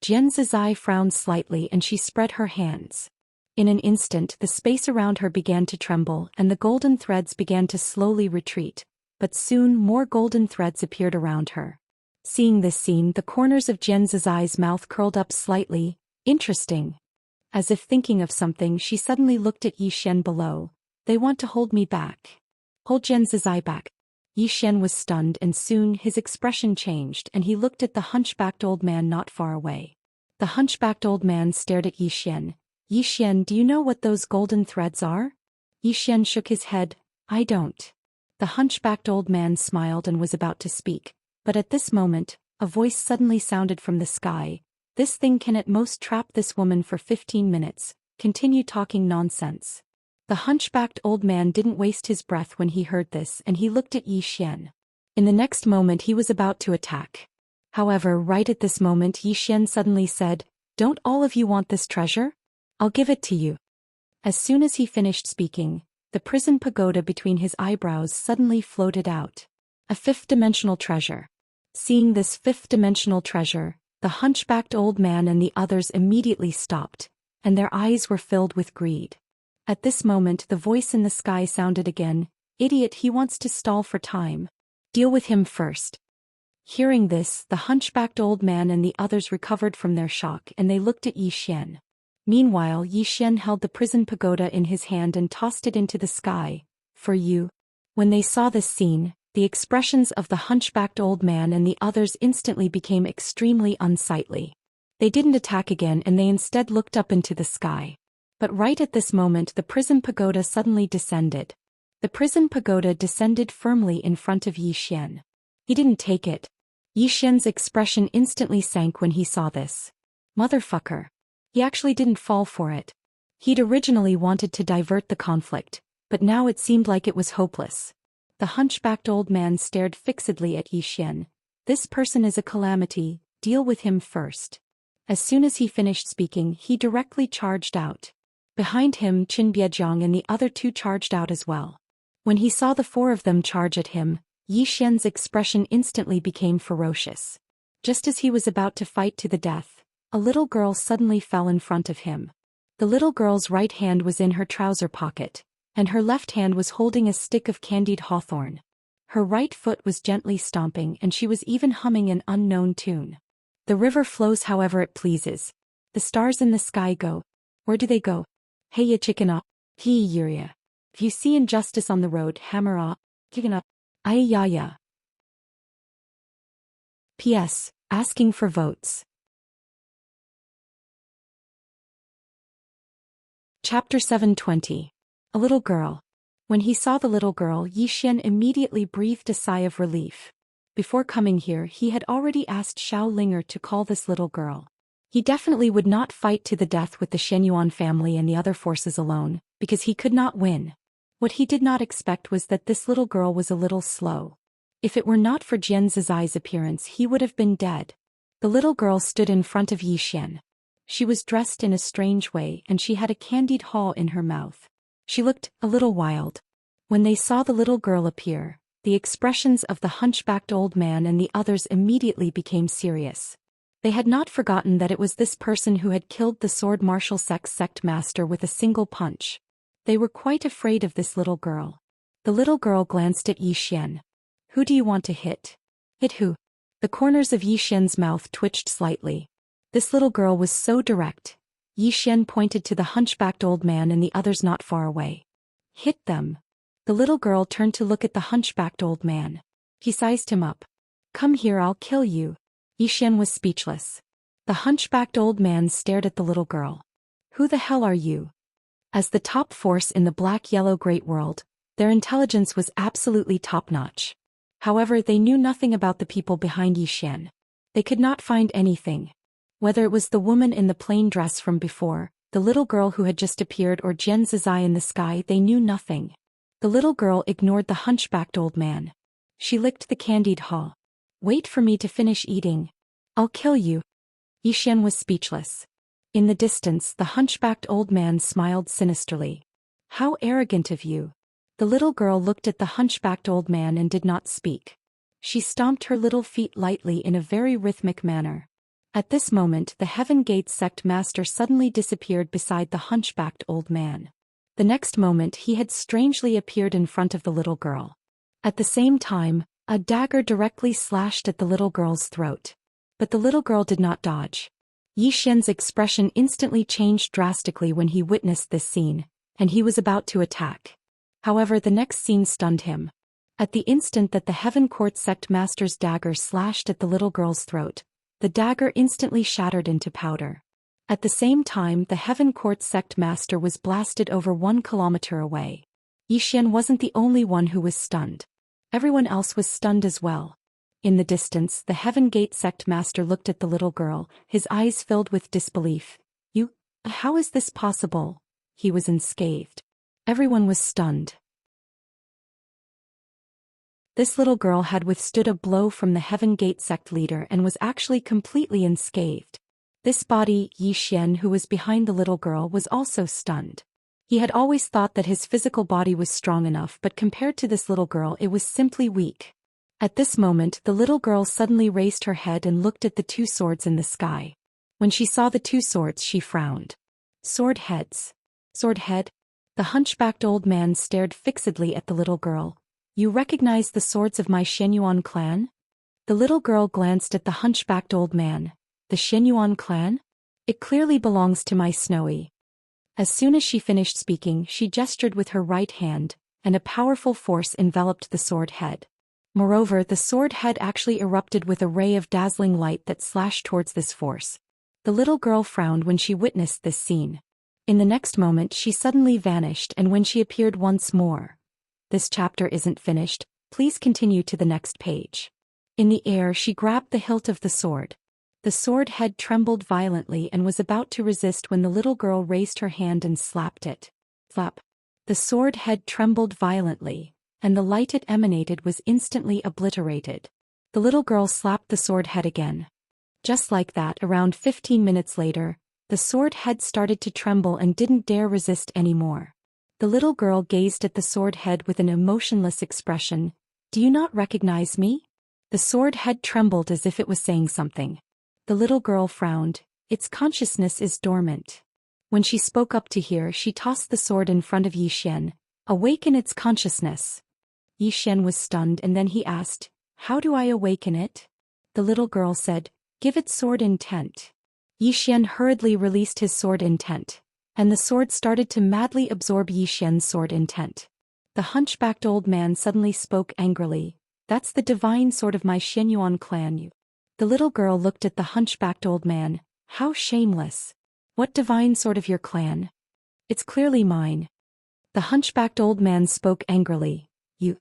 Jian Zizai frowned slightly and she spread her hands. In an instant, the space around her began to tremble and the golden threads began to slowly retreat. But soon more golden threads appeared around her. Seeing this scene, the corners of Jian Zizai's mouth curled up slightly. Interesting. As if thinking of something, she suddenly looked at Yi Xian below. They want to hold me back. Hold Jian Zizai back. Yi Xian was stunned and soon his expression changed and he looked at the hunchbacked old man not far away. The hunchbacked old man stared at Yi Xian. Yi Xian, do you know what those golden threads are? Yi Xian shook his head. I don't. The hunchbacked old man smiled and was about to speak. But at this moment, a voice suddenly sounded from the sky. This thing can at most trap this woman for 15 minutes. Continue talking nonsense. The hunchbacked old man didn't waste his breath when he heard this and he looked at Yi Xian. In the next moment he was about to attack. However, right at this moment Yi Xian suddenly said, Don't all of you want this treasure? I'll give it to you. As soon as he finished speaking, the prison pagoda between his eyebrows suddenly floated out. A 5th-dimensional treasure. Seeing this 5th-dimensional treasure, the hunchbacked old man and the others immediately stopped, and their eyes were filled with greed. At this moment the voice in the sky sounded again, Idiot, he wants to stall for time. Deal with him first. Hearing this, the hunchbacked old man and the others recovered from their shock and they looked at Yi Xian. Meanwhile, Yi Xian held the prison pagoda in his hand and tossed it into the sky. For you. When they saw this scene, the expressions of the hunchbacked old man and the others instantly became extremely unsightly. They didn't attack again and they instead looked up into the sky. But right at this moment the prison pagoda suddenly descended. The prison pagoda descended firmly in front of Yi Xian. He didn't take it. Yi Xian's expression instantly sank when he saw this. Motherfucker. He actually didn't fall for it. He'd originally wanted to divert the conflict, but now it seemed like it was hopeless. The hunchbacked old man stared fixedly at Yi Xian. This person is a calamity, deal with him first. As soon as he finished speaking, he directly charged out. Behind him, Qin Biejiang and the other 2 charged out as well. When he saw the 4 of them charge at him, Yi Xian's expression instantly became ferocious. Just as he was about to fight to the death, a little girl suddenly fell in front of him. The little girl's right hand was in her trouser pocket, and her left hand was holding a stick of candied hawthorn. Her right foot was gently stomping and she was even humming an unknown tune. The river flows however it pleases. The stars in the sky go. Where do they go? Hey ya chickena, he yuria. If you see injustice on the road, hammer ah, chickena, ayaya. P.S. Asking for votes. Chapter 720. A little girl. When he saw the little girl, Zhou Xian immediately breathed a sigh of relief. Before coming here, he had already asked Xiao Linger to call this little girl. He definitely would not fight to the death with the Shenyuan family and the other forces alone, because he could not win. What he did not expect was that this little girl was a little slow. If it were not for Jian Zizai's appearance, he would have been dead. The little girl stood in front of Zhou Xian. She was dressed in a strange way and she had a candied haw in her mouth. She looked a little wild. When they saw the little girl appear, the expressions of the hunchbacked old man and the others immediately became serious. They had not forgotten that it was this person who had killed the sword martial sect master with a single punch. They were quite afraid of this little girl. The little girl glanced at Zhou Xian. Who do you want to hit? Hit who? The corners of Zhou Xian's mouth twitched slightly. This little girl was so direct. Zhou Xian pointed to the hunchbacked old man and the others not far away. Hit them. The little girl turned to look at the hunchbacked old man. He sized him up. Come here, I'll kill you. Zhou Xian was speechless. The hunchbacked old man stared at the little girl. Who the hell are you? As the top force in the black-yellow great world, their intelligence was absolutely top-notch. However, they knew nothing about the people behind Zhou Xian. They could not find anything. Whether it was the woman in the plain dress from before, the little girl who had just appeared, or Jian Zizai in the sky, they knew nothing. The little girl ignored the hunchbacked old man. She licked the candied haw. Wait for me to finish eating. I'll kill you. Zhou Xian was speechless. In the distance, the hunchbacked old man smiled sinisterly. How arrogant of you. The little girl looked at the hunchbacked old man and did not speak. She stomped her little feet lightly in a very rhythmic manner. At this moment, the Heaven Gate sect master suddenly disappeared beside the hunchbacked old man. The next moment he had strangely appeared in front of the little girl. At the same time, a dagger directly slashed at the little girl's throat. But the little girl did not dodge. Zhou Xian's expression instantly changed drastically when he witnessed this scene, and he was about to attack. However, the next scene stunned him. At the instant that the Heaven Court sect master's dagger slashed at the little girl's throat, the dagger instantly shattered into powder. At the same time, the Heaven Court sect master was blasted over 1 kilometer away. Zhou Xian wasn't the only one who was stunned. Everyone else was stunned as well. In the distance, the Heaven Gate sect master looked at the little girl, his eyes filled with disbelief. How is this possible? He was unscathed. Everyone was stunned. This little girl had withstood a blow from the Heaven Gate sect leader and was actually completely unscathed. This body, Zhou Xian, who was behind the little girl, was also stunned. He had always thought that his physical body was strong enough, but compared to this little girl it was simply weak. At this moment, the little girl suddenly raised her head and looked at the 2 swords in the sky. When she saw the 2 swords, she frowned. Sword heads. Sword head? The hunchbacked old man stared fixedly at the little girl. You recognize the swords of my Shenyuan clan? The little girl glanced at the hunchbacked old man. The Shenyuan clan? It clearly belongs to my Snowy. As soon as she finished speaking, she gestured with her right hand, and a powerful force enveloped the sword head. Moreover, the sword head actually erupted with a ray of dazzling light that slashed towards this force. The little girl frowned when she witnessed this scene. In the next moment, she suddenly vanished, and when she appeared once more. This chapter isn't finished, please continue to the next page. In the air, she grabbed the hilt of the sword. The sword head trembled violently and was about to resist when the little girl raised her hand and slapped it. Flap. The sword head trembled violently, and the light it emanated was instantly obliterated. The little girl slapped the sword head again. Just like that, around 15 minutes later, the sword head started to tremble and didn't dare resist anymore. The little girl gazed at the sword head with an emotionless expression. Do you not recognize me? The sword head trembled as if it was saying something. The little girl frowned. Its consciousness is dormant. When she spoke up to hear, she tossed the sword in front of Yi Xian. Awaken its consciousness. Yi Xian was stunned and then he asked, how do I awaken it? The little girl said, give it sword intent. Yi Xian hurriedly released his sword intent, and the sword started to madly absorb Yi Xian's sword intent. The hunchbacked old man suddenly spoke angrily, that's the divine sword of my Xianyuan clan. The little girl looked at the hunchbacked old man, how shameless. What divine sword of your clan? It's clearly mine. The hunchbacked old man spoke angrily, you.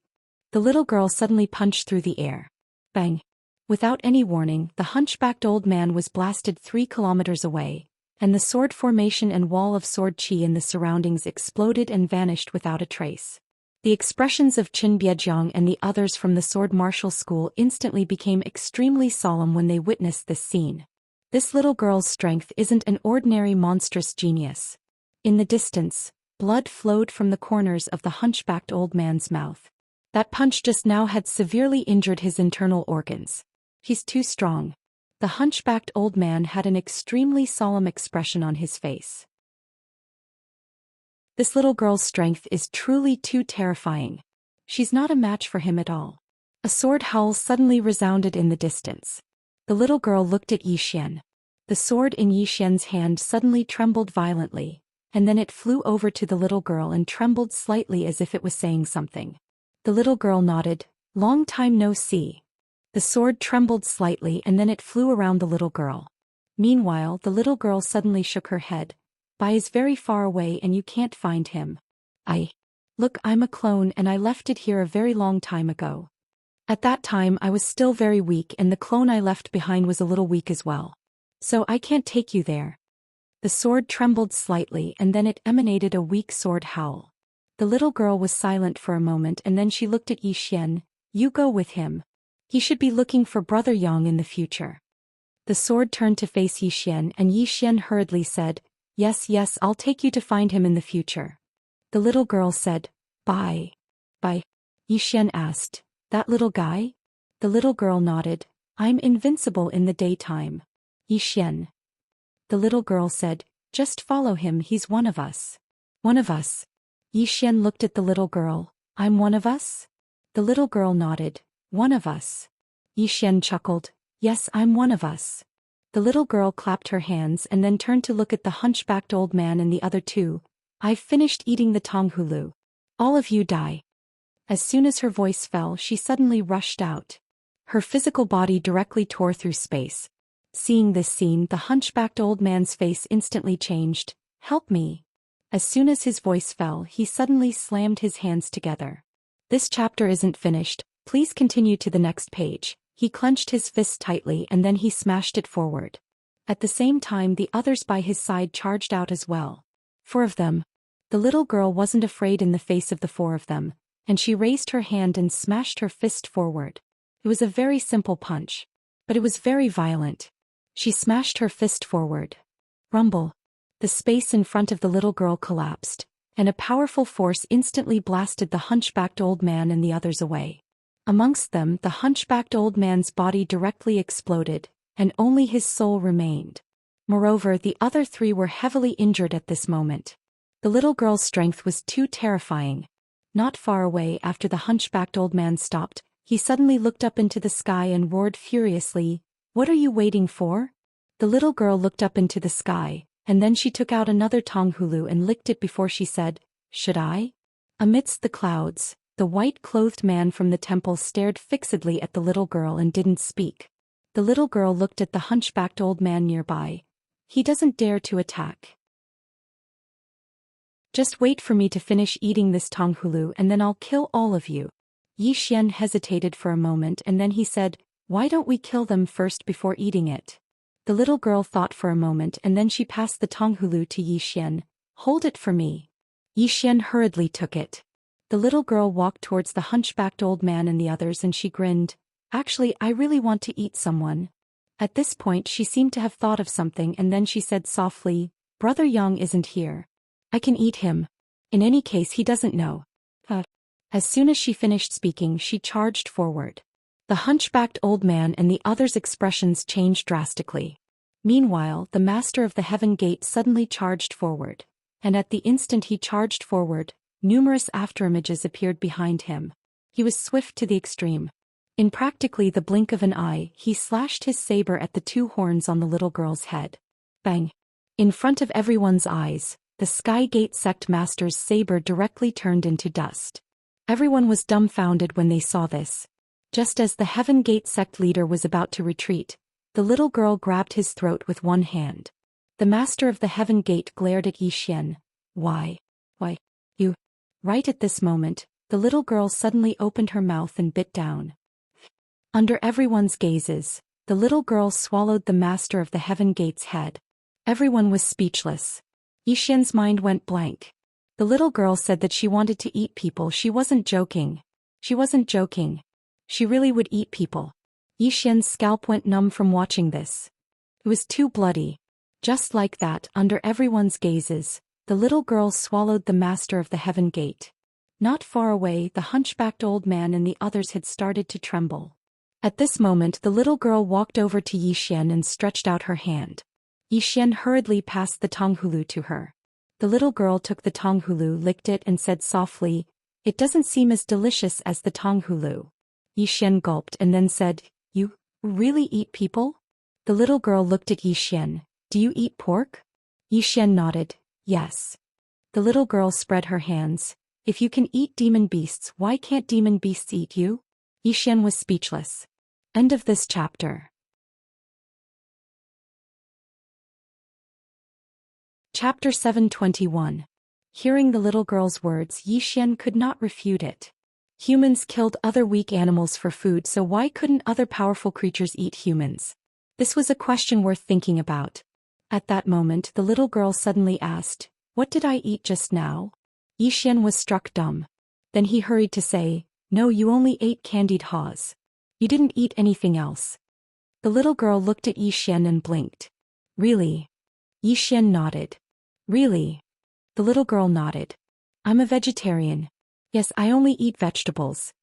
The little girl suddenly punched through the air. Bang. Without any warning, the hunchbacked old man was blasted 3 kilometers away, and the sword formation and wall of sword chi in the surroundings exploded and vanished without a trace. The expressions of Qin Biejiang and the others from the sword martial school instantly became extremely solemn when they witnessed this scene. This little girl's strength isn't an ordinary monstrous genius. In the distance, blood flowed from the corners of the hunchbacked old man's mouth. That punch just now had severely injured his internal organs. He's too strong. The hunchbacked old man had an extremely solemn expression on his face. This little girl's strength is truly too terrifying. She's not a match for him at all. A sword howl suddenly resounded in the distance. The little girl looked at Yi Xian. The sword in Yi Xian's hand suddenly trembled violently, and then it flew over to the little girl and trembled slightly as if it was saying something. The little girl nodded, long time no see. The sword trembled slightly and then it flew around the little girl. Meanwhile, the little girl suddenly shook her head. Bai is very far away and you can't find him. Look, I'm a clone and I left it here a very long time ago. At that time I was still very weak and the clone I left behind was a little weak as well. So I can't take you there. The sword trembled slightly and then it emanated a weak sword howl. The little girl was silent for a moment and then she looked at Yi Xian. You go with him. He should be looking for Brother Yang in the future. The sword turned to face Yi Xian and Yi Xian hurriedly said, yes, I'll take you to find him in the future. The little girl said, Bye. Yi Xian asked, that little guy? The little girl nodded, I'm invincible in the daytime. Yi Xian. The little girl said, just follow him, he's one of us. One of us. Yi Xian looked at the little girl, I'm one of us? The little girl nodded, one of us. Yi Xian chuckled, yes, I'm one of us. The little girl clapped her hands and then turned to look at the hunchbacked old man and the other two. I've finished eating the tonghulu. All of you die. As soon as her voice fell, she suddenly rushed out. Her physical body directly tore through space. Seeing this scene, the hunchbacked old man's face instantly changed. Help me. As soon as his voice fell, he suddenly slammed his hands together. This chapter isn't finished, please continue to the next page. He clenched his fist tightly and then he smashed it forward. At the same time, the others by his side charged out as well. 4 of them. The little girl wasn't afraid in the face of the 4 of them, and she raised her hand and smashed her fist forward. It was a very simple punch, but it was very violent. She smashed her fist forward. Rumble. The space in front of the little girl collapsed, and a powerful force instantly blasted the hunchbacked old man and the others away. Amongst them, the hunchbacked old man's body directly exploded, and only his soul remained. Moreover, the other 3 were heavily injured at this moment. The little girl's strength was too terrifying. Not far away after the hunchbacked old man stopped, he suddenly looked up into the sky and roared furiously, what are you waiting for? The little girl looked up into the sky, and then she took out another tonghulu and licked it before she said, should I? Amidst the clouds, the white-clothed man from the temple stared fixedly at the little girl and didn't speak. The little girl looked at the hunchbacked old man nearby. He doesn't dare to attack. Just wait for me to finish eating this tonghulu and then I'll kill all of you. Yi Xian hesitated for a moment and then he said, why don't we kill them first before eating it? The little girl thought for a moment and then she passed the tonghulu to Yi Xian. Hold it for me. Yi Xian hurriedly took it. The little girl walked towards the hunchbacked old man and the others and she grinned. Actually, I really want to eat someone. At this point she seemed to have thought of something and then she said softly, Brother Yang isn't here. I can eat him. In any case, he doesn't know. As soon as she finished speaking, she charged forward. The hunchbacked old man and the others' expressions changed drastically. Meanwhile, the master of the heaven gate suddenly charged forward. And at the instant he charged forward, numerous afterimages appeared behind him. He was swift to the extreme. In practically the blink of an eye, he slashed his saber at the two horns on the little girl's head. Bang! In front of everyone's eyes, the Sky Gate sect master's saber directly turned into dust. Everyone was dumbfounded when they saw this. Just as the Heaven Gate sect leader was about to retreat, the little girl grabbed his throat with one hand. The master of the Heaven Gate glared at Zhou Xian. Why, you? Right at this moment, the little girl suddenly opened her mouth and bit down. Under everyone's gazes, the little girl swallowed the master of the Heaven Gate's head. Everyone was speechless. Zhou Xian's mind went blank. The little girl said that she wanted to eat people. She wasn't joking. She really would eat people. Zhou Xian's scalp went numb from watching this. It was too bloody. Just like that, under everyone's gazes, the little girl swallowed the master of the Heaven Gate. Not far away, the hunchbacked old man and the others had started to tremble. At this moment, the little girl walked over to Zhou Xian and stretched out her hand. Zhou Xian hurriedly passed the tonghulu to her. The little girl took the tonghulu, licked it and said softly, "It doesn't seem as delicious as the tonghulu." Zhou Xian gulped and then said, "You really eat people?" The little girl looked at Zhou Xian. "Do you eat pork?" Zhou Xian nodded, "Yes." The little girl spread her hands. "If you can eat demon beasts, why can't demon beasts eat you?" Zhou Xian was speechless. End of this chapter. Chapter 721. Hearing the little girl's words, Zhou Xian could not refute it. Humans killed other weak animals for food, so why couldn't other powerful creatures eat humans? This was a question worth thinking about. At that moment, the little girl suddenly asked, "What did I eat just now?" Zhou Xian was struck dumb. Then he hurried to say, "No, you only ate candied haws. You didn't eat anything else." The little girl looked at Zhou Xian and blinked. "Really?" Zhou Xian nodded. "Really?" The little girl nodded. "I'm a vegetarian. Yes, I only eat vegetables."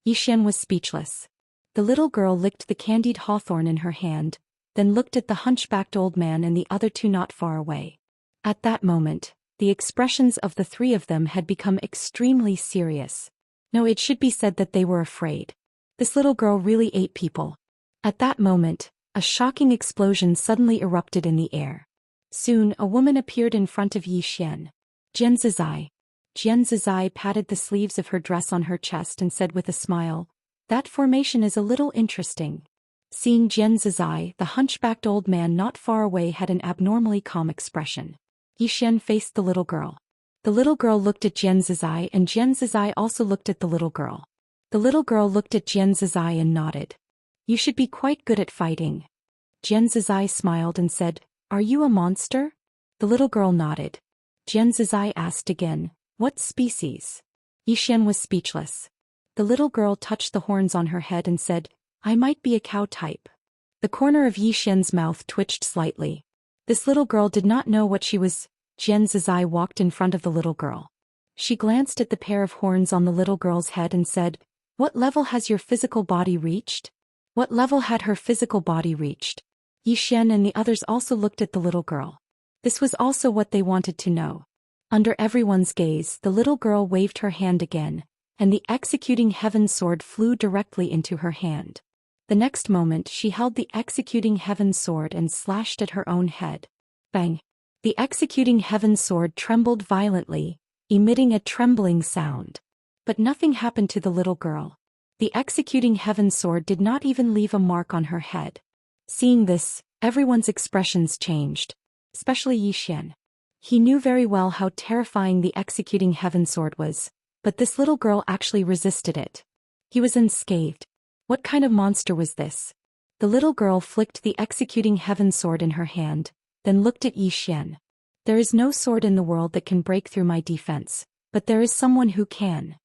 Zhou Xian was speechless. The little girl licked the candied hawthorn in her hand, then looked at the hunchbacked old man and the other two not far away. At that moment, the expressions of the three of them had become extremely serious. No, it should be said that they were afraid. This little girl really ate people. At that moment, a shocking explosion suddenly erupted in the air. Soon, a woman appeared in front of Zhou Xian. Xianxia. Xianxia patted the sleeves of her dress on her chest and said with a smile, "That formation is a little interesting." Seeing Xianxia, the hunchbacked old man not far away had an abnormally calm expression. Zhou Xian faced the little girl. The little girl looked at Xianxia and Xianxia also looked at the little girl. The little girl looked at Xianxia and nodded. "You should be quite good at fighting." Xianxia smiled and said, "Are you a monster?" The little girl nodded. Xianxia asked again, "What species?" Zhou Xian was speechless. The little girl touched the horns on her head and said, "I might be a cow type." The corner of Zhou Xian's mouth twitched slightly. This little girl did not know what she was. Xianxia walked in front of the little girl. She glanced at the pair of horns on the little girl's head and said, "What level has your physical body reached?" What level had her physical body reached? Zhou Xian and the others also looked at the little girl. This was also what they wanted to know. Under everyone's gaze, the little girl waved her hand again, and the executing heaven sword flew directly into her hand. The next moment she held the executing heaven sword and slashed at her own head. Bang! The executing heaven sword trembled violently, emitting a trembling sound. But nothing happened to the little girl. The executing heaven sword did not even leave a mark on her head. Seeing this, everyone's expressions changed. Especially Zhou Xian. He knew very well how terrifying the executing heaven sword was, but this little girl actually resisted it. He was unscathed. What kind of monster was this? The little girl flicked the executing heaven sword in her hand, then looked at Zhou Xian. "There is no sword in the world that can break through my defense, but there is someone who can."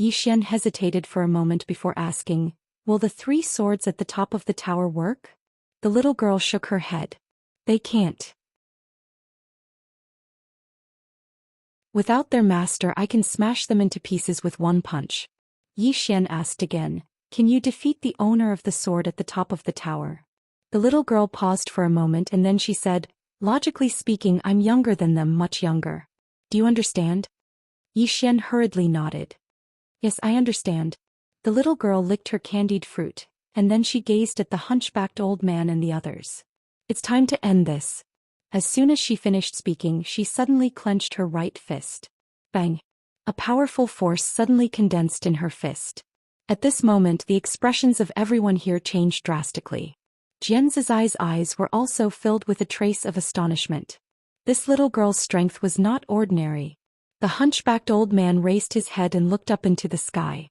Zhou Xian hesitated for a moment before asking, "Will the three swords at the top of the tower work?" The little girl shook her head. "They can't. Without their master, I can smash them into pieces with one punch." Zhou Xian asked again, "Can you defeat the owner of the sword at the top of the tower?" The little girl paused for a moment and then she said, "Logically speaking, I'm younger than them, much younger. Do you understand?" Yi Xian hurriedly nodded. "Yes, I understand." The little girl licked her candied fruit, and then she gazed at the hunchbacked old man and the others. "It's time to end this." As soon as she finished speaking, she suddenly clenched her right fist. Bang! A powerful force suddenly condensed in her fist. At this moment, the expressions of everyone here changed drastically. Jianzai's eyes were also filled with a trace of astonishment. This little girl's strength was not ordinary. The hunchbacked old man raised his head and looked up into the sky.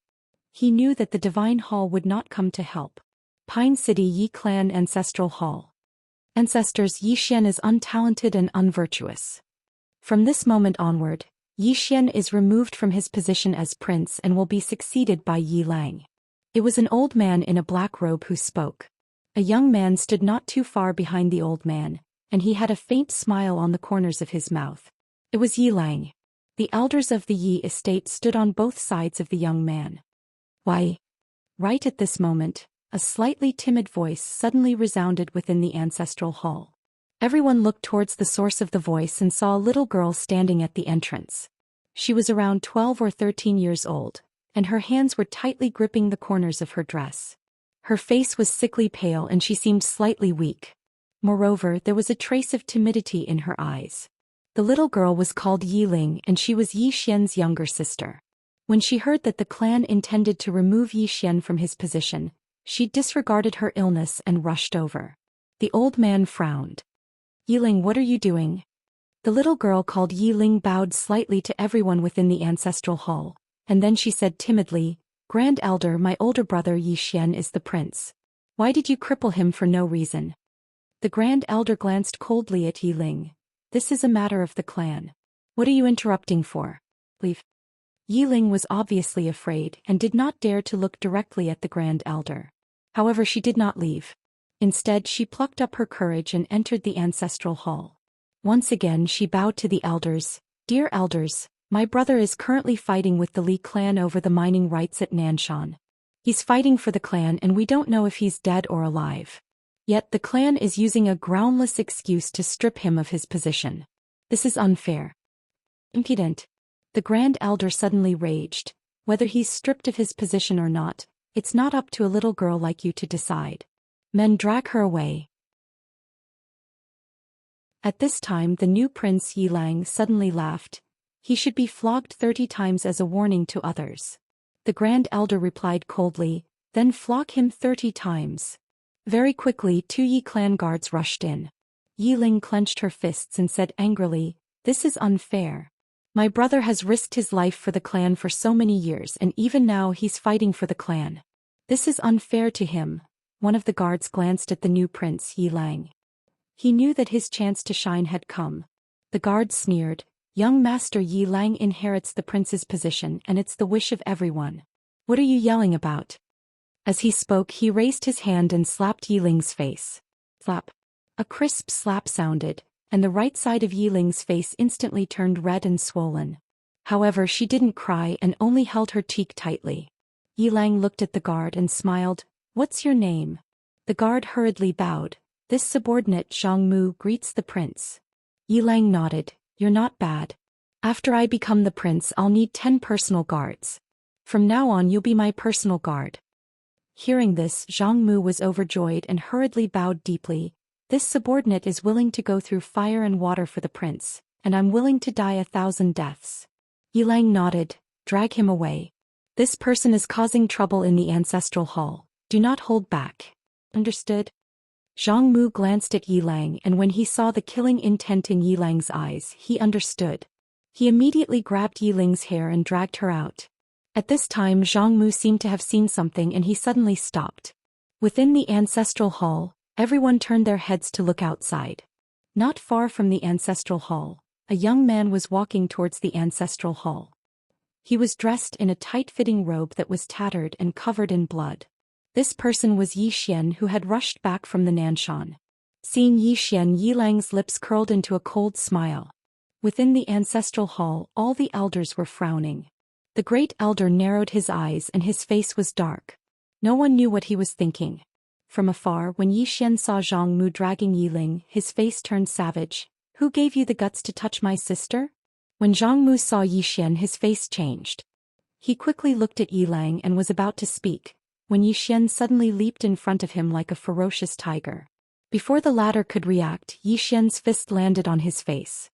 He knew that the divine hall would not come to help. Pine City Yi Clan Ancestral Hall. Ancestors, Yi Xian is untalented and unvirtuous. From this moment onward, Yi Xian is removed from his position as prince and will be succeeded by Yi Lang. It was an old man in a black robe who spoke. A young man stood not too far behind the old man, and he had a faint smile on the corners of his mouth. It was Yi Lang. The elders of the Yi estate stood on both sides of the young man. "Why?" Right at this moment, a slightly timid voice suddenly resounded within the ancestral hall. Everyone looked towards the source of the voice and saw a little girl standing at the entrance. She was around 12 or 13 years old, and her hands were tightly gripping the corners of her dress. Her face was sickly pale and she seemed slightly weak. Moreover, there was a trace of timidity in her eyes. The little girl was called Yi Ling and she was Yi Xian's younger sister. When she heard that the clan intended to remove Yi Xian from his position, she disregarded her illness and rushed over. The old man frowned. "Yi Ling, what are you doing?" The little girl called Yi Ling bowed slightly to everyone within the ancestral hall, and then she said timidly, "Grand Elder, my older brother Yi Xian is the prince. Why did you cripple him for no reason?" The Grand Elder glanced coldly at Yi Ling. "This is a matter of the clan. What are you interrupting for? Leave." Yi Ling was obviously afraid and did not dare to look directly at the Grand Elder. However, she did not leave. Instead, she plucked up her courage and entered the ancestral hall. Once again, she bowed to the elders. "Dear elders, my brother is currently fighting with the Li clan over the mining rights at Nanshan. He's fighting for the clan and we don't know if he's dead or alive. Yet the clan is using a groundless excuse to strip him of his position. This is unfair. Impudent." The Grand Elder suddenly raged. "Whether he's stripped of his position or not, it's not up to a little girl like you to decide. Men, drag her away." At this time the new prince Yi Lang suddenly laughed. "He should be flogged 30 times as a warning to others." The Grand Elder replied coldly, "Then flog him 30 times. Very quickly 2 Yi clan guards rushed in. Yi Ling clenched her fists and said angrily, "This is unfair. My brother has risked his life for the clan for so many years and even now he's fighting for the clan. This is unfair to him." One of the guards glanced at the new prince Yi Lang. He knew that his chance to shine had come. The guard sneered, "Young Master Yi Lang inherits the prince's position and it's the wish of everyone. What are you yelling about?" As he spoke, he raised his hand and slapped Yi Ling's face. Slap. A crisp slap sounded, and the right side of Yi Ling's face instantly turned red and swollen. However, she didn't cry and only held her cheek tightly. Yi Lang looked at the guard and smiled. "What's your name?" The guard hurriedly bowed. "This subordinate Zhang Mu greets the prince." Yi Lang nodded. "You're not bad. After I become the prince, I'll need 10 personal guards. From now on, you'll be my personal guard." Hearing this, Zhang Mu was overjoyed and hurriedly bowed deeply. "This subordinate is willing to go through fire and water for the prince, and I'm willing to die 1,000 deaths." Yi Lang nodded. "Drag him away. This person is causing trouble in the ancestral hall. Do not hold back. Understood?" Zhang Mu glanced at Yi Lang and when he saw the killing intent in Yi Lang's eyes, he understood. He immediately grabbed Yi Ling's hair and dragged her out. At this time Zhang Mu seemed to have seen something and he suddenly stopped. Within the ancestral hall, everyone turned their heads to look outside. Not far from the ancestral hall, a young man was walking towards the ancestral hall. He was dressed in a tight-fitting robe that was tattered and covered in blood. This person was Yi Xian, who had rushed back from the Nanshan. Seeing Yi Xian, Yi Lang's lips curled into a cold smile. Within the ancestral hall, all the elders were frowning. The great elder narrowed his eyes and his face was dark. No one knew what he was thinking. From afar, when Yi Xian saw Zhang Mu dragging Yi Ling, his face turned savage. Who gave you the guts to touch my sister? When Zhang Mu saw Yi Xian, his face changed. He quickly looked at Yi Lang and was about to speak, when Yi Xian suddenly leaped in front of him like a ferocious tiger. Before the latter could react, Yi Xian's fist landed on his face.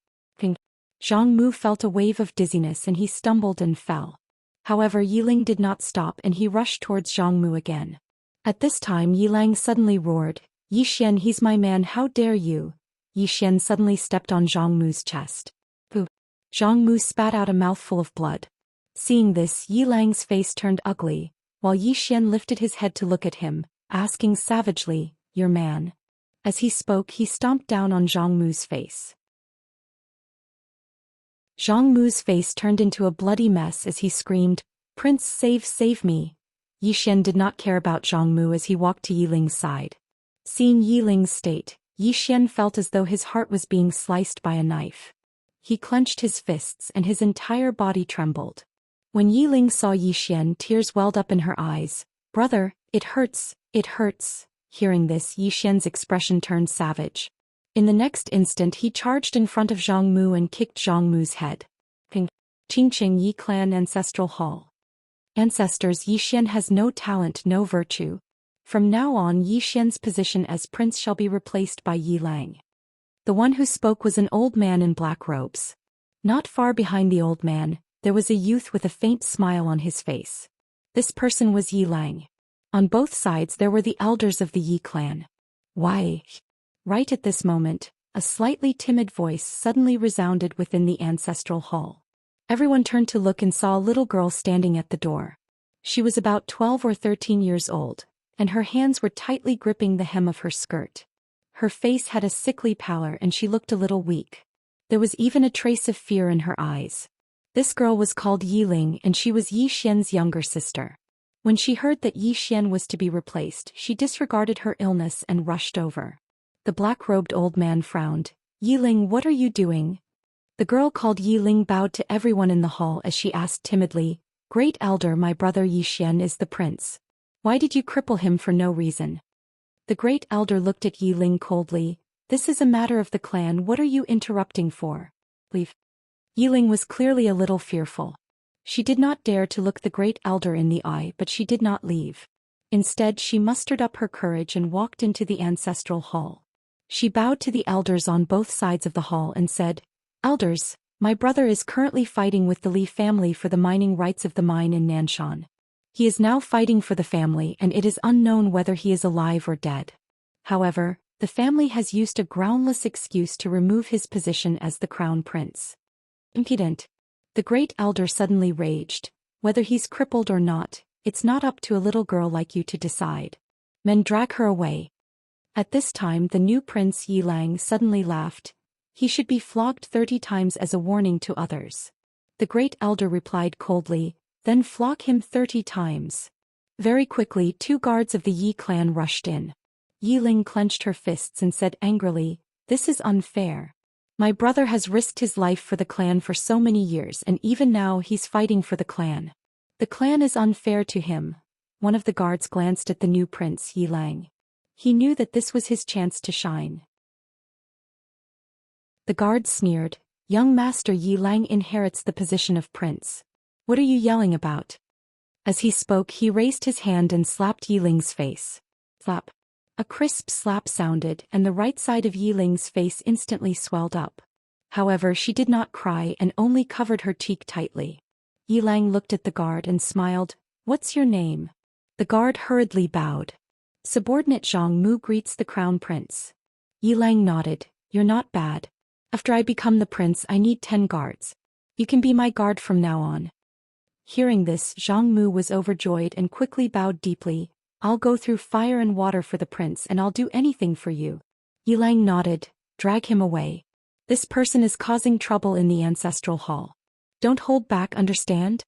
Zhang Mu felt a wave of dizziness and he stumbled and fell. However, Yi Ling did not stop and he rushed towards Zhang Mu again. At this time, Yi Lang suddenly roared, "Yi Xian, he's my man, how dare you!" Yi Xian suddenly stepped on Zhang Mu's chest. Pooh! Zhang Mu spat out a mouthful of blood. Seeing this, Yi Lang's face turned ugly, while Yi Xian lifted his head to look at him, asking savagely, "Your man?" As he spoke, he stomped down on Zhang Mu's face. Zhang Mu's face turned into a bloody mess as he screamed, "Prince, save me!" Yi Xian did not care about Zhang Mu as he walked to Yi Ling's side. Seeing Yi Ling's state, Yi Xian felt as though his heart was being sliced by a knife. He clenched his fists and his entire body trembled. When Yi Ling saw Yi Xian, tears welled up in her eyes. "Brother, it hurts, it hurts." Hearing this, Yi Xian's expression turned savage. In the next instant, he charged in front of Zhang Mu and kicked Zhang Mu's head. Qingqing Yi Clan Ancestral Hall. Ancestors, Yi Xian has no talent, no virtue. From now on, Yi Xian's position as prince shall be replaced by Yi Lang. The one who spoke was an old man in black robes. Not far behind the old man, there was a youth with a faint smile on his face. This person was Yi Lang. On both sides there were the elders of the Yi clan. "Why?" Right at this moment, a slightly timid voice suddenly resounded within the ancestral hall. Everyone turned to look and saw a little girl standing at the door. She was about 12 or 13 years old, and her hands were tightly gripping the hem of her skirt. Her face had a sickly pallor and she looked a little weak. There was even a trace of fear in her eyes. This girl was called Yi Ling and she was Yi Xian's younger sister. When she heard that Yi Xian was to be replaced, she disregarded her illness and rushed over. The black-robed old man frowned. "Yi Ling, what are you doing?" The girl called Yi Ling bowed to everyone in the hall as she asked timidly, "Great elder, my brother Yi Xian is the prince. Why did you cripple him for no reason?" The great elder looked at Yi Ling coldly. "This is a matter of the clan, what are you interrupting for? Leave." Yi Ling was clearly a little fearful. She did not dare to look the great elder in the eye, but she did not leave. Instead, she mustered up her courage and walked into the ancestral hall. She bowed to the elders on both sides of the hall and said, "Elders, my brother is currently fighting with the Li family for the mining rights of the mine in Nanshan. He is now fighting for the family and it is unknown whether he is alive or dead. However, the family has used a groundless excuse to remove his position as the crown prince." Impudent. The great elder suddenly raged. "Whether he's crippled or not, it's not up to a little girl like you to decide. Men, drag her away." At this time, the new prince Yi Lang suddenly laughed. "He should be flogged 30 times as a warning to others." The great elder replied coldly, "Then flog him 30 times. Very quickly, 2 guards of the Yi clan rushed in. Yi Ling clenched her fists and said angrily, "This is unfair. My brother has risked his life for the clan for so many years and even now he's fighting for the clan. The clan is unfair to him." One of the guards glanced at the new prince Yi Lang. He knew that this was his chance to shine. The guard sneered, "Young master, Yi Lang inherits the position of prince. What are you yelling about?" As he spoke, he raised his hand and slapped Yi Ling's face. Slap. A crisp slap sounded and the right side of Yi Ling's face instantly swelled up. However, she did not cry and only covered her cheek tightly. Yi Lang looked at the guard and smiled. "What's your name?" The guard hurriedly bowed. "Subordinate Zhang Mu greets the crown prince." Yi Lang nodded. "You're not bad. After I become the prince, I need 10 guards. You can be my guard from now on." Hearing this, Zhang Mu was overjoyed and quickly bowed deeply. "I'll go through fire and water for the prince and I'll do anything for you." Yi Lang nodded. "Drag him away. This person is causing trouble in the ancestral hall. Don't hold back, understand?"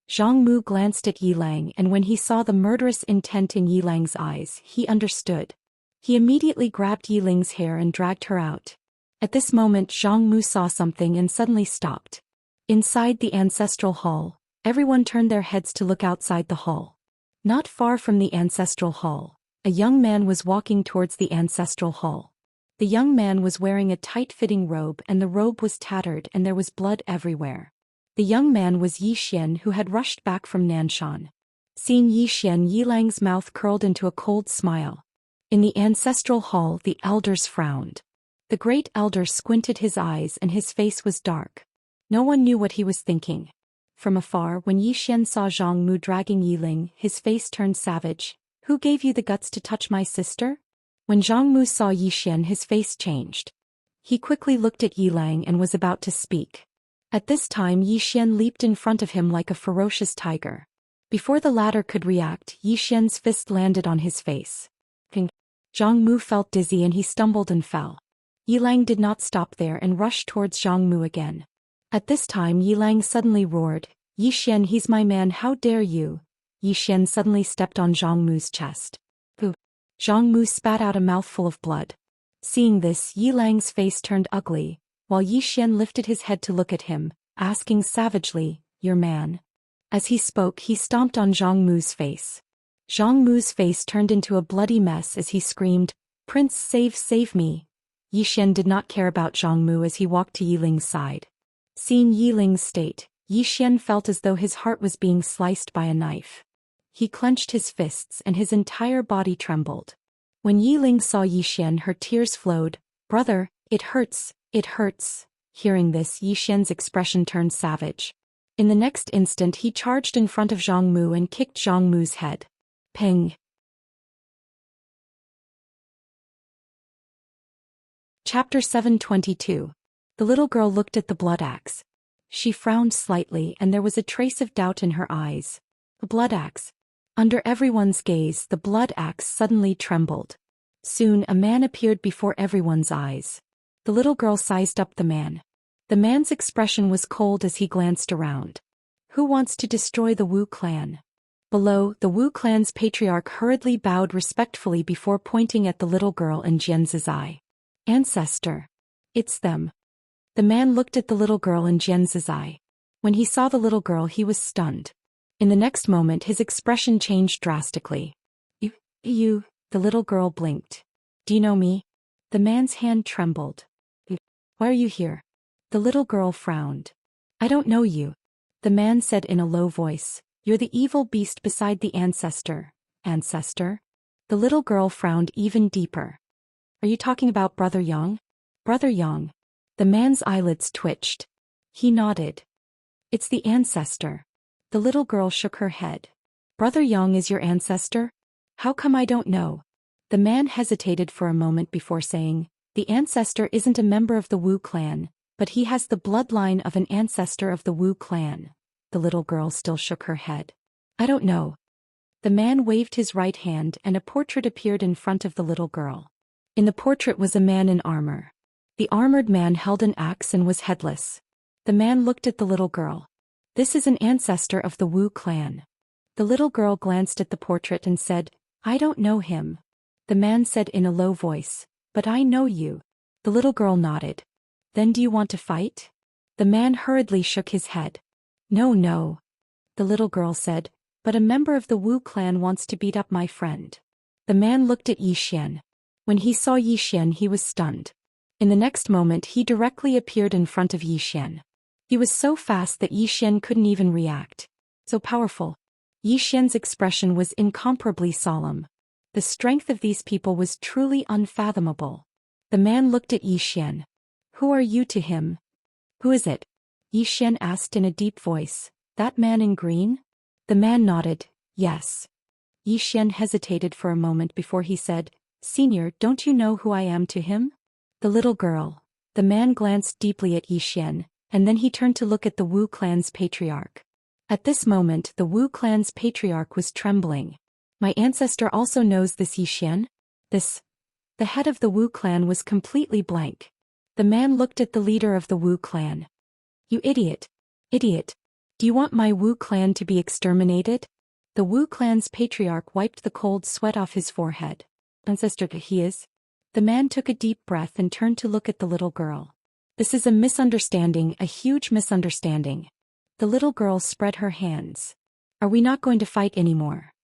Zhang Mu glanced at Yi Lang and when he saw the murderous intent in Yi Lang's eyes, he understood. He immediately grabbed Yi Ling's hair and dragged her out. At this moment, Zhang Mu saw something and suddenly stopped. Inside the ancestral hall, everyone turned their heads to look outside the hall. Not far from the ancestral hall, A young man was walking towards the ancestral hall. The young man was wearing a tight-fitting robe and the robe was tattered and there was blood everywhere. The young man was Zhou Xian who had rushed back from Nanshan. Seeing Zhou Xian, Yilang's mouth curled into a cold smile. In the ancestral hall, the elders frowned. The great elder squinted his eyes and his face was dark. No one knew what he was thinking. From afar, when Zhou Xian saw Zhang Mu dragging Yiling, his face turned savage. "Who gave you the guts to touch my sister?" When Zhang Mu saw Zhou Xian, his face changed. He quickly looked at Yilang and was about to speak. At this time, Zhou Xian leaped in front of him like a ferocious tiger. Before the latter could react, Zhou Xian's fist landed on his face. Zhang Mu felt dizzy and he stumbled and fell. Yilang did not stop there and rushed towards Zhang Mu again. At this time, Yilang suddenly roared, "Zhou Xian, he's my man, how dare you!" Zhou Xian suddenly stepped on Zhang Mu's chest. Zhang Mu spat out a mouthful of blood. Seeing this, Yilang's face turned ugly, while Zhou Xian lifted his head to look at him, asking savagely, "Your man?" As he spoke, he stomped on Zhang Mu's face. Zhang Mu's face turned into a bloody mess as he screamed, "Prince, save me!" Zhou Xian did not care about Zhang Mu as he walked to Yiling's side. Seeing Yiling's state, Zhou Xian felt as though his heart was being sliced by a knife. He clenched his fists and his entire body trembled. When Yiling saw Zhou Xian, her tears flowed. "Brother, it hurts, it hurts." Hearing this, Zhou Xian's expression turned savage. In the next instant he charged in front of Zhang Mu and kicked Zhang Mu's head. Ping! Chapter 722. The little girl looked at the blood axe. She frowned slightly and there was a trace of doubt in her eyes. The blood axe. Under everyone's gaze, the blood axe suddenly trembled. Soon a man appeared before everyone's eyes. The little girl sized up the man. The man's expression was cold as he glanced around. "Who wants to destroy the Wu clan?" Below, the Wu clan's patriarch hurriedly bowed respectfully before pointing at the little girl in Jianzi's eye. "Ancestor. It's them." The man looked at the little girl in Jianzi's eye. When he saw the little girl, he was stunned. In the next moment, his expression changed drastically. You, the little girl blinked. "Do you know me?" The man's hand trembled. "Why are you here?" The little girl frowned. "I don't know you." The man said in a low voice, "You're the evil beast beside the ancestor." "Ancestor?" The little girl frowned even deeper. "Are you talking about Brother Yang?" "Brother Yang." The man's eyelids twitched. He nodded. "It's the ancestor." The little girl shook her head. "Brother Yang is your ancestor? How come I don't know?" The man hesitated for a moment before saying, "The ancestor isn't a member of the Wu clan, but he has the bloodline of an ancestor of the Wu clan." The little girl still shook her head. "I don't know." The man waved his right hand and a portrait appeared in front of the little girl. In the portrait was a man in armor. The armored man held an axe and was headless. The man looked at the little girl. "This is an ancestor of the Wu clan." The little girl glanced at the portrait and said, "I don't know him." The man said in a low voice, "But I know you." The little girl nodded. "Then do you want to fight?" The man hurriedly shook his head. No. The little girl said, "But a member of the Wu clan wants to beat up my friend." The man looked at Zhou Xian. When he saw Zhou Xian, he was stunned. In the next moment, he directly appeared in front of Zhou Xian. He was so fast that Zhou Xian couldn't even react. So powerful. Zhou Xian's expression was incomparably solemn. The strength of these people was truly unfathomable. The man looked at Zhou Xian. "Who are you to him?" "Who is it?" Zhou Xian asked in a deep voice. "That man in green?" The man nodded, "Yes." Zhou Xian hesitated for a moment before he said, "Senior, don't you know who I am to him?" "The little girl." The man glanced deeply at Zhou Xian, and then he turned to look at the Wu clan's patriarch. At this moment, the Wu clan's patriarch was trembling. "My ancestor also knows this Zhou Xian?" The head of the Wu clan was completely blank. The man looked at the leader of the Wu clan. "You idiot. Idiot. Do you want my Wu clan to be exterminated?" The Wu clan's patriarch wiped the cold sweat off his forehead. "Ancestor he is." The man took a deep breath and turned to look at the little girl. "This is a misunderstanding, a huge misunderstanding." The little girl spread her hands. "Are we not going to fight anymore?"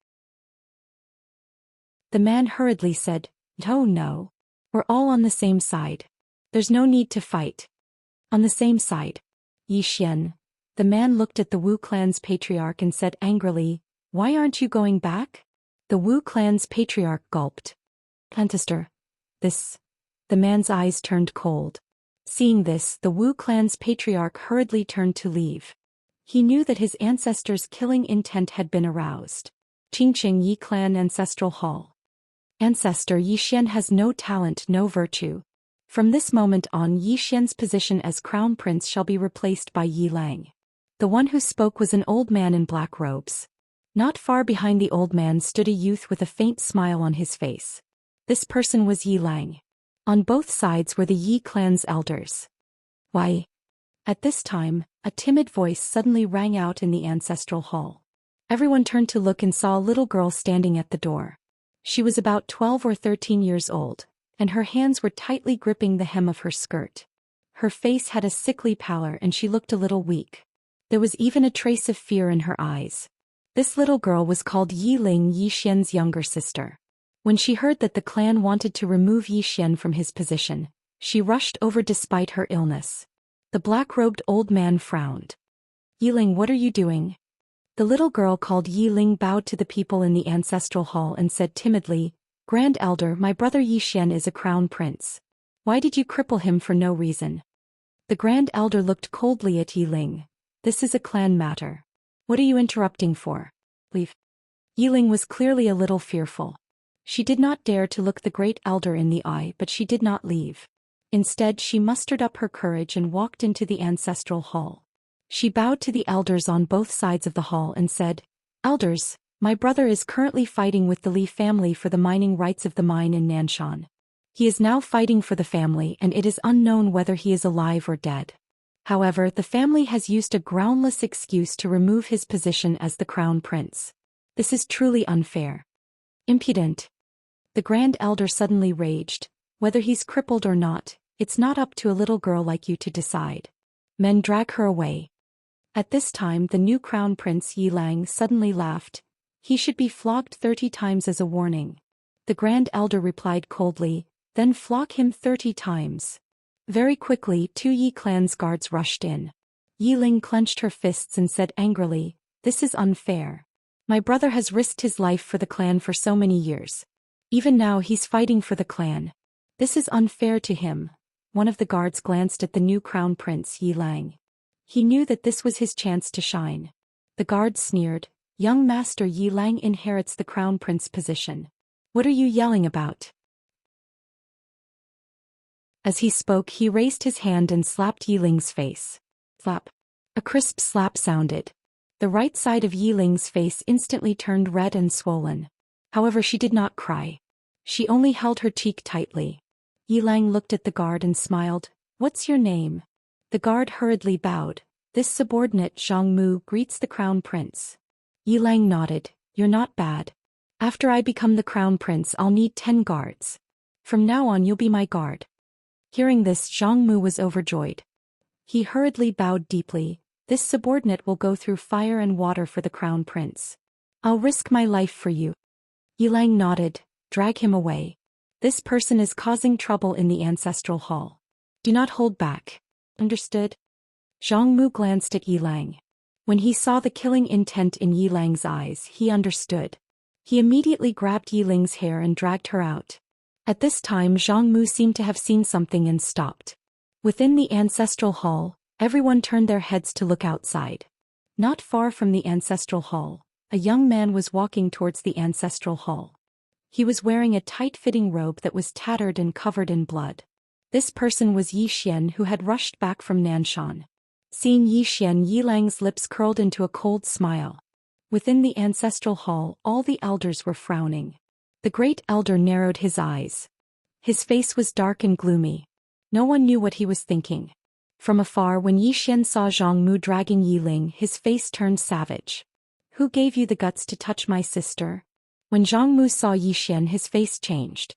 The man hurriedly said, "Oh no. We're all on the same side. There's no need to fight." On the same side. Yi Xian. The man looked at the Wu clan's patriarch and said angrily, "Why aren't you going back?" The Wu clan's patriarch gulped. "Ancestor. This." The man's eyes turned cold. Seeing this, the Wu clan's patriarch hurriedly turned to leave. He knew that his ancestors' killing intent had been aroused. Qingqing Yi Clan Ancestral Hall. Ancestor Yi Xian has no talent, no virtue. From this moment on, Yi Xian's position as crown prince shall be replaced by Yi Lang. The one who spoke was an old man in black robes. Not far behind the old man stood a youth with a faint smile on his face. This person was Yi Lang. On both sides were the Yi clan's elders. "Why?" At this time, a timid voice suddenly rang out in the ancestral hall. Everyone turned to look and saw a little girl standing at the door. She was about 12 or 13 years old, and her hands were tightly gripping the hem of her skirt. Her face had a sickly pallor and she looked a little weak. There was even a trace of fear in her eyes. This little girl was called Yi Ling, Yi Xian's younger sister. When she heard that the clan wanted to remove Yi Xian from his position, she rushed over despite her illness. The black-robed old man frowned. "Yi Ling, what are you doing?" The little girl called Yi Ling bowed to the people in the ancestral hall and said timidly, "Grand Elder, my brother Yi Xian is a crown prince. Why did you cripple him for no reason?" The Grand Elder looked coldly at Yi Ling. "This is a clan matter. What are you interrupting for? Leave." Yi Ling was clearly a little fearful. She did not dare to look the Great Elder in the eye, but she did not leave. Instead, she mustered up her courage and walked into the ancestral hall. She bowed to the elders on both sides of the hall and said, "Elders, my brother is currently fighting with the Li family for the mining rights of the mine in Nanshan. He is now fighting for the family and it is unknown whether he is alive or dead. However, the family has used a groundless excuse to remove his position as the crown prince. This is truly unfair. Impudent." The Grand Elder suddenly raged. "Whether he's crippled or not, it's not up to a little girl like you to decide. Men, drag her away." At this time the new crown prince Yi Lang suddenly laughed. "He should be flogged 30 times as a warning." The Grand Elder replied coldly, "Then flog him 30 times. Very quickly 2 Yi clan's guards rushed in. Yi Ling clenched her fists and said angrily, "This is unfair. My brother has risked his life for the clan for so many years. Even now he's fighting for the clan. This is unfair to him." One of the guards glanced at the new crown prince Yi Lang. He knew that this was his chance to shine. The guard sneered, "Young master, Yi Lang inherits the crown prince position. What are you yelling about?" As he spoke, he raised his hand and slapped Yi Ling's face. Slap. A crisp slap sounded. The right side of Yi Ling's face instantly turned red and swollen. However, she did not cry. She only held her cheek tightly. Yi Lang looked at the guard and smiled. "What's your name?" The guard hurriedly bowed. "This subordinate Zhang Mu greets the crown prince." Yi Lang nodded. "You're not bad. After I become the crown prince, I'll need 10 guards. From now on, you'll be my guard." Hearing this, Zhang Mu was overjoyed. He hurriedly bowed deeply. "This subordinate will go through fire and water for the crown prince. I'll risk my life for you." Yi Lang nodded. "Drag him away. This person is causing trouble in the ancestral hall. Do not hold back. Understood?" Zhang Mu glanced at Yi Lang. When he saw the killing intent in Yi Lang's eyes, he understood. He immediately grabbed Yi Ling's hair and dragged her out. At this time, Zhang Mu seemed to have seen something and stopped. Within the ancestral hall, everyone turned their heads to look outside. Not far from the ancestral hall, a young man was walking towards the ancestral hall. He was wearing a tight-fitting robe that was tattered and covered in blood. This person was Yi Xian, who had rushed back from Nanshan. Seeing Yi Xian, Yi Lang's lips curled into a cold smile. Within the ancestral hall, all the elders were frowning. The Great Elder narrowed his eyes. His face was dark and gloomy. No one knew what he was thinking. From afar, when Yi Xian saw Zhang Mu dragging Yi Ling, his face turned savage. "Who gave you the guts to touch my sister?" When Zhang Mu saw Yi Xian, his face changed.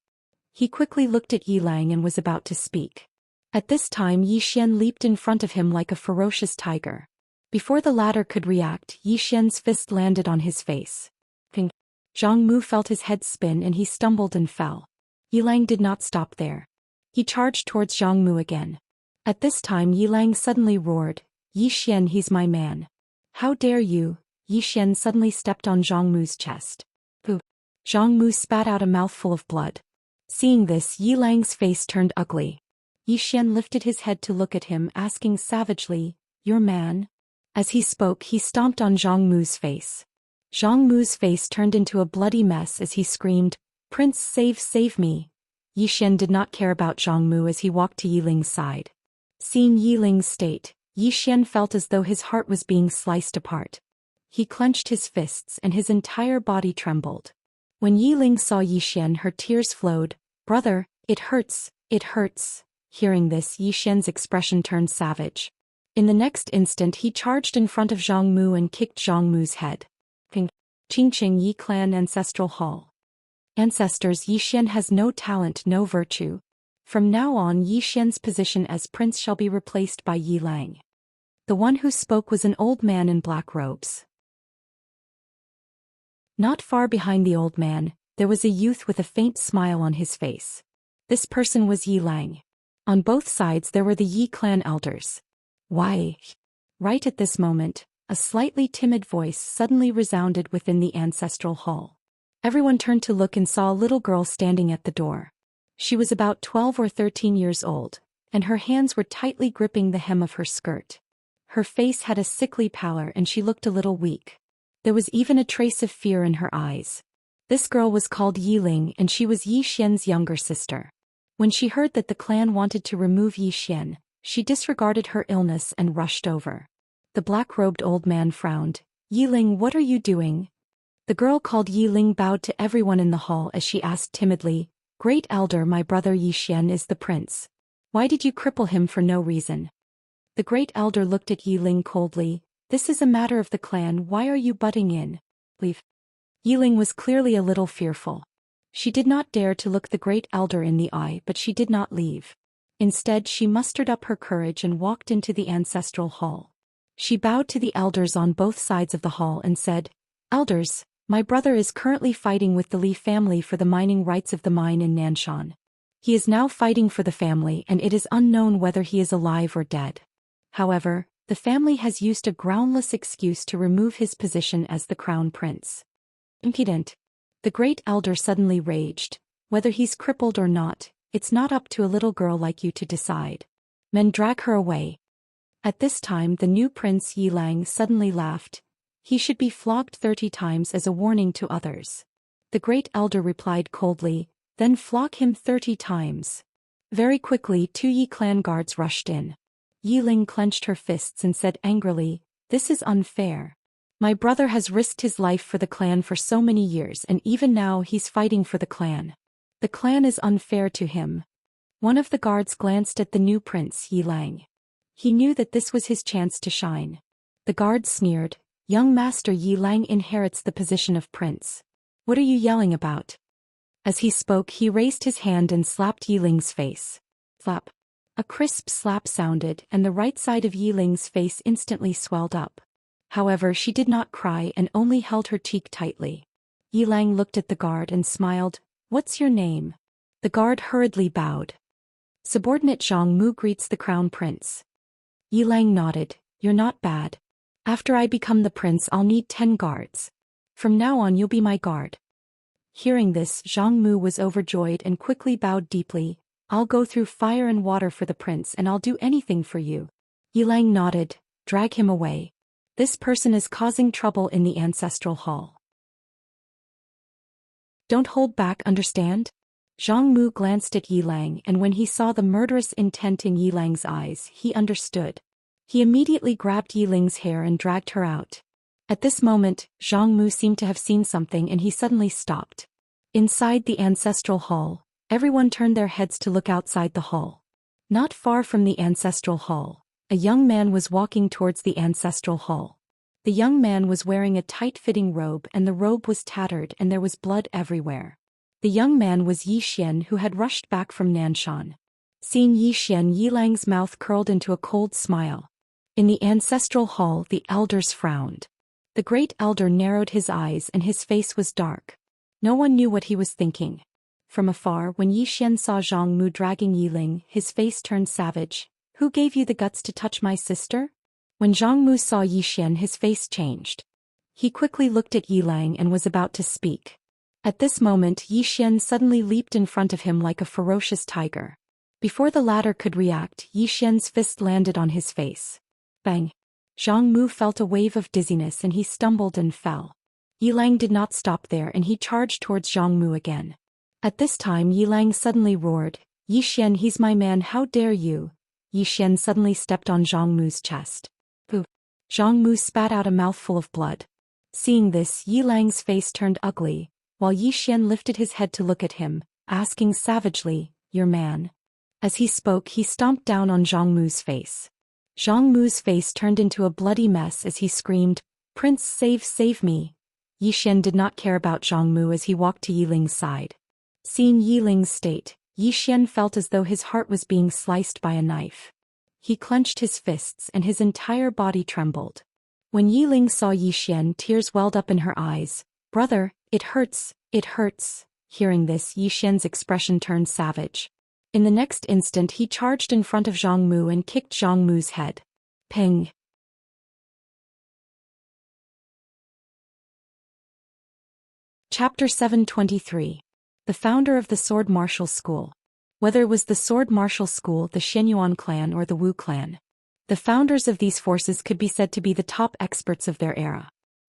He quickly looked at Yi Lang and was about to speak. At this time, Yi Xian leaped in front of him like a ferocious tiger. Before the latter could react, Yi Xian's fist landed on his face. Ping. Zhang Mu felt his head spin and he stumbled and fell. Yilang did not stop there. He charged towards Zhang Mu again. At this time Yilang suddenly roared, "Yi Xian, he's my man. How dare you?" Yi Xian suddenly stepped on Zhang Mu's chest. Boo! Zhang Mu spat out a mouthful of blood. Seeing this, Yilang's face turned ugly. Yi Xian lifted his head to look at him, asking savagely, "Your man?" As he spoke, he stomped on Zhang Mu's face. Zhang Mu's face turned into a bloody mess as he screamed, "Prince, save me!" Yi Xian did not care about Zhang Mu as he walked to Yiling's side. Seeing Yiling's state, Yi Xian felt as though his heart was being sliced apart. He clenched his fists and his entire body trembled. When Yiling saw Yi Xian, her tears flowed. "Brother, it hurts, it hurts." Hearing this, Yi Xian's expression turned savage. In the next instant he charged in front of Zhang Mu and kicked Zhang Mu's head. Qingqing Yi Clan Ancestral Hall. Ancestors, Yi Xian has no talent, no virtue. From now on Yi Xian's position as prince shall be replaced by Yi Lang. The one who spoke was an old man in black robes. Not far behind the old man, there was a youth with a faint smile on his face. This person was Yi Lang. On both sides there were the Yi clan elders. "Why?" Right at this moment, a slightly timid voice suddenly resounded within the ancestral hall. Everyone turned to look and saw a little girl standing at the door. She was about 12 or 13 years old, and her hands were tightly gripping the hem of her skirt. Her face had a sickly pallor and she looked a little weak. There was even a trace of fear in her eyes. This girl was called Yiling and she was Yi Xian's younger sister. When she heard that the clan wanted to remove Yi Xian, she disregarded her illness and rushed over. The black-robed old man frowned. "Yiling, what are you doing?" The girl called Yiling bowed to everyone in the hall as she asked timidly, "Great elder, my brother Yi Xian is the prince. Why did you cripple him for no reason?" The great elder looked at Yiling coldly. "This is a matter of the clan, why are you butting in? Leave." Yiling was clearly a little fearful. She did not dare to look the great elder in the eye, but she did not leave. Instead she mustered up her courage and walked into the ancestral hall. She bowed to the elders on both sides of the hall and said, "Elders, my brother is currently fighting with the Li family for the mining rights of the mine in Nanshan. He is now fighting for the family and it is unknown whether he is alive or dead. However, the family has used a groundless excuse to remove his position as the crown prince." Impudent. The great elder suddenly raged. "Whether he's crippled or not, it's not up to a little girl like you to decide. Men, drag her away." At this time the new prince Yi Lang suddenly laughed. "He should be flogged 30 times as a warning to others." The great elder replied coldly, "Then flog him 30 times. Very quickly 2 Yi clan guards rushed in. Yi Ling clenched her fists and said angrily, "This is unfair. My brother has risked his life for the clan for so many years and even now he's fighting for the clan. The clan is unfair to him." One of the guards glanced at the new prince Yi Lang. He knew that this was his chance to shine. The guard sneered, "Young master, Yi Lang inherits the position of prince. What are you yelling about?" As he spoke he raised his hand and slapped Yi Ling's face. Slap. A crisp slap sounded and the right side of Yi Ling's face instantly swelled up. However, she did not cry and only held her cheek tightly. Yi Lang looked at the guard and smiled. "What's your name?" The guard hurriedly bowed. "Subordinate Zhang Mu greets the crown prince." Yi Lang nodded. "You're not bad. After I become the prince I'll need 10 guards. From now on you'll be my guard." Hearing this, Zhang Mu was overjoyed and quickly bowed deeply. "I'll go through fire and water for the prince and I'll do anything for you." Yi Lang nodded. "Drag him away. This person is causing trouble in the ancestral hall. Don't hold back, understand?" Zhang Mu glanced at Yi Lang and when he saw the murderous intent in Yi Lang's eyes, he understood. He immediately grabbed Yi Ling's hair and dragged her out. At this moment, Zhang Mu seemed to have seen something and he suddenly stopped. Inside the ancestral hall, everyone turned their heads to look outside the hall. Not far from the ancestral hall, a young man was walking towards the ancestral hall. The young man was wearing a tight-fitting robe and the robe was tattered and there was blood everywhere. The young man was Yi Xian who had rushed back from Nanshan. Seeing Yi Xian, Yi Lang's mouth curled into a cold smile. In the ancestral hall the elders frowned. The great elder narrowed his eyes and his face was dark. No one knew what he was thinking. From afar, when Yi Xian saw Zhang Mu dragging Yi Ling, his face turned savage. Who gave you the guts to touch my sister? When Zhang Mu saw Yi Xian, his face changed. He quickly looked at Yi Lang and was about to speak. At this moment, Yi Xian suddenly leaped in front of him like a ferocious tiger. Before the latter could react, Yi Xian's fist landed on his face. Bang! Zhang Mu felt a wave of dizziness and he stumbled and fell. Yi Lang did not stop there and he charged towards Zhang Mu again. At this time Yi Lang suddenly roared, Yi Xian, he's my man, how dare you? Yi Xian suddenly stepped on Zhang Mu's chest. Pooh! Zhang Mu spat out a mouthful of blood. Seeing this, Yi Lang's face turned ugly, while Yi Xian lifted his head to look at him, asking savagely, your man? As he spoke, he stomped down on Zhang Mu's face. Zhang Mu's face turned into a bloody mess as he screamed, Prince, save me. Yi Xian did not care about Zhang Mu as he walked to Yi Ling's side. Seeing Yi Ling's state, Yi Xian felt as though his heart was being sliced by a knife. He clenched his fists and his entire body trembled. When Yi Ling saw Yi Xian, tears welled up in her eyes. Brother, it hurts, it hurts. Hearing this, Yi Xian's expression turned savage. In the next instant he charged in front of Zhang Mu and kicked Zhang Mu's head. Ping! Chapter 723. The founder of the Sword Martial School. Whether it was the Sword Martial School, the Xianyuan clan or the Wu clan, the founders of these forces could be said to be the top experts of their era.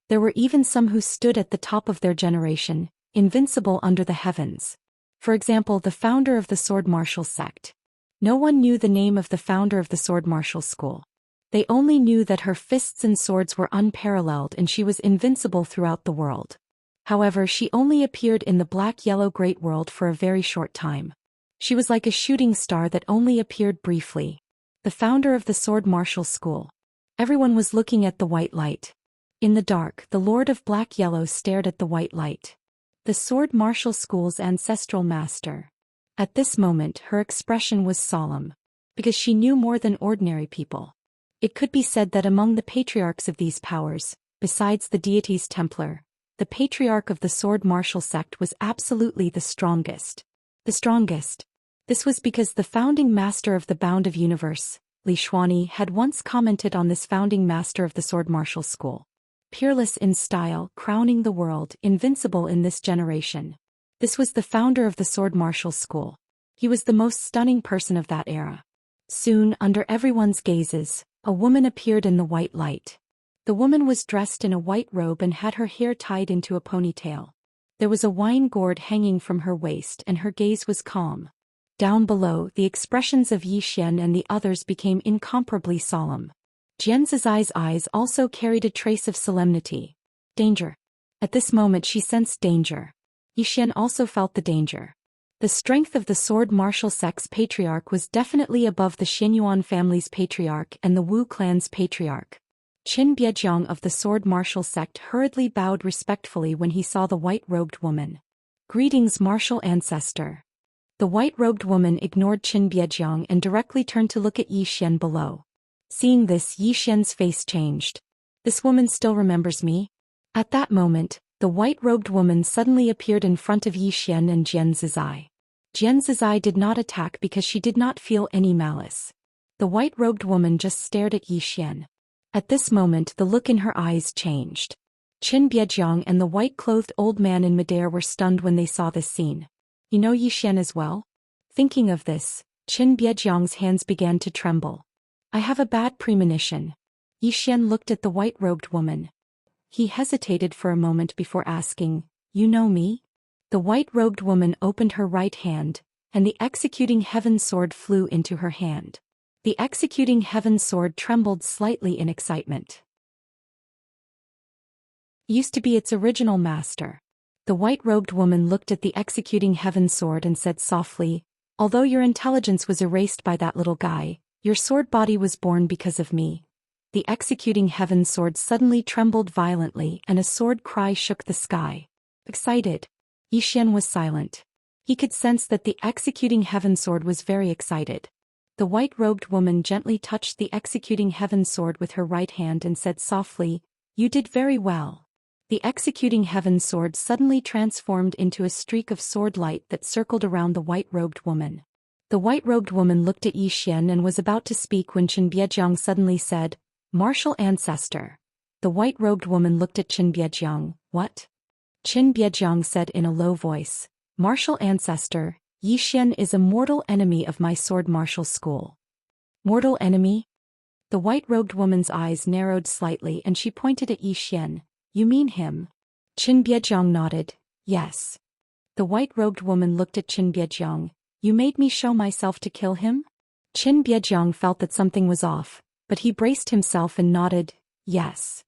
There were even some who stood at the top of their generation, invincible under the heavens. For example, the founder of the Sword Martial sect. No one knew the name of the founder of the Sword Martial School. They only knew that her fists and swords were unparalleled and she was invincible throughout the world. However, she only appeared in the black-yellow great world for a very short time. She was like a shooting star that only appeared briefly. The founder of the Sword Martial School. Everyone was looking at the white light. In the dark, the Lord of Black-Yellow stared at the white light. The Sword Martial School's ancestral master. At this moment, her expression was solemn, because she knew more than ordinary people. It could be said that among the patriarchs of these powers, besides the deities Templar, the patriarch of the Sword Martial sect was absolutely the strongest. The strongest. This was because the founding master of the Bound of Universe, Li Xuani, had once commented on this founding master of the Sword Martial School. Peerless in style, crowning the world, invincible in this generation. This was the founder of the Sword Martial School. He was the most stunning person of that era. Soon, under everyone's gazes, a woman appeared in the white light. The woman was dressed in a white robe and had her hair tied into a ponytail. There was a wine gourd hanging from her waist and her gaze was calm. Down below, the expressions of Yi Xian and the others became incomparably solemn. Jianzizai's eyes also carried a trace of solemnity. Danger. At this moment she sensed danger. Yi Xian also felt the danger. The strength of the Sword Martial sect's patriarch was definitely above the Xianyuan family's patriarch and the Wu clan's patriarch. Qin Biejiang of the Sword Martial sect hurriedly bowed respectfully when he saw the white-robed woman. Greetings, martial ancestor. The white-robed woman ignored Qin Biejiang and directly turned to look at Yi Xian below. Seeing this, Yi Xian's face changed. This woman still remembers me? At that moment, the white-robed woman suddenly appeared in front of Yi Xian and Jianzizai. Jianzizai did not attack because she did not feel any malice. The white-robed woman just stared at Yi Xian. At this moment, the look in her eyes changed. Qin Biejiang and the white-clothed old man in midair were stunned when they saw this scene. You know Yi Xian as well? Thinking of this, Qin Biejiang's hands began to tremble. I have a bad premonition. Yi Xian looked at the white-robed woman. He hesitated for a moment before asking, You know me? The white-robed woman opened her right hand, and the executing heaven sword flew into her hand. The executing heaven sword trembled slightly in excitement. Used to be its original master. The white-robed woman looked at the executing heaven sword and said softly, Although your intelligence was erased by that little guy, your sword body was born because of me. The executing heaven sword suddenly trembled violently and a sword cry shook the sky. Excited. Yi Xian was silent. He could sense that the executing heaven sword was very excited. The white-robed woman gently touched the executing heaven sword with her right hand and said softly, You did very well. The executing heaven sword suddenly transformed into a streak of sword light that circled around the white-robed woman. The white-robed woman looked at Yi Xian and was about to speak when Chen Biejiang suddenly said, "Martial ancestor." The white-robed woman looked at Chen Biejiang. "What?" Chen Biejiang said in a low voice, "Martial ancestor, Yi Xian is a mortal enemy of my sword martial school." Mortal enemy? The white-robed woman's eyes narrowed slightly and she pointed at Yi Xian. "You mean him?" Chen Biejiang nodded. "Yes." The white-robed woman looked at Chen Biejiang. "You made me show myself to kill him?" Chen Biejiang felt that something was off, but he braced himself and nodded, "Yes."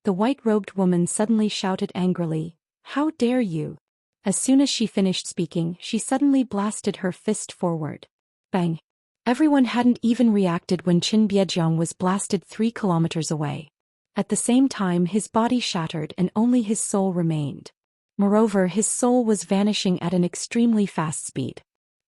The white-robed woman suddenly shouted angrily, "How dare you!" As soon as she finished speaking, she suddenly blasted her fist forward. Bang! Everyone hadn't even reacted when Chen Biejiang was blasted 3 kilometers away. At the same time his body shattered and only his soul remained. Moreover, his soul was vanishing at an extremely fast speed.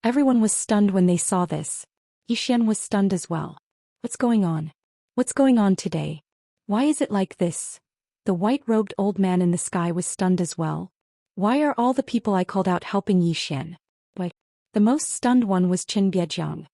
Everyone was stunned when they saw this. Yi Xian was stunned as well. What's going on? What's going on today? Why is it like this? The white-robed old man in the sky was stunned as well. Why are all the people I called out helping Yi Xian? Why? The most stunned one was Chen Biejiang.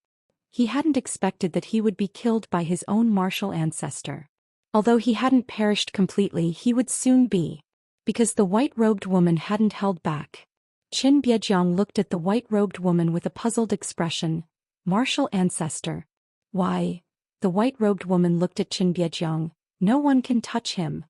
He hadn't expected that he would be killed by his own martial ancestor. Although he hadn't perished completely, he would soon be. Because the white-robed woman hadn't held back. Chen Biejiang looked at the white-robed woman with a puzzled expression. "Martial ancestor." "Why?" The white-robed woman looked at Chen Biejiang. "No one can touch him."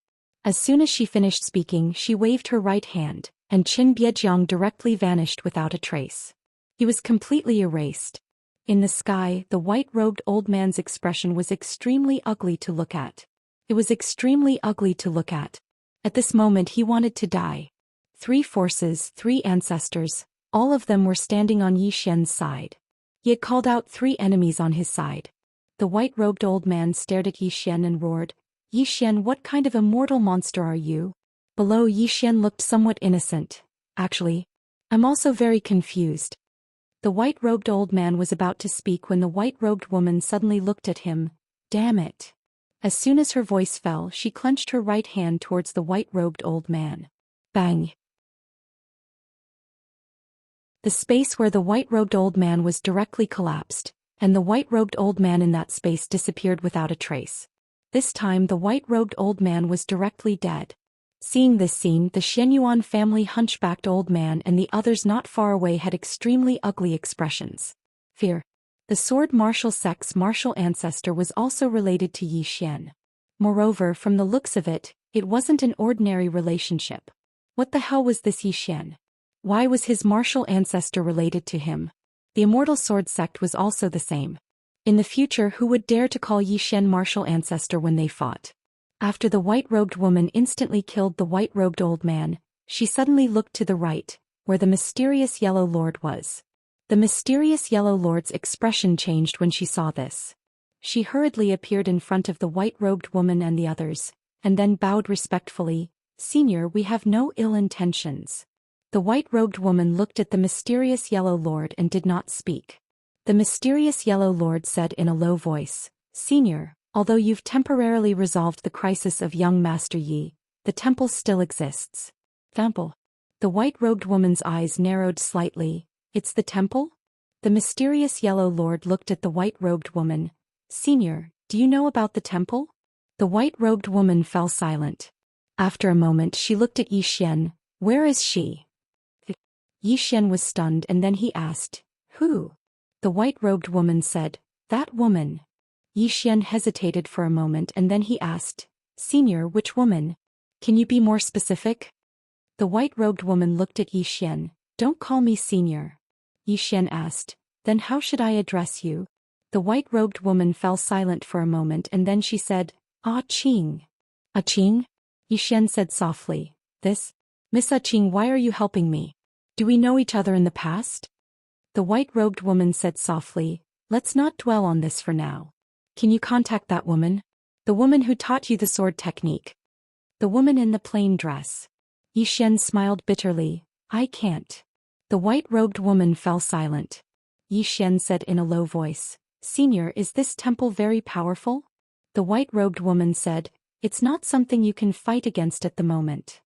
As soon as she finished speaking, she waved her right hand, and Chen Biejiang directly vanished without a trace. He was completely erased. In the sky, the white-robed old man's expression was extremely ugly to look at. It was extremely ugly to look at. At this moment he wanted to die. 3 forces, 3 ancestors, all of them were standing on Yi Xian's side. He had called out 3 enemies on his side. The white-robed old man stared at Yi Xian and roared, "Yi Xian, what kind of immortal monster are you?" Below, Yi Xian looked somewhat innocent. "Actually, I'm also very confused." The white-robed old man was about to speak when the white-robed woman suddenly looked at him. "Damn it." As soon as her voice fell, she clenched her right hand towards the white-robed old man. Bang! The space where the white-robed old man was directly collapsed, and the white-robed old man in that space disappeared without a trace. This time the white-robed old man was directly dead. Seeing this scene, the Xianyuan family hunchbacked old man and the others not far away had extremely ugly expressions. Fear. The sword martial sect's martial ancestor was also related to Yi Xian. Moreover, from the looks of it, it wasn't an ordinary relationship. What the hell was this Yi Xian? Why was his martial ancestor related to him? The immortal sword sect was also the same. In the future, who would dare to call Yi Xian martial ancestor when they fought? After the white-robed woman instantly killed the white-robed old man, she suddenly looked to the right, where the mysterious Yellow Lord was. The mysterious Yellow Lord's expression changed when she saw this. She hurriedly appeared in front of the white-robed woman and the others, and then bowed respectfully. "Senior, we have no ill intentions." The white-robed woman looked at the mysterious Yellow Lord and did not speak. The mysterious Yellow Lord said in a low voice, "Senior, although you've temporarily resolved the crisis of young Master Yi, the temple still exists." "Temple?" The white-robed woman's eyes narrowed slightly. "It's the temple?" The mysterious Yellow Lord looked at the white-robed woman. "Senior, do you know about the temple?" The white-robed woman fell silent. After a moment she looked at Yi Xian. "Where is she?" Yi Xian was stunned and then he asked, "Who?" The white-robed woman said, "That woman." Yi Xian hesitated for a moment and then he asked, "Senior, which woman? Can you be more specific?" The white-robed woman looked at Yi Xian. "Don't call me senior." Yi Xian asked, "Then how should I address you?" The white-robed woman fell silent for a moment and then she said, "Ah Qing." "Ah Qing?" Yi Xian said softly. "This? Miss Ah Qing, why are you helping me? Do we know each other in the past?" The white-robed woman said softly, "Let's not dwell on this for now. Can you contact that woman? The woman who taught you the sword technique. The woman in the plain dress." Yi Xian smiled bitterly. "I can't." The white-robed woman fell silent. Yi Xian said in a low voice, "Senior, is this temple very powerful?" The white-robed woman said, "It's not something you can fight against at the moment."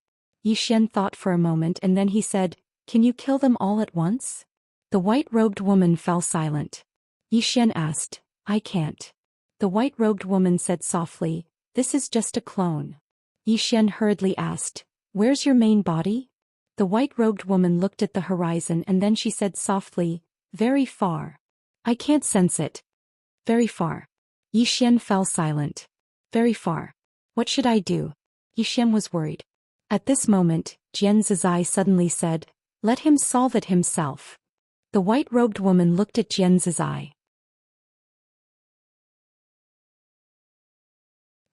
Xian thought for a moment and then he said, "Can you kill them all at once?" The white-robed woman fell silent. Xian asked, "I can't." The white-robed woman said softly, "This is just a clone." Xian hurriedly asked, "Where's your main body?" The white-robed woman looked at the horizon and then she said softly, "Very far. I can't sense it." "Very far." Xian fell silent. "Very far. What should I do?" Xian was worried. At this moment, Jian Zizai suddenly said, "Let him solve it himself." The white-robed woman looked at Jian Zizai.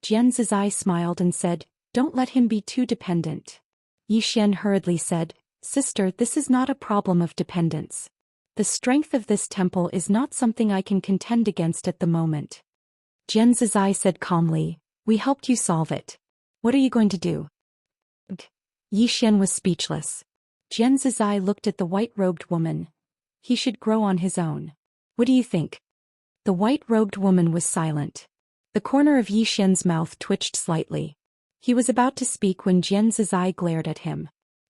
Jian Zizai smiled and said, "Don't let him be too dependent." Xian hurriedly said, "Sister, this is not a problem of dependence. The strength of this temple is not something I can contend against at the moment." Jian Zizai said calmly, "We helped you solve it. What are you going to do?" Xian was speechless. Jian Zizai looked at the white-robed woman. "He should grow on his own. What do you think?" The white-robed woman was silent. The corner of Xian's mouth twitched slightly. He was about to speak when Jian Zizai glared at him.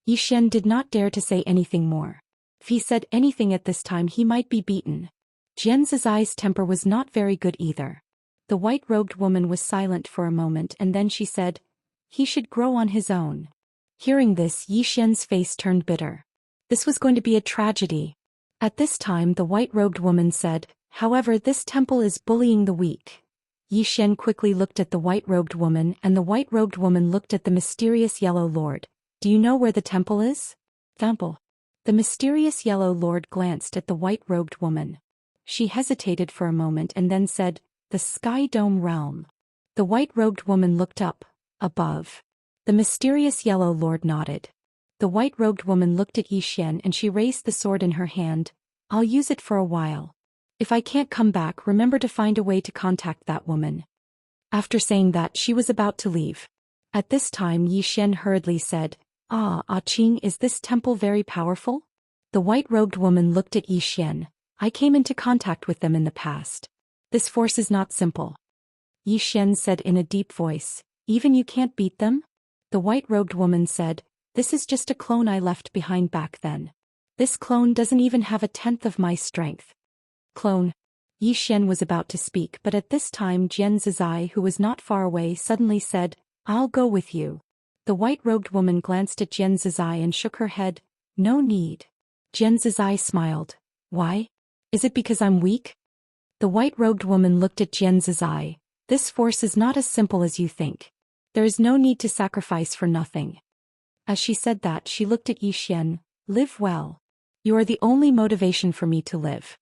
Xian did not dare to say anything more. If he said anything at this time he might be beaten. Jian Zizai's temper was not very good either. The white-robed woman was silent for a moment and then she said, "He should grow on his own." Hearing this, Xian's face turned bitter. This was going to be a tragedy. At this time the white-robed woman said, "However, this temple is bullying the weak." Xian quickly looked at the white-robed woman and the white-robed woman looked at the mysterious yellow lord. "Do you know where the temple is?" "Temple." The mysterious yellow lord glanced at the white-robed woman. She hesitated for a moment and then said, "The Sky Dome Realm." The white-robed woman looked up, above. The mysterious yellow lord nodded. The white-robed woman looked at Xian and she raised the sword in her hand. "I'll use it for a while. If I can't come back, remember to find a way to contact that woman." After saying that, she was about to leave. At this time Xian hurriedly said, Qing, is this temple very powerful?" The white-robed woman looked at Xian. "I came into contact with them in the past. This force is not simple." Xian said in a deep voice, "Even you can't beat them?" The white-robed woman said, "This is just a clone I left behind back then. This clone doesn't even have a tenth of my strength." "Clone?" Xian was about to speak but at this time Jian Zizai, who was not far away, suddenly said, "I'll go with you." The white-robed woman glanced at Jian Zizai and shook her head. "No need." Jian Zizai smiled. "Why? Is it because I'm weak?" The white-robed woman looked at Jian Zizai. "This force is not as simple as you think. There is no need to sacrifice for nothing." As she said that, she looked at Xian. "Live well. You are the only motivation for me to live."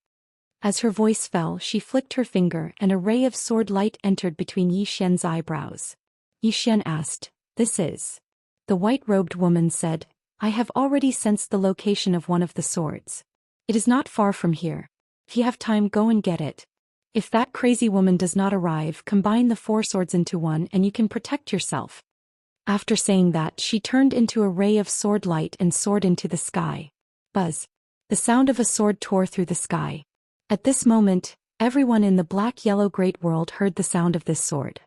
As her voice fell, she flicked her finger and a ray of sword light entered between Xian's eyebrows. Xian asked, "This is?" The white-robed woman said, "I have already sensed the location of one of the swords. It is not far from here. If you have time, go and get it. If that crazy woman does not arrive, combine the 4 swords into one and you can protect yourself." After saying that, she turned into a ray of sword light and soared into the sky. Buzz. The sound of a sword tore through the sky. At this moment, everyone in the black-yellow great world heard the sound of this sword.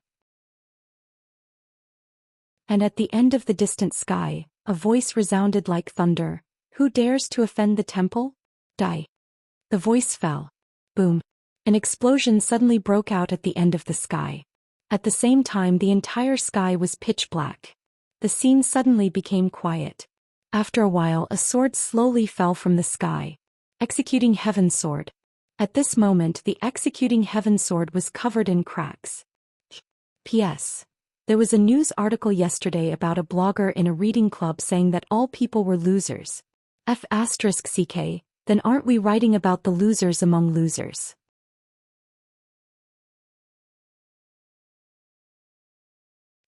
And at the end of the distant sky, a voice resounded like thunder. "Who dares to offend the temple? Die." The voice fell. Boom. An explosion suddenly broke out at the end of the sky. At the same time, the entire sky was pitch black. The scene suddenly became quiet. After a while, a sword slowly fell from the sky. Executing Heaven's Sword. At this moment, the Executing Heaven's Sword was covered in cracks. P.S. There was a news article yesterday about a blogger in a reading club saying that all people were losers. F***ck, then aren't we writing about the losers among losers?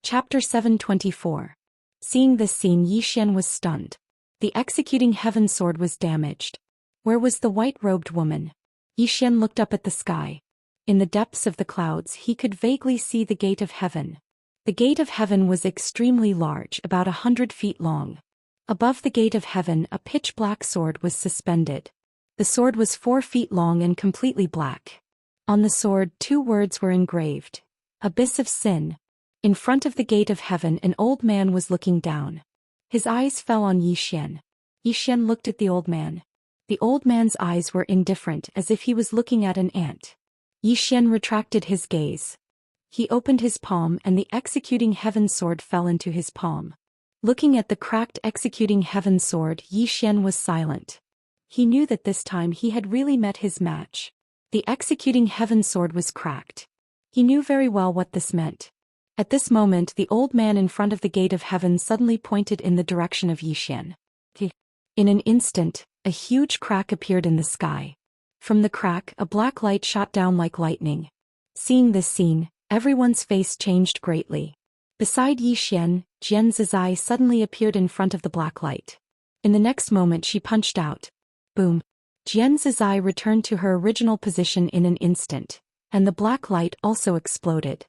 Chapter 724. Seeing this scene, Xian was stunned. The Executing Heaven's Sword was damaged. Where was the white-robed woman? Xian looked up at the sky. In the depths of the clouds he could vaguely see the gate of heaven. The gate of heaven was extremely large, about 100 feet long. Above the gate of heaven a pitch-black sword was suspended. The sword was 4 feet long and completely black. On the sword 2 words were engraved. Abyss of Sin. In front of the gate of heaven an old man was looking down. His eyes fell on Yi Xian. Yi Xian looked at the old man. The old man's eyes were indifferent, as if he was looking at an ant. Yi Xian retracted his gaze. He opened his palm and the executing heaven sword fell into his palm. Looking at the cracked executing heaven sword, Yi Xian was silent. He knew that this time he had really met his match. The executing heaven sword was cracked. He knew very well what this meant. At this moment, the old man in front of the gate of heaven suddenly pointed in the direction of Yi Xian. In an instant, a huge crack appeared in the sky. From the crack, a black light shot down like lightning. Seeing this scene, everyone's face changed greatly. Beside Yi Xian, Jian Zizai suddenly appeared in front of the black light. In the next moment she punched out. Boom! Jian Zizai returned to her original position in an instant, and the black light also exploded.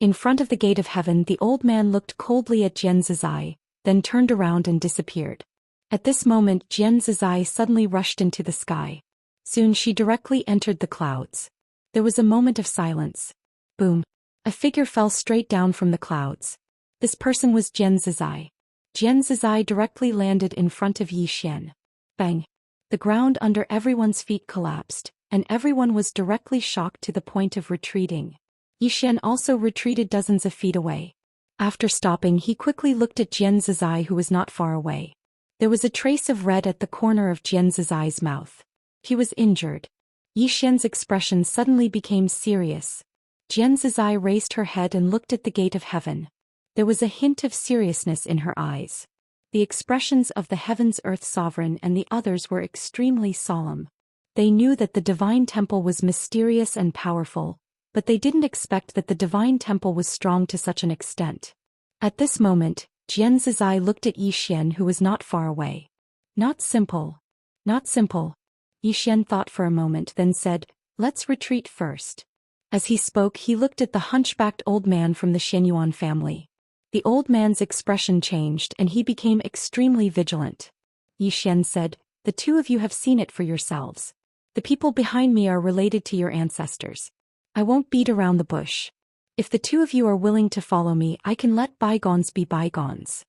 In front of the gate of heaven, the old man looked coldly at Jian Zizai, then turned around and disappeared. At this moment, Jian Zizai suddenly rushed into the sky. Soon she directly entered the clouds. There was a moment of silence. Boom! A figure fell straight down from the clouds. This person was Jian Zizai. Jian Zizai directly landed in front of Yi Xian. Bang! The ground under everyone's feet collapsed, and everyone was directly shocked to the point of retreating. Yi Xian also retreated dozens of feet away. After stopping, he quickly looked at Jian Zizai, who was not far away. There was a trace of red at the corner of Jian Zizai's mouth. He was injured. Yi Xian's expression suddenly became serious. Jian Zizai raised her head and looked at the gate of heaven. There was a hint of seriousness in her eyes. The expressions of the heaven's earth sovereign and the others were extremely solemn. They knew that the divine temple was mysterious and powerful, but they didn't expect that the divine temple was strong to such an extent. At this moment, Jian Zizai looked at Yi Xian, who was not far away. Not simple. Not simple. Yi Xian thought for a moment, then said, "Let's retreat first." As he spoke, he looked at the hunchbacked old man from the Xianyuan family. The old man's expression changed and he became extremely vigilant. Yi Xian said, "The two of you have seen it for yourselves. The people behind me are related to your ancestors. I won't beat around the bush. If the two of you are willing to follow me, I can let bygones be bygones.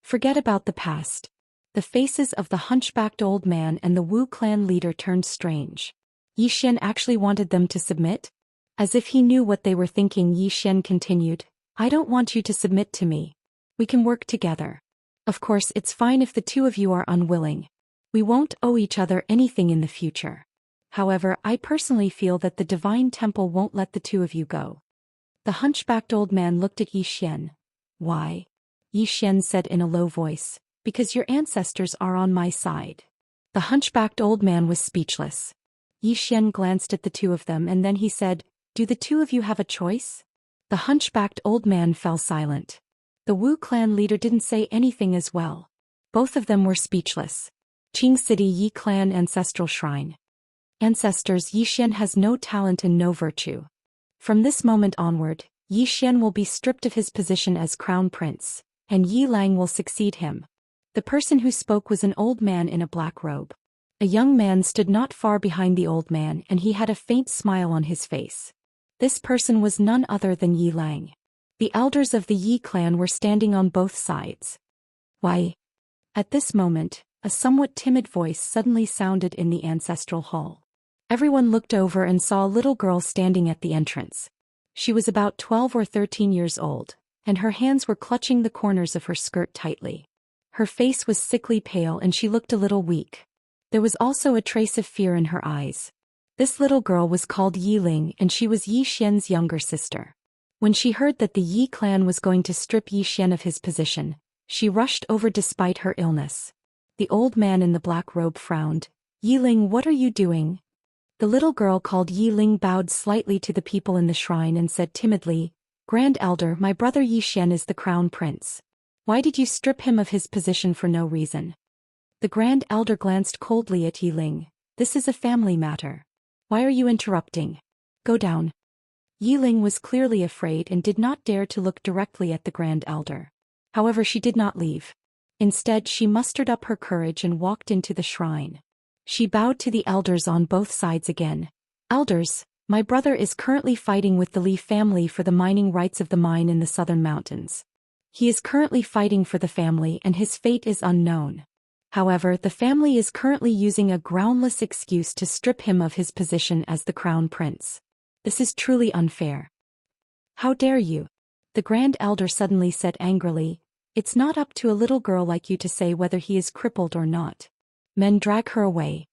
Forget about the past." The faces of the hunchbacked old man and the Wu clan leader turned strange. Yi Xian actually wanted them to submit? As if he knew what they were thinking, Yi Xian continued, "I don't want you to submit to me. We can work together. Of course, it's fine if the two of you are unwilling. We won't owe each other anything in the future. However, I personally feel that the divine temple won't let the two of you go." The hunchbacked old man looked at Yi Xian. "Why?" Yi Xian said in a low voice, "Because your ancestors are on my side." The hunchbacked old man was speechless. Yi Xian glanced at the two of them and then he said, "Do the two of you have a choice?" The hunchbacked old man fell silent. The Wu clan leader didn't say anything as well. Both of them were speechless. Qing City Yi clan ancestral shrine. Ancestors, Yi Xian has no talent and no virtue. From this moment onward, Yi Xian will be stripped of his position as crown prince, and Yi Lang will succeed him. The person who spoke was an old man in a black robe. A young man stood not far behind the old man and he had a faint smile on his face. This person was none other than Yi Lang. The elders of the Yi clan were standing on both sides. "Why?" At this moment, a somewhat timid voice suddenly sounded in the ancestral hall. Everyone looked over and saw a little girl standing at the entrance. She was about 12 or 13 years old, and her hands were clutching the corners of her skirt tightly. Her face was sickly pale and she looked a little weak. There was also a trace of fear in her eyes. This little girl was called Yi Ling and she was Yi Xian's younger sister. When she heard that the Yi clan was going to strip Yi Xian of his position, she rushed over despite her illness. The old man in the black robe frowned. "Yi Ling, what are you doing?" The little girl called Yi Ling bowed slightly to the people in the shrine and said timidly, "Grand Elder, my brother Yi Xian is the crown prince. Why did you strip him of his position for no reason?" The Grand Elder glanced coldly at Yi Ling. "This is a family matter. Why are you interrupting? Go down." Yi Ling was clearly afraid and did not dare to look directly at the Grand Elder. However, she did not leave. Instead, she mustered up her courage and walked into the shrine. She bowed to the elders on both sides again. "Elders, my brother is currently fighting with the Li family for the mining rights of the mine in the southern mountains. He is currently fighting for the family and his fate is unknown. However, the family is currently using a groundless excuse to strip him of his position as the crown prince. This is truly unfair. How dare you? The Grand Elder suddenly said angrily, it's not up to a little girl like you to say whether he is crippled or not. Men, drag her away.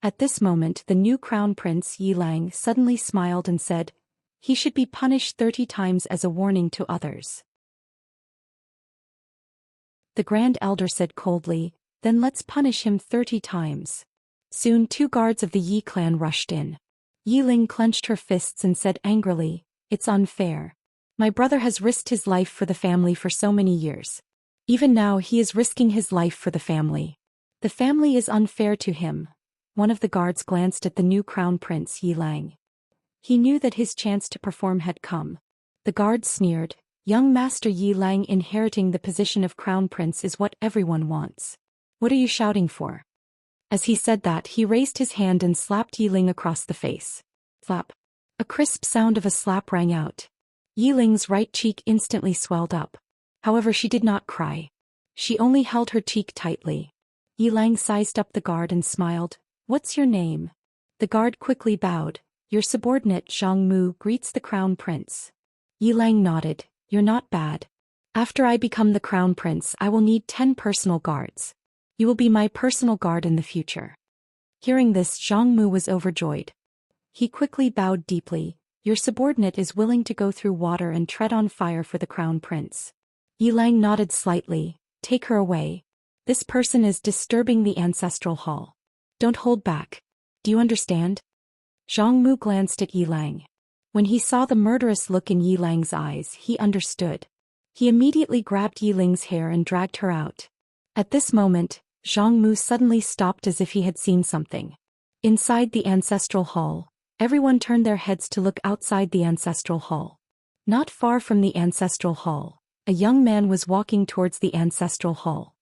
At this moment the new crown prince Yilang suddenly smiled and said, he should be punished 30 times as a warning to others. The Grand Elder said coldly, then let's punish him 30 times. Soon 2 guards of the Yi clan rushed in. Yiling clenched her fists and said angrily, it's unfair. My brother has risked his life for the family for so many years. Even now he is risking his life for the family. The family is unfair to him. One of the guards glanced at the new crown prince Yilang. He knew that his chance to perform had come. The guard sneered, young Master Yilang inheriting the position of crown prince is what everyone wants. What are you shouting for? As he said that, he raised his hand and slapped Yiling across the face. Slap. A crisp sound of a slap rang out. Yiling's right cheek instantly swelled up. However, she did not cry. She only held her cheek tightly. Yilang sized up the guard and smiled. What's your name? The guard quickly bowed. Your subordinate Zhang Mu greets the crown prince. Yilang nodded. You're not bad. After I become the crown prince, I will need 10 personal guards. You will be my personal guard in the future. Hearing this, Zhang Mu was overjoyed. He quickly bowed deeply. Your subordinate is willing to go through water and tread on fire for the crown prince. Yilang nodded slightly. Take her away. This person is disturbing the ancestral hall. Don't hold back. Do you understand? Zhang Mu glanced at Yilang. When he saw the murderous look in Yilang's eyes, he understood. He immediately grabbed Yiling's hair and dragged her out. At this moment, Zhang Mu suddenly stopped as if he had seen something. Inside the ancestral hall, everyone turned their heads to look outside the ancestral hall. Not far from the ancestral hall, a young man was walking towards the ancestral hall.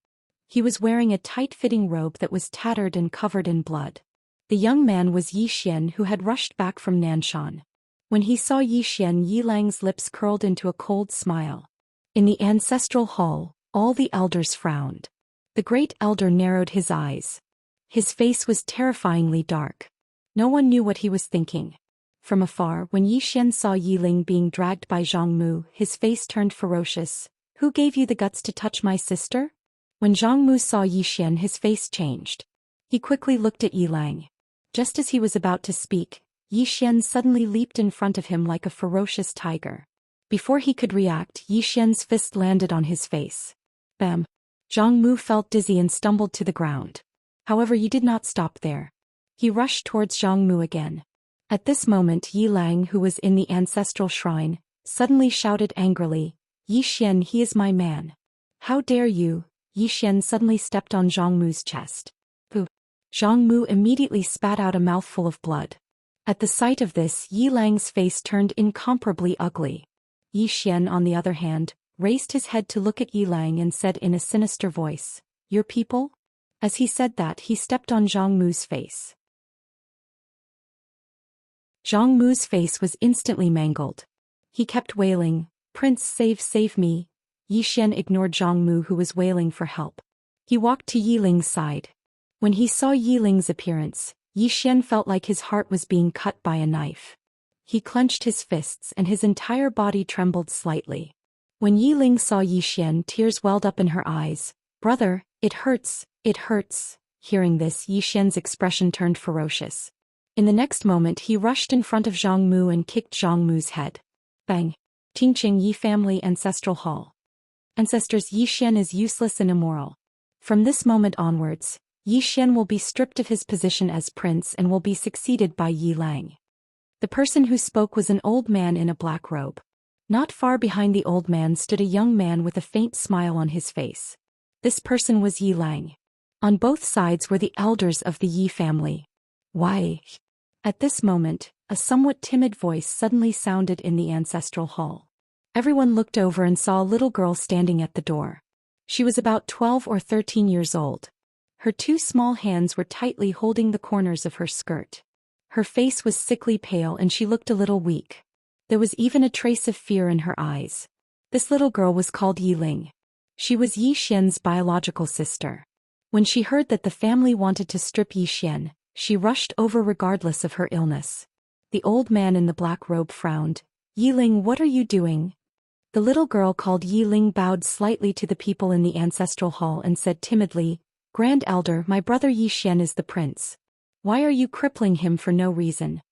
He was wearing a tight-fitting robe that was tattered and covered in blood. The young man was Zhou Xian, who had rushed back from Nanshan. When he saw Zhou Xian, Yilang's lips curled into a cold smile. In the ancestral hall, all the elders frowned. The great elder narrowed his eyes. His face was terrifyingly dark. No one knew what he was thinking. From afar, when Zhou Xian saw Yiling being dragged by Zhang Mu, his face turned ferocious. Who gave you the guts to touch my sister? When Zhang Mu saw Zhou Xian, his face changed. He quickly looked at Yilang. Just as he was about to speak, Zhou Xian suddenly leaped in front of him like a ferocious tiger. Before he could react, Zhou Xian's fist landed on his face. Bam! Zhang Mu felt dizzy and stumbled to the ground. However, he did not stop there. He rushed towards Zhang Mu again. At this moment, Yilang, who was in the ancestral shrine, suddenly shouted angrily, Zhou Xian, he is my man. How dare you? Zhou Xian suddenly stepped on Zhang Mu's chest. Pooh! Zhang Mu immediately spat out a mouthful of blood. At the sight of this, Yilang's face turned incomparably ugly. Zhou Xian, on the other hand, raised his head to look at Yilang and said in a sinister voice, your people? As he said that, he stepped on Zhang Mu's face. Zhang Mu's face was instantly mangled. He kept wailing, Prince, save me. Zhou Xian ignored Zhang Mu, who was wailing for help. He walked to Yiling's side. When he saw Yiling's appearance, Zhou Xian felt like his heart was being cut by a knife. He clenched his fists and his entire body trembled slightly. When Yiling saw Zhou Xian, tears welled up in her eyes. Brother, it hurts, it hurts. Hearing this, Zhou Xian's expression turned ferocious. In the next moment, he rushed in front of Zhang Mu and kicked Zhang Mu's head. Bang! Qingqing Yi family ancestral hall. Ancestors, Zhou Xian is useless and immoral. From this moment onwards, Zhou Xian will be stripped of his position as prince and will be succeeded by Yilang. The person who spoke was an old man in a black robe. Not far behind the old man stood a young man with a faint smile on his face. This person was Yilang. On both sides were the elders of the Yi family. Why? At this moment, a somewhat timid voice suddenly sounded in the ancestral hall. Everyone looked over and saw a little girl standing at the door. She was about 12 or 13 years old. Her 2 small hands were tightly holding the corners of her skirt. Her face was sickly pale and she looked a little weak. There was even a trace of fear in her eyes. This little girl was called Yiling. She was Yi Xian's biological sister. When she heard that the family wanted to strip Yi Xian, she rushed over regardless of her illness. The old man in the black robe frowned. Yiling, what are you doing? The little girl called Yiling bowed slightly to the people in the ancestral hall and said timidly, Grand Elder, my brother Yi Xian is the prince. Why are you crippling him for no reason?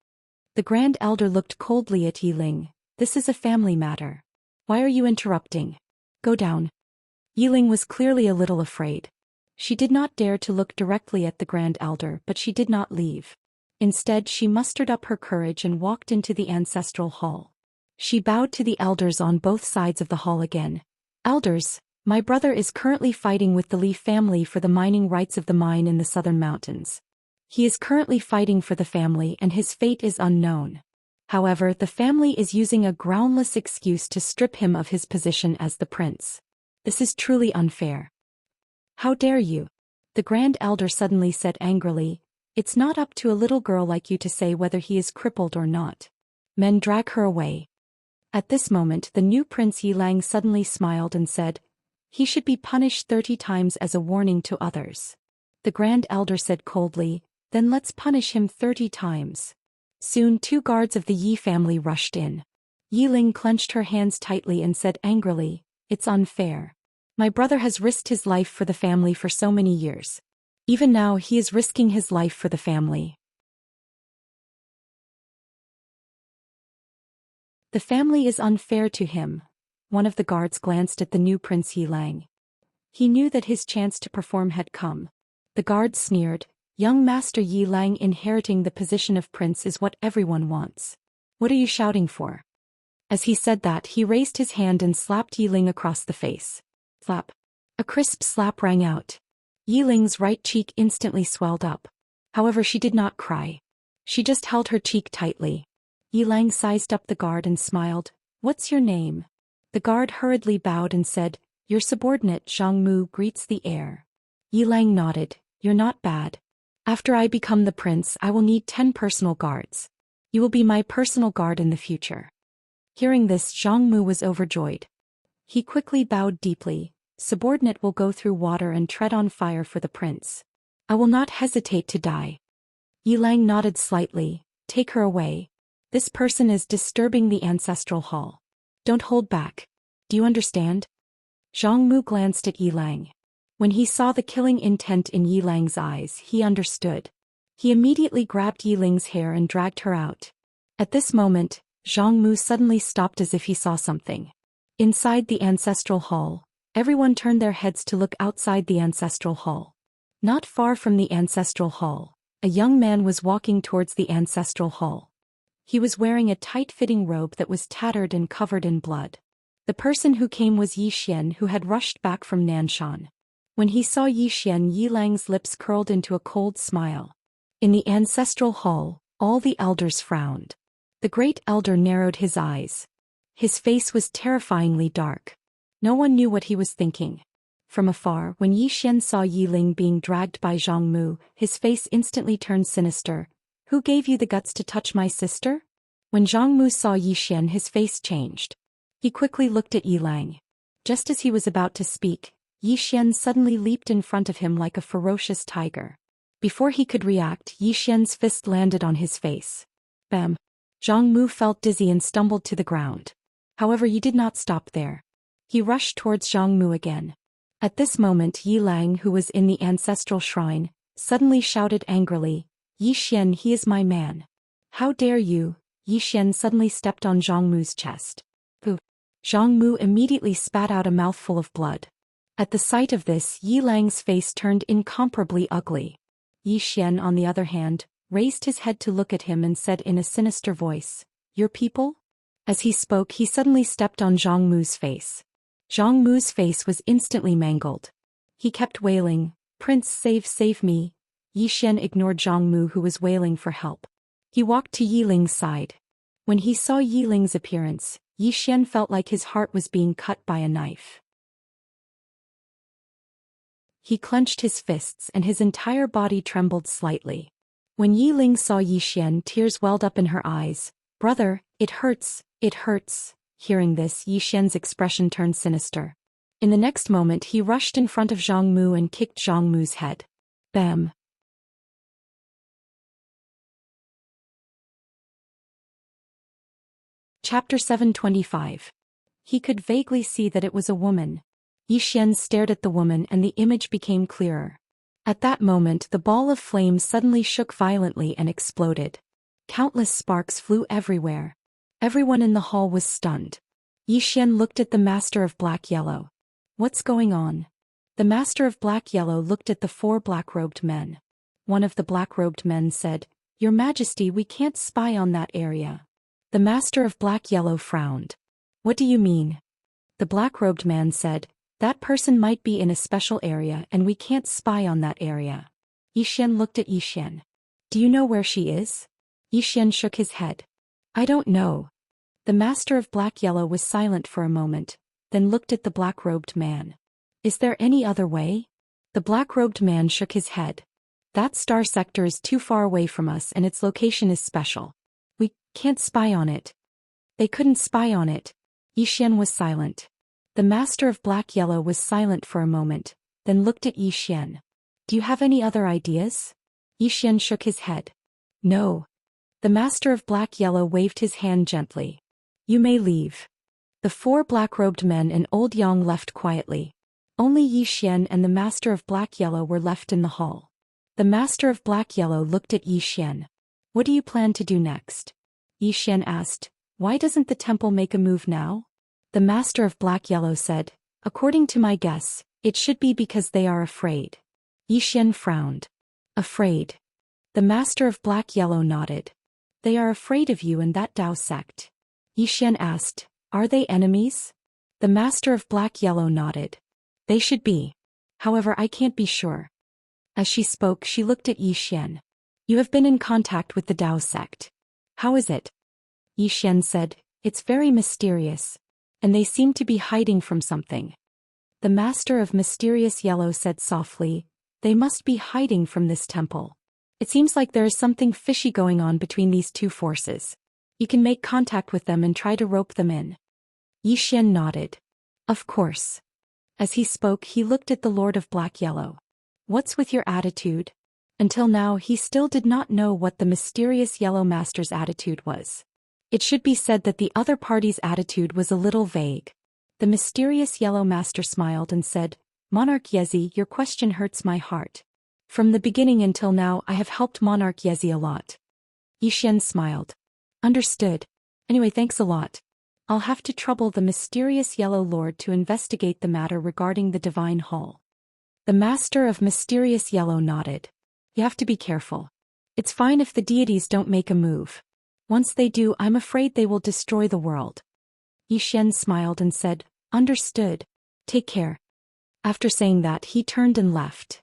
The Grand Elder looked coldly at Yiling. This is a family matter. Why are you interrupting? Go down. Yiling was clearly a little afraid. She did not dare to look directly at the Grand Elder, but she did not leave. Instead, she mustered up her courage and walked into the ancestral hall. She bowed to the elders on both sides of the hall again. Elders, my brother is currently fighting with the Li family for the mining rights of the mine in the southern mountains. He is currently fighting for the family and his fate is unknown. However, the family is using a groundless excuse to strip him of his position as the prince. This is truly unfair. How dare you? The Grand Elder suddenly said angrily, It's not up to a little girl like you to say whether he is crippled or not. Men, drag her away. At this moment the new Prince Yilang suddenly smiled and said, He should be punished 30 times as a warning to others. The Grand Elder said coldly, Then let's punish him 30 times. Soon 2 guards of the Yi family rushed in. Yiling clenched her hands tightly and said angrily, It's unfair. My brother has risked his life for the family for so many years. Even now he is risking his life for the family. The family is unfair to him. One of the guards glanced at the new Prince Yilang. He knew that his chance to perform had come. The guard sneered, Young Master Yilang inheriting the position of prince is what everyone wants. What are you shouting for? As he said that, he raised his hand and slapped Yiling across the face. Slap. A crisp slap rang out. Yiling's right cheek instantly swelled up. However, she did not cry. She just held her cheek tightly. Yilang sized up the guard and smiled. What's your name? The guard hurriedly bowed and said, Your subordinate Zhang Mu greets the heir. Yilang nodded. You're not bad. After I become the prince, I will need 10 personal guards. You will be my personal guard in the future. Hearing this, Zhang Mu was overjoyed. He quickly bowed deeply. Subordinate will go through water and tread on fire for the prince. I will not hesitate to die. Yilang nodded slightly. Take her away. This person is disturbing the ancestral hall. Don't hold back. Do you understand? Zhang Mu glanced at Yilang. When he saw the killing intent in Yilang's eyes, he understood. He immediately grabbed Yiling's hair and dragged her out. At this moment, Zhang Mu suddenly stopped as if he saw something. Inside the ancestral hall, everyone turned their heads to look outside the ancestral hall. Not far from the ancestral hall, a young man was walking towards the ancestral hall. He was wearing a tight-fitting robe that was tattered and covered in blood. The person who came was Yi Xian, who had rushed back from Nanshan. When he saw Yi Xian, Yilang's lips curled into a cold smile. In the ancestral hall, all the elders frowned. The great elder narrowed his eyes. His face was terrifyingly dark. No one knew what he was thinking. From afar, when Yi Xian saw Yiling being dragged by Zhang Mu, his face instantly turned sinister. Who gave you the guts to touch my sister? When Zhang Mu saw Yi Xian, his face changed. He quickly looked at Yilang. Just as he was about to speak, Yi Xian suddenly leaped in front of him like a ferocious tiger. Before he could react, Yi Xian's fist landed on his face. Bam! Zhang Mu felt dizzy and stumbled to the ground. However, he did not stop there. He rushed towards Zhang Mu again. At this moment, Yilang, who was in the ancestral shrine, suddenly shouted angrily, Yi Xian, he is my man. How dare you? Yi Xian suddenly stepped on Zhang Mu's chest. Pooh! Zhang Mu immediately spat out a mouthful of blood. At the sight of this, Yilang's face turned incomparably ugly. Yi Xian, on the other hand, raised his head to look at him and said in a sinister voice, Your people? As he spoke, he suddenly stepped on Zhang Mu's face. Zhang Mu's face was instantly mangled. He kept wailing, Prince, save me. Yi Xian ignored Zhang Mu, who was wailing for help. He walked to Yiling's side. When he saw Yiling's appearance, Yi Xian felt like his heart was being cut by a knife. He clenched his fists and his entire body trembled slightly. When Yiling saw Yi Xian, tears welled up in her eyes. Brother, it hurts, it hurts. Hearing this, Yi Xian's expression turned sinister. In the next moment he rushed in front of Zhang Mu and kicked Zhang Mu's head. Bam! Chapter 725. He could vaguely see that it was a woman. Yi Xian stared at the woman and the image became clearer. At that moment the ball of flame suddenly shook violently and exploded. Countless sparks flew everywhere. Everyone in the hall was stunned. Yi Xian looked at the Master of Black-Yellow. What's going on? The Master of Black-Yellow looked at the 4 black-robed men. One of the black-robed men said, "Your Majesty, we can't spy on that area." The Master of Black-Yellow frowned. "What do you mean?" The black-robed man said, "That person might be in a special area and we can't spy on that area." Yi Xian looked at Yi Xian. "Do you know where she is?" Yi Xian shook his head. "I don't know." The Master of Black-Yellow was silent for a moment, then looked at the black-robed man. "Is there any other way?" The black-robed man shook his head. "That star sector is too far away from us and its location is special. We can't spy on it." They couldn't spy on it. Yi Xian was silent. The Master of Black-Yellow was silent for a moment, then looked at Yi Xian. "Do you have any other ideas?" Yi Xian shook his head. "No." The Master of Black-Yellow waved his hand gently. "You may leave." The 4 black-robed men and old Yang left quietly. Only Yi Xian and the Master of Black-Yellow were left in the hall. The Master of Black-Yellow looked at Yi Xian. "What do you plan to do next?" Yi Xian asked. "Why doesn't the temple make a move now?" The Master of Black-Yellow said, "According to my guess, it should be because they are afraid." Yi Xian frowned. "Afraid?" The Master of Black-Yellow nodded. "They are afraid of you and that Dao sect." Yi Xian asked, "Are they enemies?" The Master of Black-Yellow nodded. "They should be. However, I can't be sure." As she spoke, she looked at Yi Xian. "You have been in contact with the Dao sect. How is it?" Yi Xian said, "It's very mysterious. And they seem to be hiding from something." The Master of Mysterious Yellow said softly, "They must be hiding from this temple. It seems like there is something fishy going on between these 2 forces. You can make contact with them and try to rope them in." Yi Xian nodded. "Of course." As he spoke, he looked at the Lord of Black-Yellow. "What's with your attitude?" Until now he still did not know what the mysterious Yellow Master's attitude was. It should be said that the other party's attitude was a little vague. The mysterious Yellow Master smiled and said, "Monarch Yezi, your question hurts my heart. From the beginning until now I have helped Monarch Yezi a lot." Yi Xian smiled. "Understood. Anyway, thanks a lot. I'll have to trouble the mysterious Yellow Lord to investigate the matter regarding the Divine Hall." The Master of Mysterious Yellow nodded. "You have to be careful. It's fine if the deities don't make a move. Once they do, I'm afraid they will destroy the world." Yi Xian smiled and said, "Understood. Take care." After saying that, he turned and left.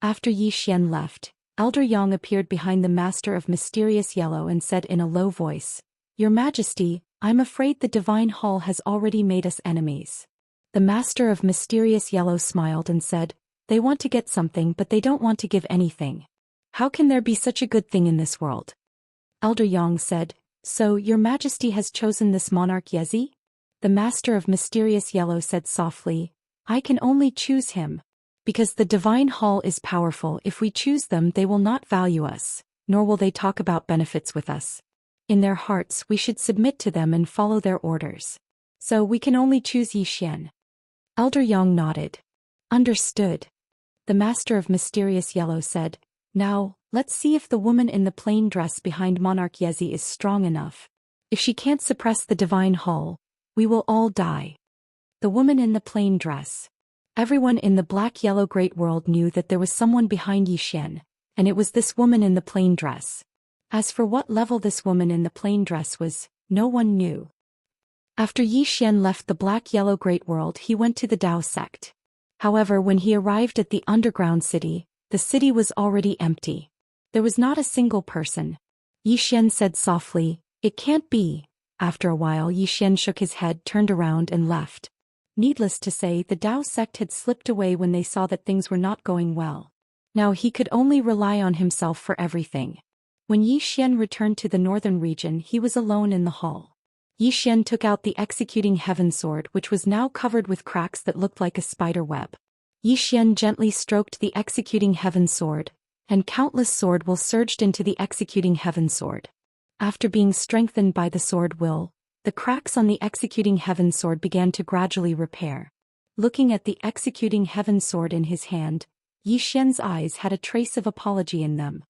After Yi Xian left, Elder Yang appeared behind the Master of Mysterious Yellow and said in a low voice, "Your Majesty, I'm afraid the Divine Hall has already made us enemies." The Master of Mysterious Yellow smiled and said, "They want to get something but they don't want to give anything. How can there be such a good thing in this world?" Elder Yang said, "So, Your Majesty has chosen this Monarch Yezi?" The Master of Mysterious Yellow said softly, "I can only choose him. Because the Divine Hall is powerful, if we choose them they will not value us, nor will they talk about benefits with us. In their hearts we should submit to them and follow their orders. So we can only choose Yi Xian." Elder Yang nodded. "Understood." The Master of Mysterious Yellow said, "Now, let's see if the woman in the plain dress behind Monarch Yezi is strong enough. If she can't suppress the Divine Hall, we will all die." The woman in the plain dress. Everyone in the black-yellow great world knew that there was someone behind Yi Xian, and it was this woman in the plain dress. As for what level this woman in the plain dress was, no one knew. After Yi Xian left the black-yellow great world, he went to the Dao sect. However, when he arrived at the underground city, the city was already empty. There was not a single person. Yi Xian said softly, "It can't be." After a while, Yi Xian shook his head, turned around and left. Needless to say, the Dao sect had slipped away when they saw that things were not going well. Now he could only rely on himself for everything. When Yi Xian returned to the northern region, he was alone in the hall. Yi Xian took out the executing heaven sword, which was now covered with cracks that looked like a spider web. Yi Xian gently stroked the executing heaven sword, and countless sword will surged into the executing heaven sword. After being strengthened by the sword will, the cracks on the executing heaven sword began to gradually repair. Looking at the executing heaven sword in his hand, Yi Xian's eyes had a trace of apology in them.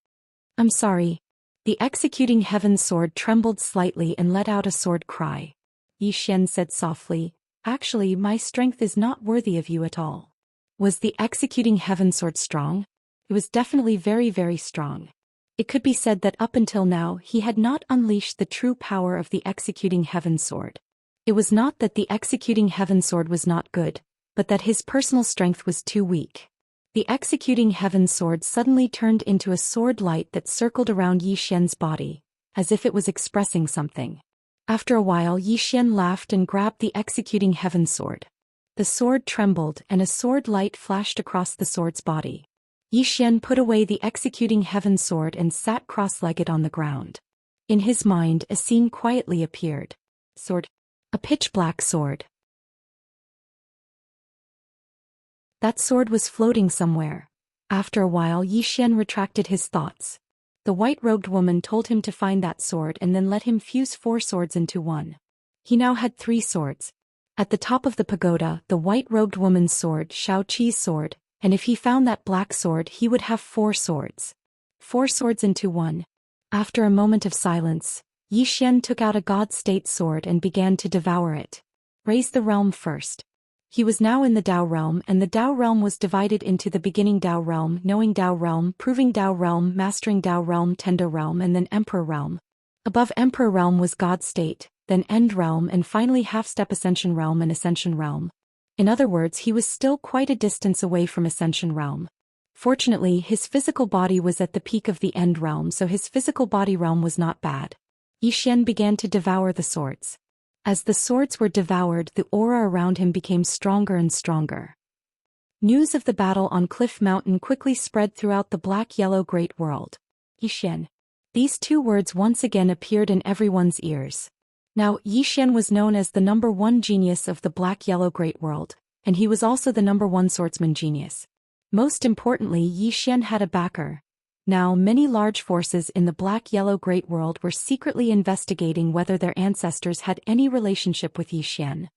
"I'm sorry." The executing heaven sword trembled slightly and let out a sword cry. Yi Xian said softly, "Actually, my strength is not worthy of you at all." Was the executing heaven sword strong? It was definitely very, very strong. It could be said that up until now he had not unleashed the true power of the executing heaven sword. It was not that the executing heaven sword was not good, but that his personal strength was too weak. The executing heaven sword suddenly turned into a sword light that circled around Yi Xian's body, as if it was expressing something. After a while, Yi Xian laughed and grabbed the executing heaven sword. The sword trembled and a sword light flashed across the sword's body. Yi Xian put away the executing heaven sword and sat cross-legged on the ground. In his mind, a scene quietly appeared. Sword. A pitch-black sword. That sword was floating somewhere. After a while, Yi Xian retracted his thoughts. The white-robed woman told him to find that sword and then let him fuse 4 swords into one. He now had 3 swords. At the top of the pagoda, the white-robed woman's sword, Xiaoqi's sword, and if he found that black sword, he would have 4 swords. 4 swords into one. After a moment of silence, Yi Xian took out a god-state sword and began to devour it. Raise the realm first. He was now in the Dao realm, and the Dao realm was divided into the beginning Dao realm, knowing Dao realm, proving Dao realm, mastering Dao realm, Tendo realm, and then Emperor realm. Above Emperor realm was God state, then End realm, and finally half-step Ascension realm and Ascension realm. In other words, he was still quite a distance away from Ascension realm. Fortunately, his physical body was at the peak of the End realm, so his physical body realm was not bad. Yi Xian began to devour the swords. As the swords were devoured, the aura around him became stronger and stronger. News of the battle on Cliff Mountain quickly spread throughout the black-yellow great world. Yi Xian. These 2 words once again appeared in everyone's ears. Now, Yi Xian was known as the #1 genius of the black-yellow great world, and he was also the #1 swordsman genius. Most importantly, Yi Xian had a backer. Now, many large forces in the black-yellow great world were secretly investigating whether their ancestors had any relationship with Yi Xian.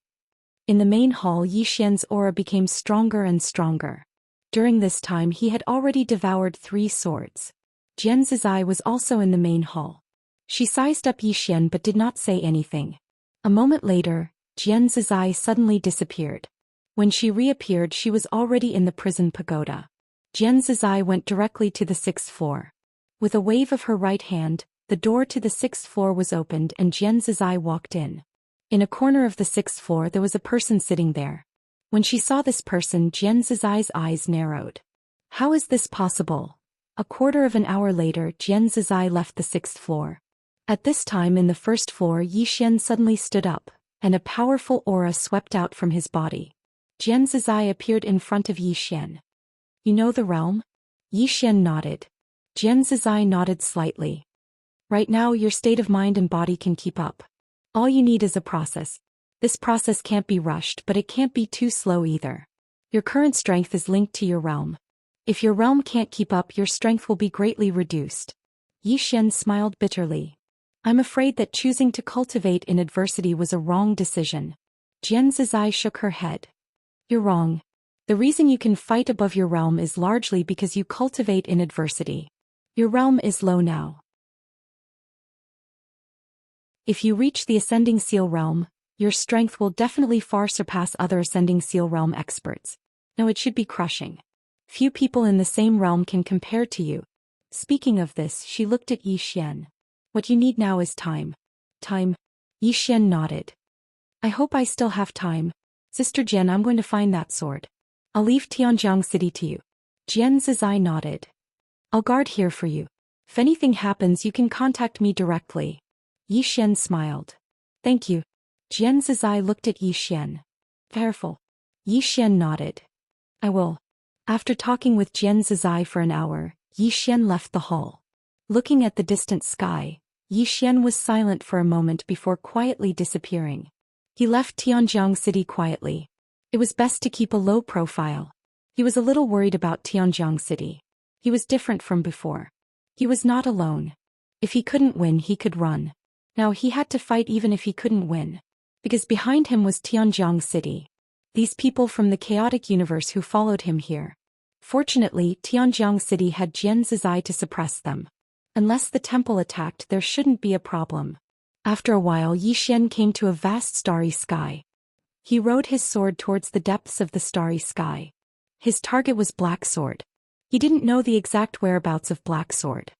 In the main hall, Yi Xian's aura became stronger and stronger. During this time, he had already devoured 3 swords. Jian Zizai was also in the main hall. She sized up Yi Xian but did not say anything. A moment later, Jian Zizai suddenly disappeared. When she reappeared, she was already in the prison pagoda. Jian Zizai went directly to the 6th floor. With a wave of her right hand, the door to the 6th floor was opened and Jian Zizai walked in. In a corner of the 6th floor there was a person sitting there. When she saw this person, Jian Zizai's eyes narrowed. How is this possible? A quarter of an hour later, Jian Zizai left the 6th floor. At this time in the 1st floor, Yi Xian suddenly stood up, and a powerful aura swept out from his body. Jian Zizai appeared in front of Yi Xian. You know the realm? Yi Xian nodded. Jian Zizai nodded slightly. Right now your state of mind and body can keep up. All you need is a process. This process can't be rushed, but it can't be too slow either. Your current strength is linked to your realm. If your realm can't keep up, your strength will be greatly reduced. Yi Xian smiled bitterly. I'm afraid that choosing to cultivate in adversity was a wrong decision. Jian Zizai shook her head. You're wrong. The reason you can fight above your realm is largely because you cultivate in adversity. Your realm is low now. If you reach the Ascending Seal realm, your strength will definitely far surpass other Ascending Seal realm experts. No, it should be crushing. Few people in the same realm can compare to you. Speaking of this, she looked at Yi Xian. What you need now is time. Time? Yi Xian nodded. I hope I still have time. Sister Jian, I'm going to find that sword. I'll leave Tianjiang City to you. Jian Zizai nodded. I'll guard here for you. If anything happens, you can contact me directly. Yi Xian smiled. Thank you. Jian Zizai looked at Yi Xian. Careful. Yi Xian nodded. I will. After talking with Jian Zizai for an hour, Yi Xian left the hall. Looking at the distant sky, Yi Xian was silent for a moment before quietly disappearing. He left Tianjiang City quietly. It was best to keep a low profile. He was a little worried about Tianjiang City. He was different from before. He was not alone. If he couldn't win, he could run. Now he had to fight even if he couldn't win. Because behind him was Tianjiang City. These people from the chaotic universe who followed him here. Fortunately, Tianjiang City had Jian's eye to suppress them. Unless the temple attacked, there shouldn't be a problem. After a while, Yi Xian came to a vast starry sky. He rode his sword towards the depths of the starry sky. His target was Black Sword. He didn't know the exact whereabouts of Black Sword.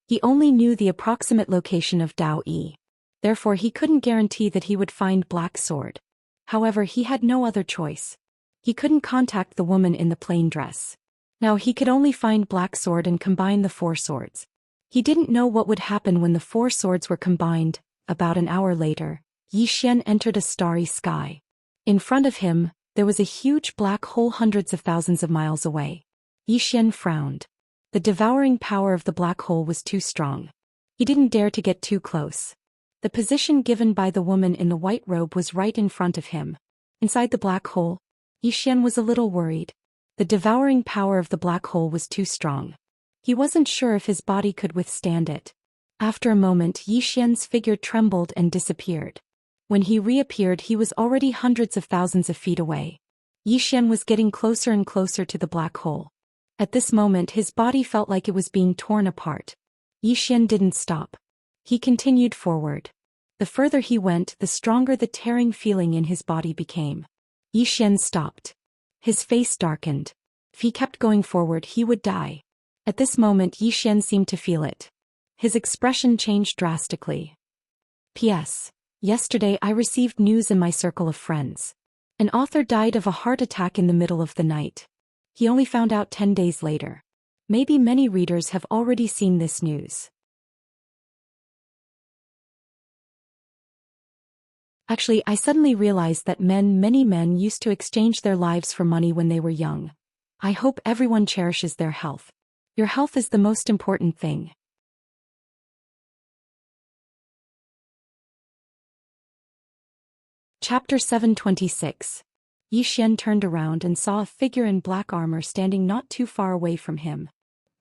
He only knew the approximate location of Dao Yi. Therefore he couldn't guarantee that he would find Black Sword. However, he had no other choice. He couldn't contact the woman in the plain dress. Now he could only find Black Sword and combine the 4 swords. He didn't know what would happen when the 4 swords were combined. About an hour later, Yi Xian entered a starry sky. In front of him, there was a huge black hole hundreds of thousands of miles away. Yi Xian frowned. The devouring power of the black hole was too strong. He didn't dare to get too close. The position given by the woman in the white robe was right in front of him. Inside the black hole, Yi Xian was a little worried. The devouring power of the black hole was too strong. He wasn't sure if his body could withstand it. After a moment, Yi Xian's figure trembled and disappeared. When he reappeared, he was already hundreds of thousands of feet away. Yi Xian was getting closer and closer to the black hole. At this moment, his body felt like it was being torn apart. Yi Xian didn't stop. He continued forward. The further he went, the stronger the tearing feeling in his body became. Yi Xian stopped. His face darkened. If he kept going forward, he would die. At this moment, Yi Xian seemed to feel it. His expression changed drastically. P.S. Yesterday I received news in my circle of friends. An author died of a heart attack in the middle of the night. He only found out 10 days later. Maybe many readers have already seen this news. Actually, I suddenly realized that many men used to exchange their lives for money when they were young. I hope everyone cherishes their health. Your health is the most important thing. Chapter 726. Yi Xian turned around and saw a figure in black armor standing not too far away from him.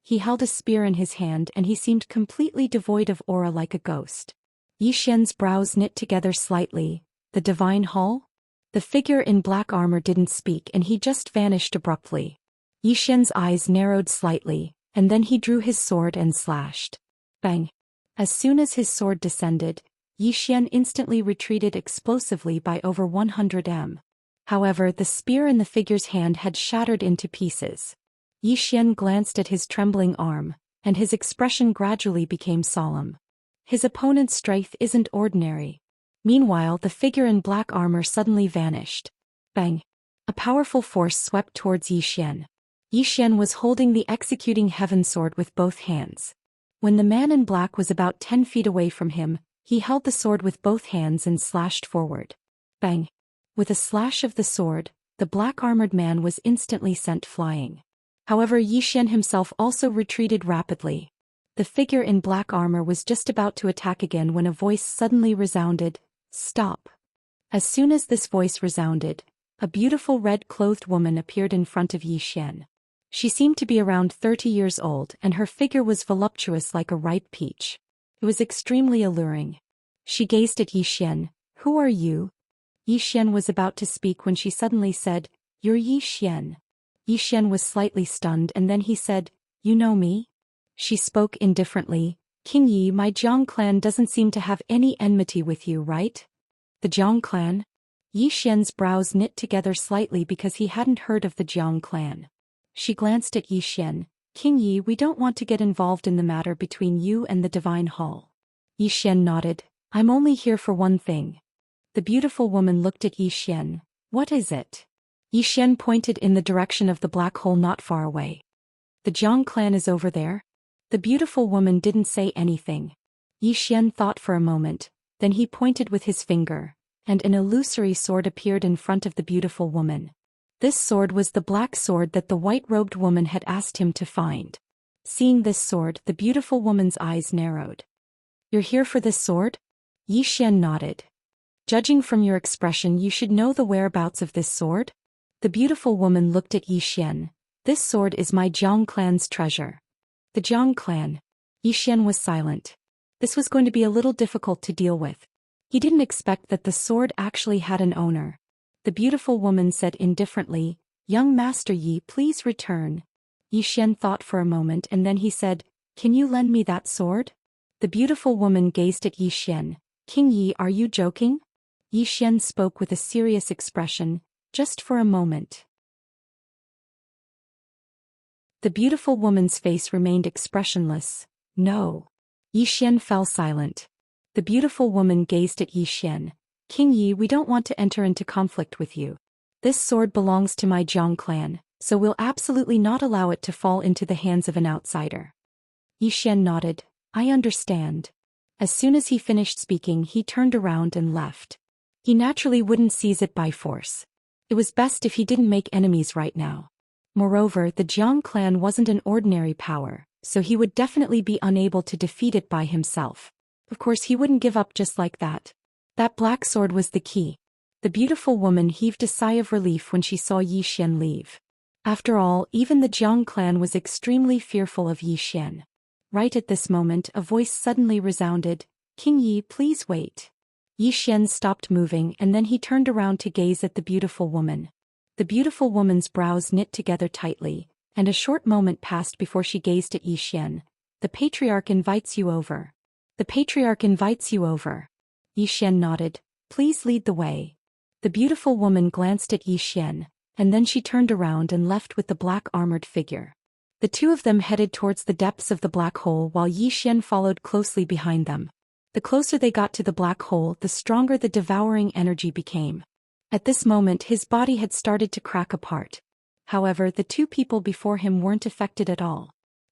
He held a spear in his hand and he seemed completely devoid of aura like a ghost. Yi Xian's brows knit together slightly. The divine hall? The figure in black armor didn't speak and he just vanished abruptly. Yi Xian's eyes narrowed slightly, and then he drew his sword and slashed. Bang! As soon as his sword descended, Yi Xian instantly retreated explosively by over 100 m. However, the spear in the figure's hand had shattered into pieces. Yi Xian glanced at his trembling arm, and his expression gradually became solemn. His opponent's strength isn't ordinary. Meanwhile, the figure in black armor suddenly vanished. Bang! A powerful force swept towards Yi Xian. Yi Xian was holding the executing heaven sword with both hands. When the man in black was about 10 feet away from him, he held the sword with both hands and slashed forward. Bang! With a slash of the sword, the black-armored man was instantly sent flying. However, Yi Xian himself also retreated rapidly. The figure in black armor was just about to attack again when a voice suddenly resounded, "Stop." As soon as this voice resounded, a beautiful red-clothed woman appeared in front of Yi Xian. She seemed to be around 30 years old and her figure was voluptuous like a ripe peach. It was extremely alluring. She gazed at Yi Xian. "Who are you?" Yi Xian was about to speak when she suddenly said, "You're Yi Xian." Yi Xian was slightly stunned and then he said, "You know me?" She spoke indifferently, "King Yi, my Jiang clan doesn't seem to have any enmity with you, right?" "The Jiang clan?" Yi Xian's brows knit together slightly because he hadn't heard of the Jiang clan. She glanced at Yi Xian. "King Yi, we don't want to get involved in the matter between you and the Divine Hall." Yi Xian nodded. "I'm only here for one thing." The beautiful woman looked at Yi Xian. "What is it?" Yi Xian pointed in the direction of the black hole not far away. "The Jiang clan is over there?" The beautiful woman didn't say anything. Yi Xian thought for a moment, then he pointed with his finger, and an illusory sword appeared in front of the beautiful woman. This sword was the black sword that the white-robed woman had asked him to find. Seeing this sword, the beautiful woman's eyes narrowed. You're here for this sword? Yi Xian nodded. Judging from your expression, you should know the whereabouts of this sword? The beautiful woman looked at Yi Xian. This sword is my Jiang clan's treasure. The Jiang clan. Yi Xian was silent. This was going to be a little difficult to deal with. He didn't expect that the sword actually had an owner. The beautiful woman said indifferently, Young Master Yi, please return. Yi Xian thought for a moment and then he said, Can you lend me that sword? The beautiful woman gazed at Yi Xian. King Yi, are you joking? Yi Xian spoke with a serious expression, just for a moment. The beautiful woman's face remained expressionless. No. Yi Xian fell silent. The beautiful woman gazed at Yi Xian. King Yi, we don't want to enter into conflict with you. This sword belongs to my Jiang clan, so we'll absolutely not allow it to fall into the hands of an outsider. Yi Xian nodded. I understand. As soon as he finished speaking, he turned around and left. He naturally wouldn't seize it by force. It was best if he didn't make enemies right now. Moreover, the Jiang clan wasn't an ordinary power, so he would definitely be unable to defeat it by himself. Of course, he wouldn't give up just like that. That black sword was the key. The beautiful woman heaved a sigh of relief when she saw Yi Xian leave. After all, even the Jiang clan was extremely fearful of Yi Xian. Right at this moment, a voice suddenly resounded, King Yi, please wait. Yi Xian stopped moving and then he turned around to gaze at the beautiful woman. The beautiful woman's brows knit together tightly, and a short moment passed before she gazed at Yi Xian. The patriarch invites you over. The patriarch invites you over. Yi Xian nodded. Please lead the way. The beautiful woman glanced at Yi Xian, and then she turned around and left with the black armored figure. The two of them headed towards the depths of the black hole while Yi Xian followed closely behind them. The closer they got to the black hole, the stronger the devouring energy became. At this moment his body had started to crack apart. However, the two people before him weren't affected at all.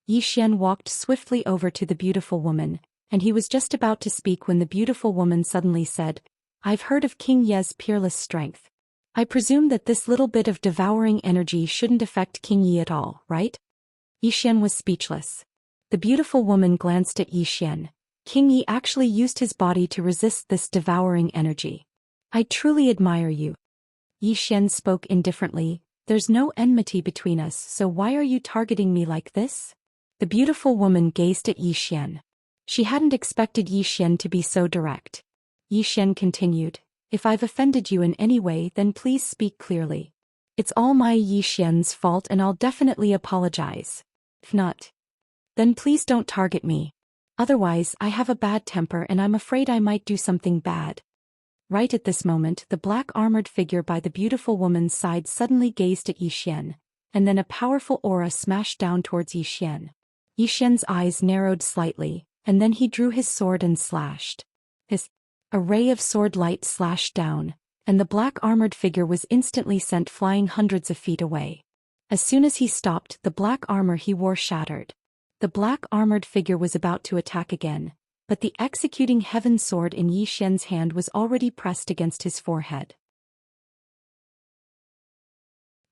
Yi Xian walked swiftly over to the beautiful woman, and he was just about to speak when the beautiful woman suddenly said, I've heard of King Ye's peerless strength. I presume that this little bit of devouring energy shouldn't affect King Yi at all, right? Yi Xian was speechless. The beautiful woman glanced at Yi Xian. King Yi actually used his body to resist this devouring energy. I truly admire you. Yi Xian spoke indifferently. There's no enmity between us, so why are you targeting me like this? The beautiful woman gazed at Yi Xian. She hadn't expected Yi Xian to be so direct. Yi Xian continued, If I've offended you in any way, then please speak clearly. It's all my Yi Xian's fault and I'll definitely apologize. If not, then please don't target me. Otherwise, I have a bad temper and I'm afraid I might do something bad. Right at this moment, the black armored figure by the beautiful woman's side suddenly gazed at Yi Xian, and then a powerful aura smashed down towards Yi Xian. Yi Xian's eyes narrowed slightly, and then he drew his sword and slashed. A ray of sword light slashed down, and the black armored figure was instantly sent flying hundreds of feet away. As soon as he stopped, the black armor he wore shattered. The black armored figure was about to attack again, but the executing heaven sword in Yi Xian's hand was already pressed against his forehead.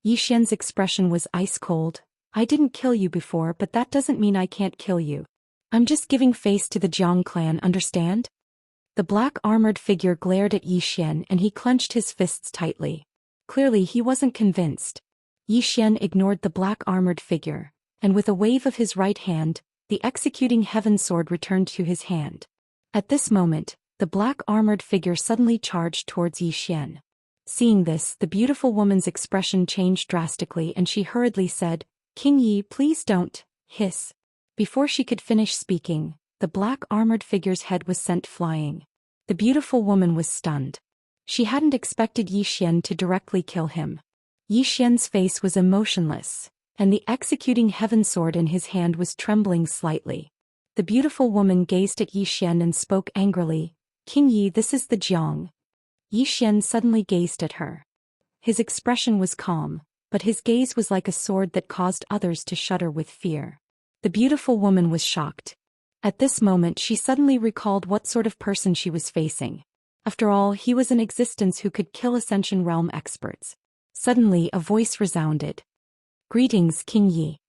Yi Xian's expression was ice cold. I didn't kill you before, but that doesn't mean I can't kill you. I'm just giving face to the Jiang clan, understand? The black armored figure glared at Yi Xian and he clenched his fists tightly. Clearly he wasn't convinced. Yi Xian ignored the black armored figure, and with a wave of his right hand, the executing heaven sword returned to his hand. At this moment, the black armored figure suddenly charged towards Yi Xian. Seeing this, the beautiful woman's expression changed drastically and she hurriedly said, King Yi, please don't, hiss. Before she could finish speaking, the black armored figure's head was sent flying. The beautiful woman was stunned. She hadn't expected Yi Xian to directly kill him. Yi Xian's face was emotionless, and the executing heaven sword in his hand was trembling slightly. The beautiful woman gazed at Yi Xian and spoke angrily, King Yi, this is the Jiang. Yi Xian suddenly gazed at her. His expression was calm, but his gaze was like a sword that caused others to shudder with fear. The beautiful woman was shocked. At this moment she suddenly recalled what sort of person she was facing. After all, he was in existence who could kill Ascension Realm experts. Suddenly a voice resounded. Greetings, King Yi.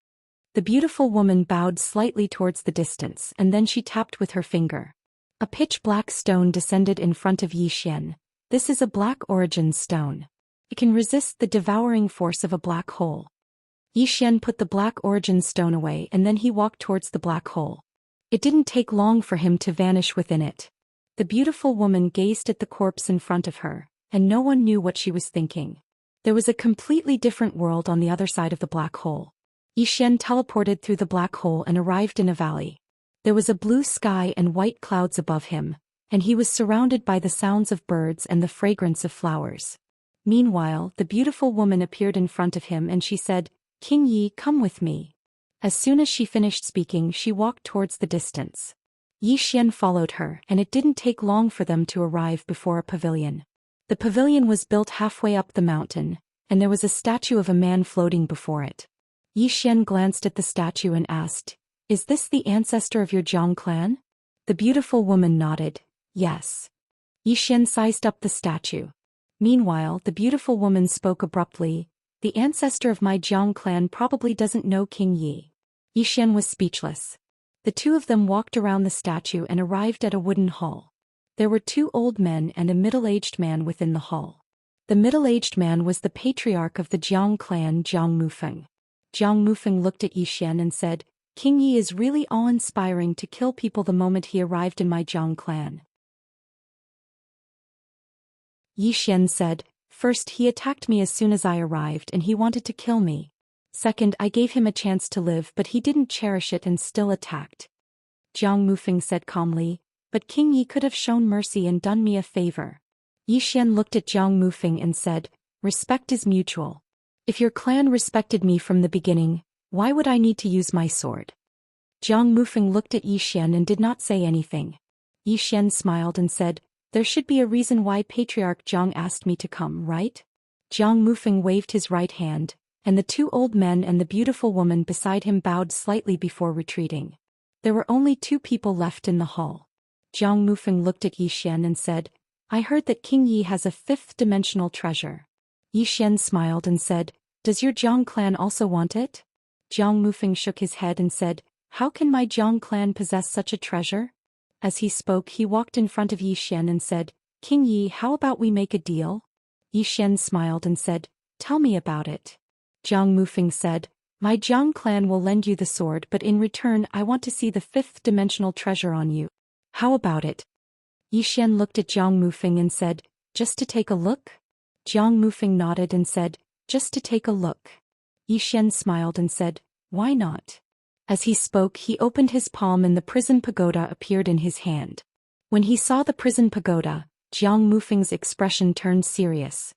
The beautiful woman bowed slightly towards the distance and then she tapped with her finger. A pitch-black stone descended in front of Yi Xian. This is a black origin stone. It can resist the devouring force of a black hole. Yi Xian put the black origin stone away and then he walked towards the black hole. It didn't take long for him to vanish within it. The beautiful woman gazed at the corpse in front of her, and no one knew what she was thinking. There was a completely different world on the other side of the black hole. Yi Xian teleported through the black hole and arrived in a valley. There was a blue sky and white clouds above him, and he was surrounded by the sounds of birds and the fragrance of flowers. Meanwhile, the beautiful woman appeared in front of him and she said, "King Yi, come with me." As soon as she finished speaking, she walked towards the distance. Yi Xian followed her, and it didn't take long for them to arrive before a pavilion. The pavilion was built halfway up the mountain, and there was a statue of a man floating before it. Yi Xian glanced at the statue and asked, "Is this the ancestor of your Zhang clan?" The beautiful woman nodded, "Yes." Yi Xian sized up the statue. Meanwhile, the beautiful woman spoke abruptly, "The ancestor of my Zhang clan probably doesn't know King Yi." Yi Xian was speechless. The two of them walked around the statue and arrived at a wooden hall. There were two old men and a middle-aged man within the hall. The middle-aged man was the patriarch of the Zhang clan, Zhang Mufeng. Zhang Mufeng looked at Yi Xian and said, "King Yi is really awe-inspiring to kill people the moment he arrived in my Zhang clan." Yi Xian said, "First, he attacked me as soon as I arrived and he wanted to kill me. Second, I gave him a chance to live but he didn't cherish it and still attacked." Zhang Mufeng said calmly, "But King Yi could have shown mercy and done me a favor." Yi Xian looked at Zhang Mufeng and said, "Respect is mutual. If your clan respected me from the beginning, why would I need to use my sword?" Zhang Mufeng looked at Yi Xian and did not say anything. Yi Xian smiled and said, "There should be a reason why Patriarch Zhang asked me to come, right?" Zhang Mufeng waved his right hand, and the two old men and the beautiful woman beside him bowed slightly before retreating. There were only two people left in the hall. Zhang Mufeng looked at Yi Xian and said, "I heard that King Yi has a fifth-dimensional treasure." Yi Xian smiled and said, "Does your Zhang clan also want it?" Zhang Mufeng shook his head and said, "How can my Zhang clan possess such a treasure?" As he spoke, he walked in front of Yi Xian and said, "King Yi, how about we make a deal?" Yi Xian smiled and said, "Tell me about it." Zhang Mufeng said, "My Zhang clan will lend you the sword, but in return I want to see the fifth-dimensional treasure on you. How about it?" Yi Xian looked at Zhang Mufeng and said, "Just to take a look?" Zhang Mufeng nodded and said, "Just to take a look." Yi Xian smiled and said, "Why not?" As he spoke, he opened his palm and the prison pagoda appeared in his hand. When he saw the prison pagoda, Zhang Mufeng's expression turned serious.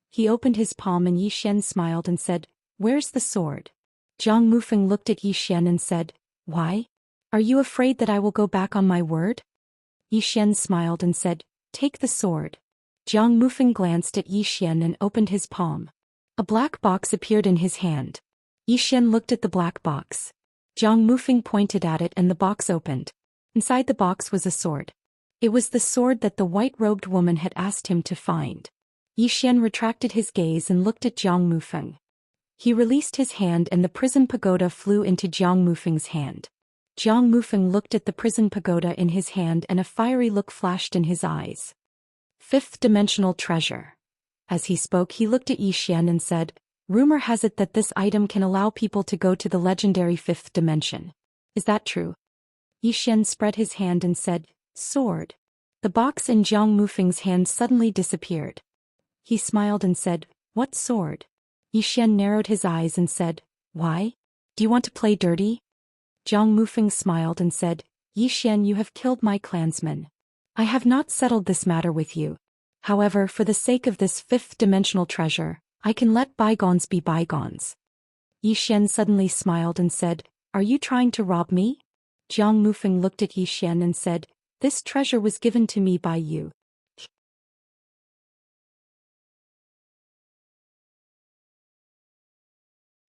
He opened his palm and Yi Xian smiled and said, "Where's the sword?" Zhang Mufeng looked at Yi Xian and said, "Why? Are you afraid that I will go back on my word?" Yi Xian smiled and said, "Take the sword." Zhang Mufeng glanced at Yi Xian and opened his palm. A black box appeared in his hand. Yi Xian looked at the black box. Zhang Mufeng pointed at it and the box opened. Inside the box was a sword. It was the sword that the white-robed woman had asked him to find. Yi Xian retracted his gaze and looked at Zhang Mufeng. He released his hand and the prison pagoda flew into Zhang Mufeng's hand. Zhang Mufeng looked at the prison pagoda in his hand and a fiery look flashed in his eyes. Fifth-dimensional treasure. As he spoke, he looked at Yi Xian and said, "Rumor has it that this item can allow people to go to the legendary fifth dimension. Is that true?" Yi Xian spread his hand and said, "Sword." The box in Zhang Mufeng's hand suddenly disappeared. He smiled and said, "What sword?" Yi Xian narrowed his eyes and said, "Why? Do you want to play dirty?" Zhang Mufeng smiled and said, "Yi Xian, you have killed my clansman. I have not settled this matter with you. However, for the sake of this fifth-dimensional treasure, I can let bygones be bygones." Yi Xian suddenly smiled and said, "Are you trying to rob me?" Zhang Mufeng looked at Yi Xian and said, "This treasure was given to me by you."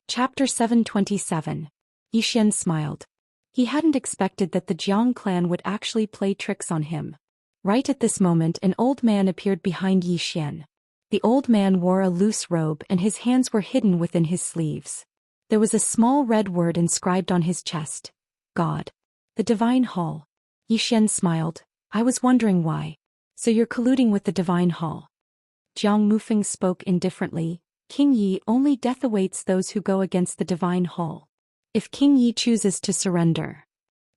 Chapter 727. Yi Xian smiled. He hadn't expected that the Jiang clan would actually play tricks on him. Right at this moment, an old man appeared behind Yi Xian. The old man wore a loose robe and his hands were hidden within his sleeves. There was a small red word inscribed on his chest. God. The Divine Hall. Yi Xian smiled. I was wondering why. So you're colluding with the Divine Hall. Jiang Mufeng spoke indifferently. King Yi, only death awaits those who go against the Divine Hall. If King Yi chooses to surrender.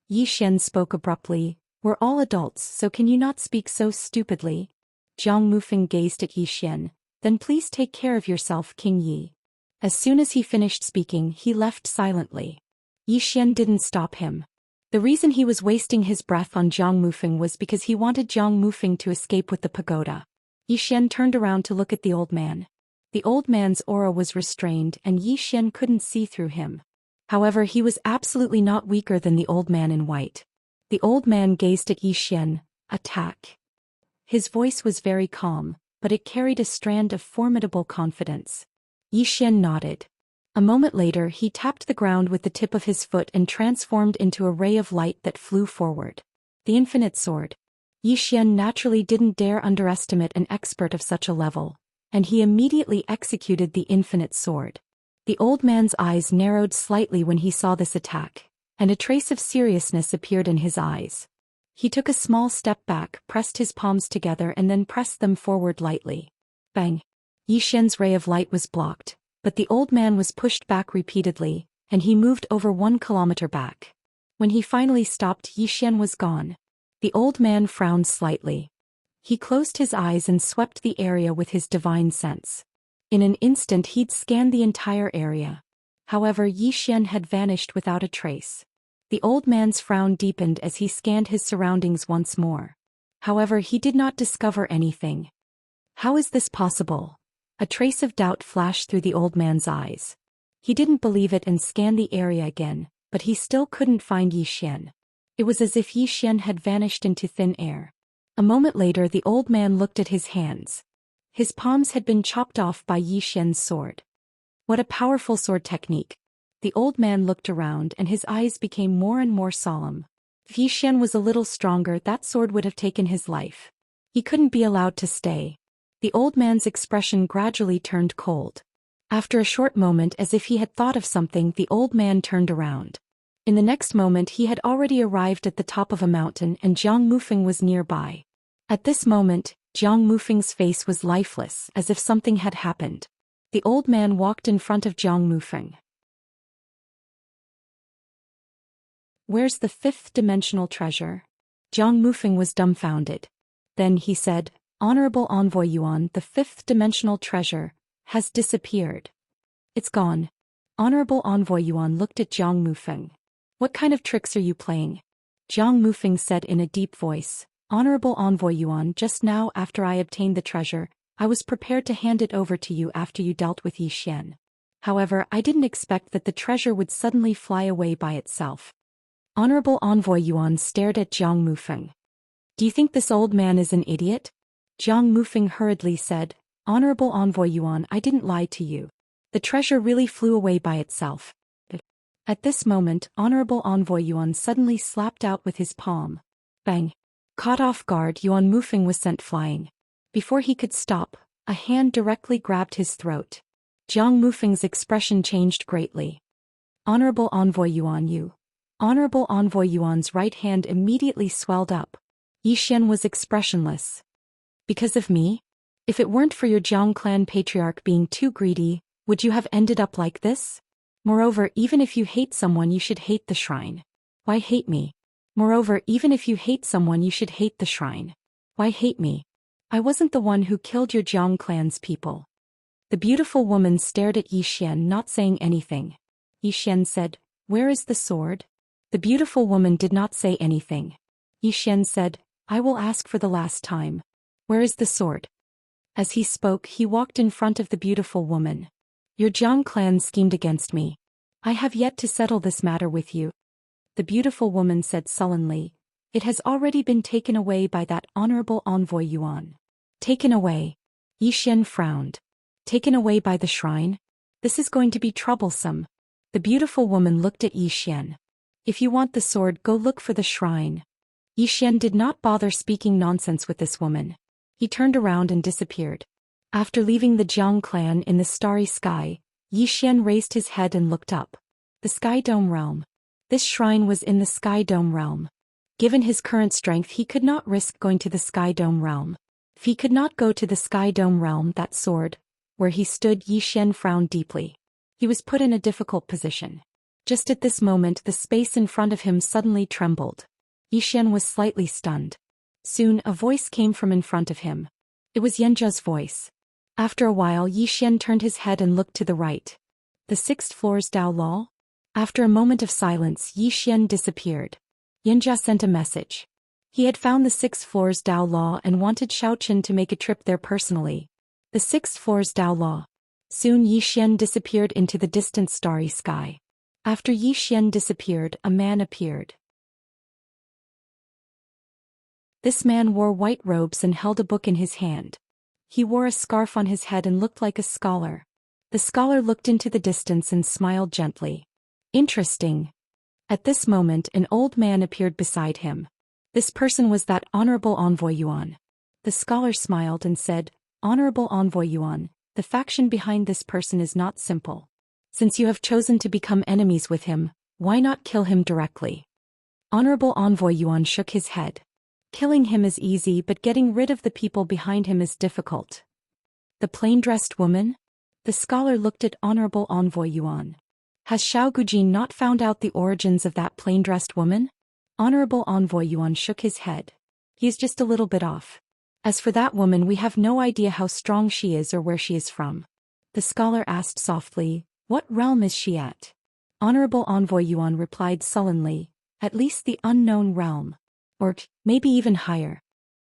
Yi Xian spoke abruptly. We're all adults, so can you not speak so stupidly? Jiang Mufeng gazed at Yi Xian. Then please take care of yourself, King Yi. As soon as he finished speaking, he left silently. Yi Xian didn't stop him. The reason he was wasting his breath on Jiang Mufeng was because he wanted Jiang Mufeng to escape with the pagoda. Yi Xian turned around to look at the old man. The old man's aura was restrained and Yi Xian couldn't see through him. However, he was absolutely not weaker than the old man in white. The old man gazed at Yi Xian. Attack. His voice was very calm, but it carried a strand of formidable confidence. Yi Xian nodded. A moment later he tapped the ground with the tip of his foot and transformed into a ray of light that flew forward. The infinite sword. Yi Xian naturally didn't dare underestimate an expert of such a level, and he immediately executed the infinite sword. The old man's eyes narrowed slightly when he saw this attack, and a trace of seriousness appeared in his eyes. He took a small step back, pressed his palms together and then pressed them forward lightly. Bang! Yi Xian's ray of light was blocked, but the old man was pushed back repeatedly, and he moved over 1 kilometer back. When he finally stopped, Yi Xian was gone. The old man frowned slightly. He closed his eyes and swept the area with his divine sense. In an instant he'd scanned the entire area. However, Yi Xian had vanished without a trace. The old man's frown deepened as he scanned his surroundings once more. However, he did not discover anything. How is this possible? A trace of doubt flashed through the old man's eyes. He didn't believe it and scanned the area again, but he still couldn't find Yi Xian. It was as if Yi Xian had vanished into thin air. A moment later the old man looked at his hands. His palms had been chopped off by Yi Xian's sword. What a powerful sword technique. The old man looked around and his eyes became more and more solemn. If Yi Xian was a little stronger, that sword would have taken his life. He couldn't be allowed to stay. The old man's expression gradually turned cold. After a short moment, as if he had thought of something, the old man turned around. In the next moment he had already arrived at the top of a mountain and Jiang Mufeng was nearby. At this moment, Jiang Mufeng's face was lifeless, as if something had happened. The old man walked in front of Jiang Mufeng. Where's the 5th dimensional treasure? Jiang Mufeng was dumbfounded. Then he said, Honorable Envoy Yuan, the 5th dimensional treasure has disappeared. It's gone. Honorable Envoy Yuan looked at Jiang Mufeng. What kind of tricks are you playing? Jiang Mufeng said in a deep voice, Honorable Envoy Yuan, just now after I obtained the treasure, I was prepared to hand it over to you after you dealt with Yi Xian. However, I didn't expect that the treasure would suddenly fly away by itself. Honorable Envoy Yuan stared at Jiang Mufeng. Do you think this old man is an idiot? Jiang Mufeng hurriedly said, Honorable Envoy Yuan, I didn't lie to you. The treasure really flew away by itself. At this moment, Honorable Envoy Yuan suddenly slapped out with his palm. Bang! Caught off guard, Yuan Mufeng was sent flying. Before he could stop, a hand directly grabbed his throat. Jiang Mufeng's expression changed greatly. Honorable Envoy Yuan, you. Honorable Envoy Yuan's right hand immediately swelled up. Yi Xian was expressionless. Because of me? If it weren't for your Jiang clan patriarch being too greedy, would you have ended up like this? Moreover, even if you hate someone, you should hate the shrine. Why hate me? Moreover, even if you hate someone, you should hate the shrine. Why hate me? I wasn't the one who killed your Jiang clan's people. The beautiful woman stared at Yi Xian, not saying anything. Yi Xian said, Where is the sword? The beautiful woman did not say anything. Yi Xian said, I will ask for the last time. Where is the sword? As he spoke, he walked in front of the beautiful woman. Your Jiang clan schemed against me. I have yet to settle this matter with you. The beautiful woman said sullenly, It has already been taken away by that Honorable Envoy Yuan. Taken away? Yi Xian frowned. Taken away by the shrine? This is going to be troublesome. The beautiful woman looked at Yi Xian. If you want the sword, go look for the shrine. Yi Xian did not bother speaking nonsense with this woman. He turned around and disappeared. After leaving the Jiang clan in the starry sky, Yi Xian raised his head and looked up. The Sky Dome realm. This shrine was in the Sky Dome realm. Given his current strength, he could not risk going to the Sky Dome realm. If he could not go to the Sky Dome realm, that sword, where he stood, Yi Xian frowned deeply. He was put in a difficult position. Just at this moment, the space in front of him suddenly trembled. Yi Xian was slightly stunned. Soon, a voice came from in front of him. It was Yanjia's voice. After a while, Yi Xian turned his head and looked to the right. The 6th floor's Dao Law? After a moment of silence, Yi Xian disappeared. Yanjia sent a message. He had found the 6th floor's Dao Law and wanted Xiaoqin to make a trip there personally. The 6th floor's Dao Law. Soon Yi Xian disappeared into the distant starry sky. After Yi Xian disappeared, a man appeared. This man wore white robes and held a book in his hand. He wore a scarf on his head and looked like a scholar. The scholar looked into the distance and smiled gently. Interesting. At this moment, an old man appeared beside him. This person was that Honorable Envoy Yuan. The scholar smiled and said, Honorable Envoy Yuan, the faction behind this person is not simple. Since you have chosen to become enemies with him, why not kill him directly? Honorable Envoy Yuan shook his head. Killing him is easy, but getting rid of the people behind him is difficult. The plain-dressed woman? The scholar looked at Honorable Envoy Yuan. Has Xiao Gujin not found out the origins of that plain-dressed woman? Honorable Envoy Yuan shook his head. He is just a little bit off. As for that woman, we have no idea how strong she is or where she is from. The scholar asked softly, what realm is she at? Honorable Envoy Yuan replied sullenly, at least the unknown realm. Or maybe even higher.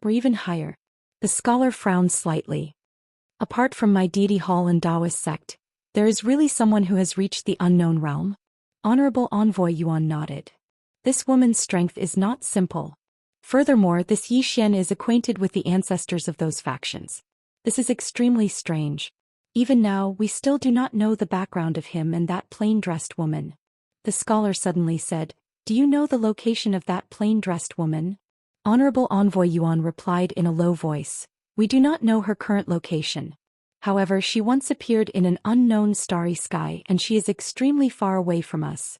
Or even higher. The scholar frowned slightly. Apart from my deity hall and Taoist sect, there is really someone who has reached the unknown realm? Honorable Envoy Yuan nodded. This woman's strength is not simple. Furthermore, this Yi Xian is acquainted with the ancestors of those factions. This is extremely strange. Even now, we still do not know the background of him and that plain-dressed woman. The scholar suddenly said, do you know the location of that plain-dressed woman? Honorable Envoy Yuan replied in a low voice. We do not know her current location. However, she once appeared in an unknown starry sky and she is extremely far away from us.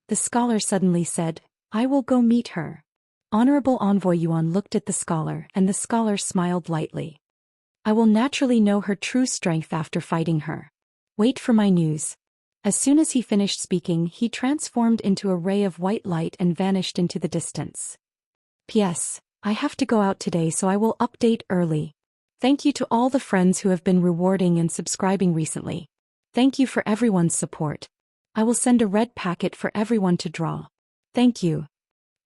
The scholar suddenly said, I will go meet her. Honorable Envoy Yuan looked at the scholar and the scholar smiled lightly. I will naturally know her true strength after fighting her. Wait for my news. As soon as he finished speaking, he transformed into a ray of white light and vanished into the distance. P.S. I have to go out today, so I will update early. Thank you to all the friends who have been rewarding and subscribing recently. Thank you for everyone's support. I will send a red packet for everyone to draw. Thank you.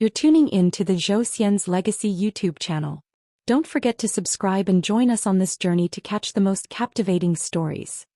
You're tuning in to the Zhou Xian's Legacy YouTube channel. Don't forget to subscribe and join us on this journey to catch the most captivating stories.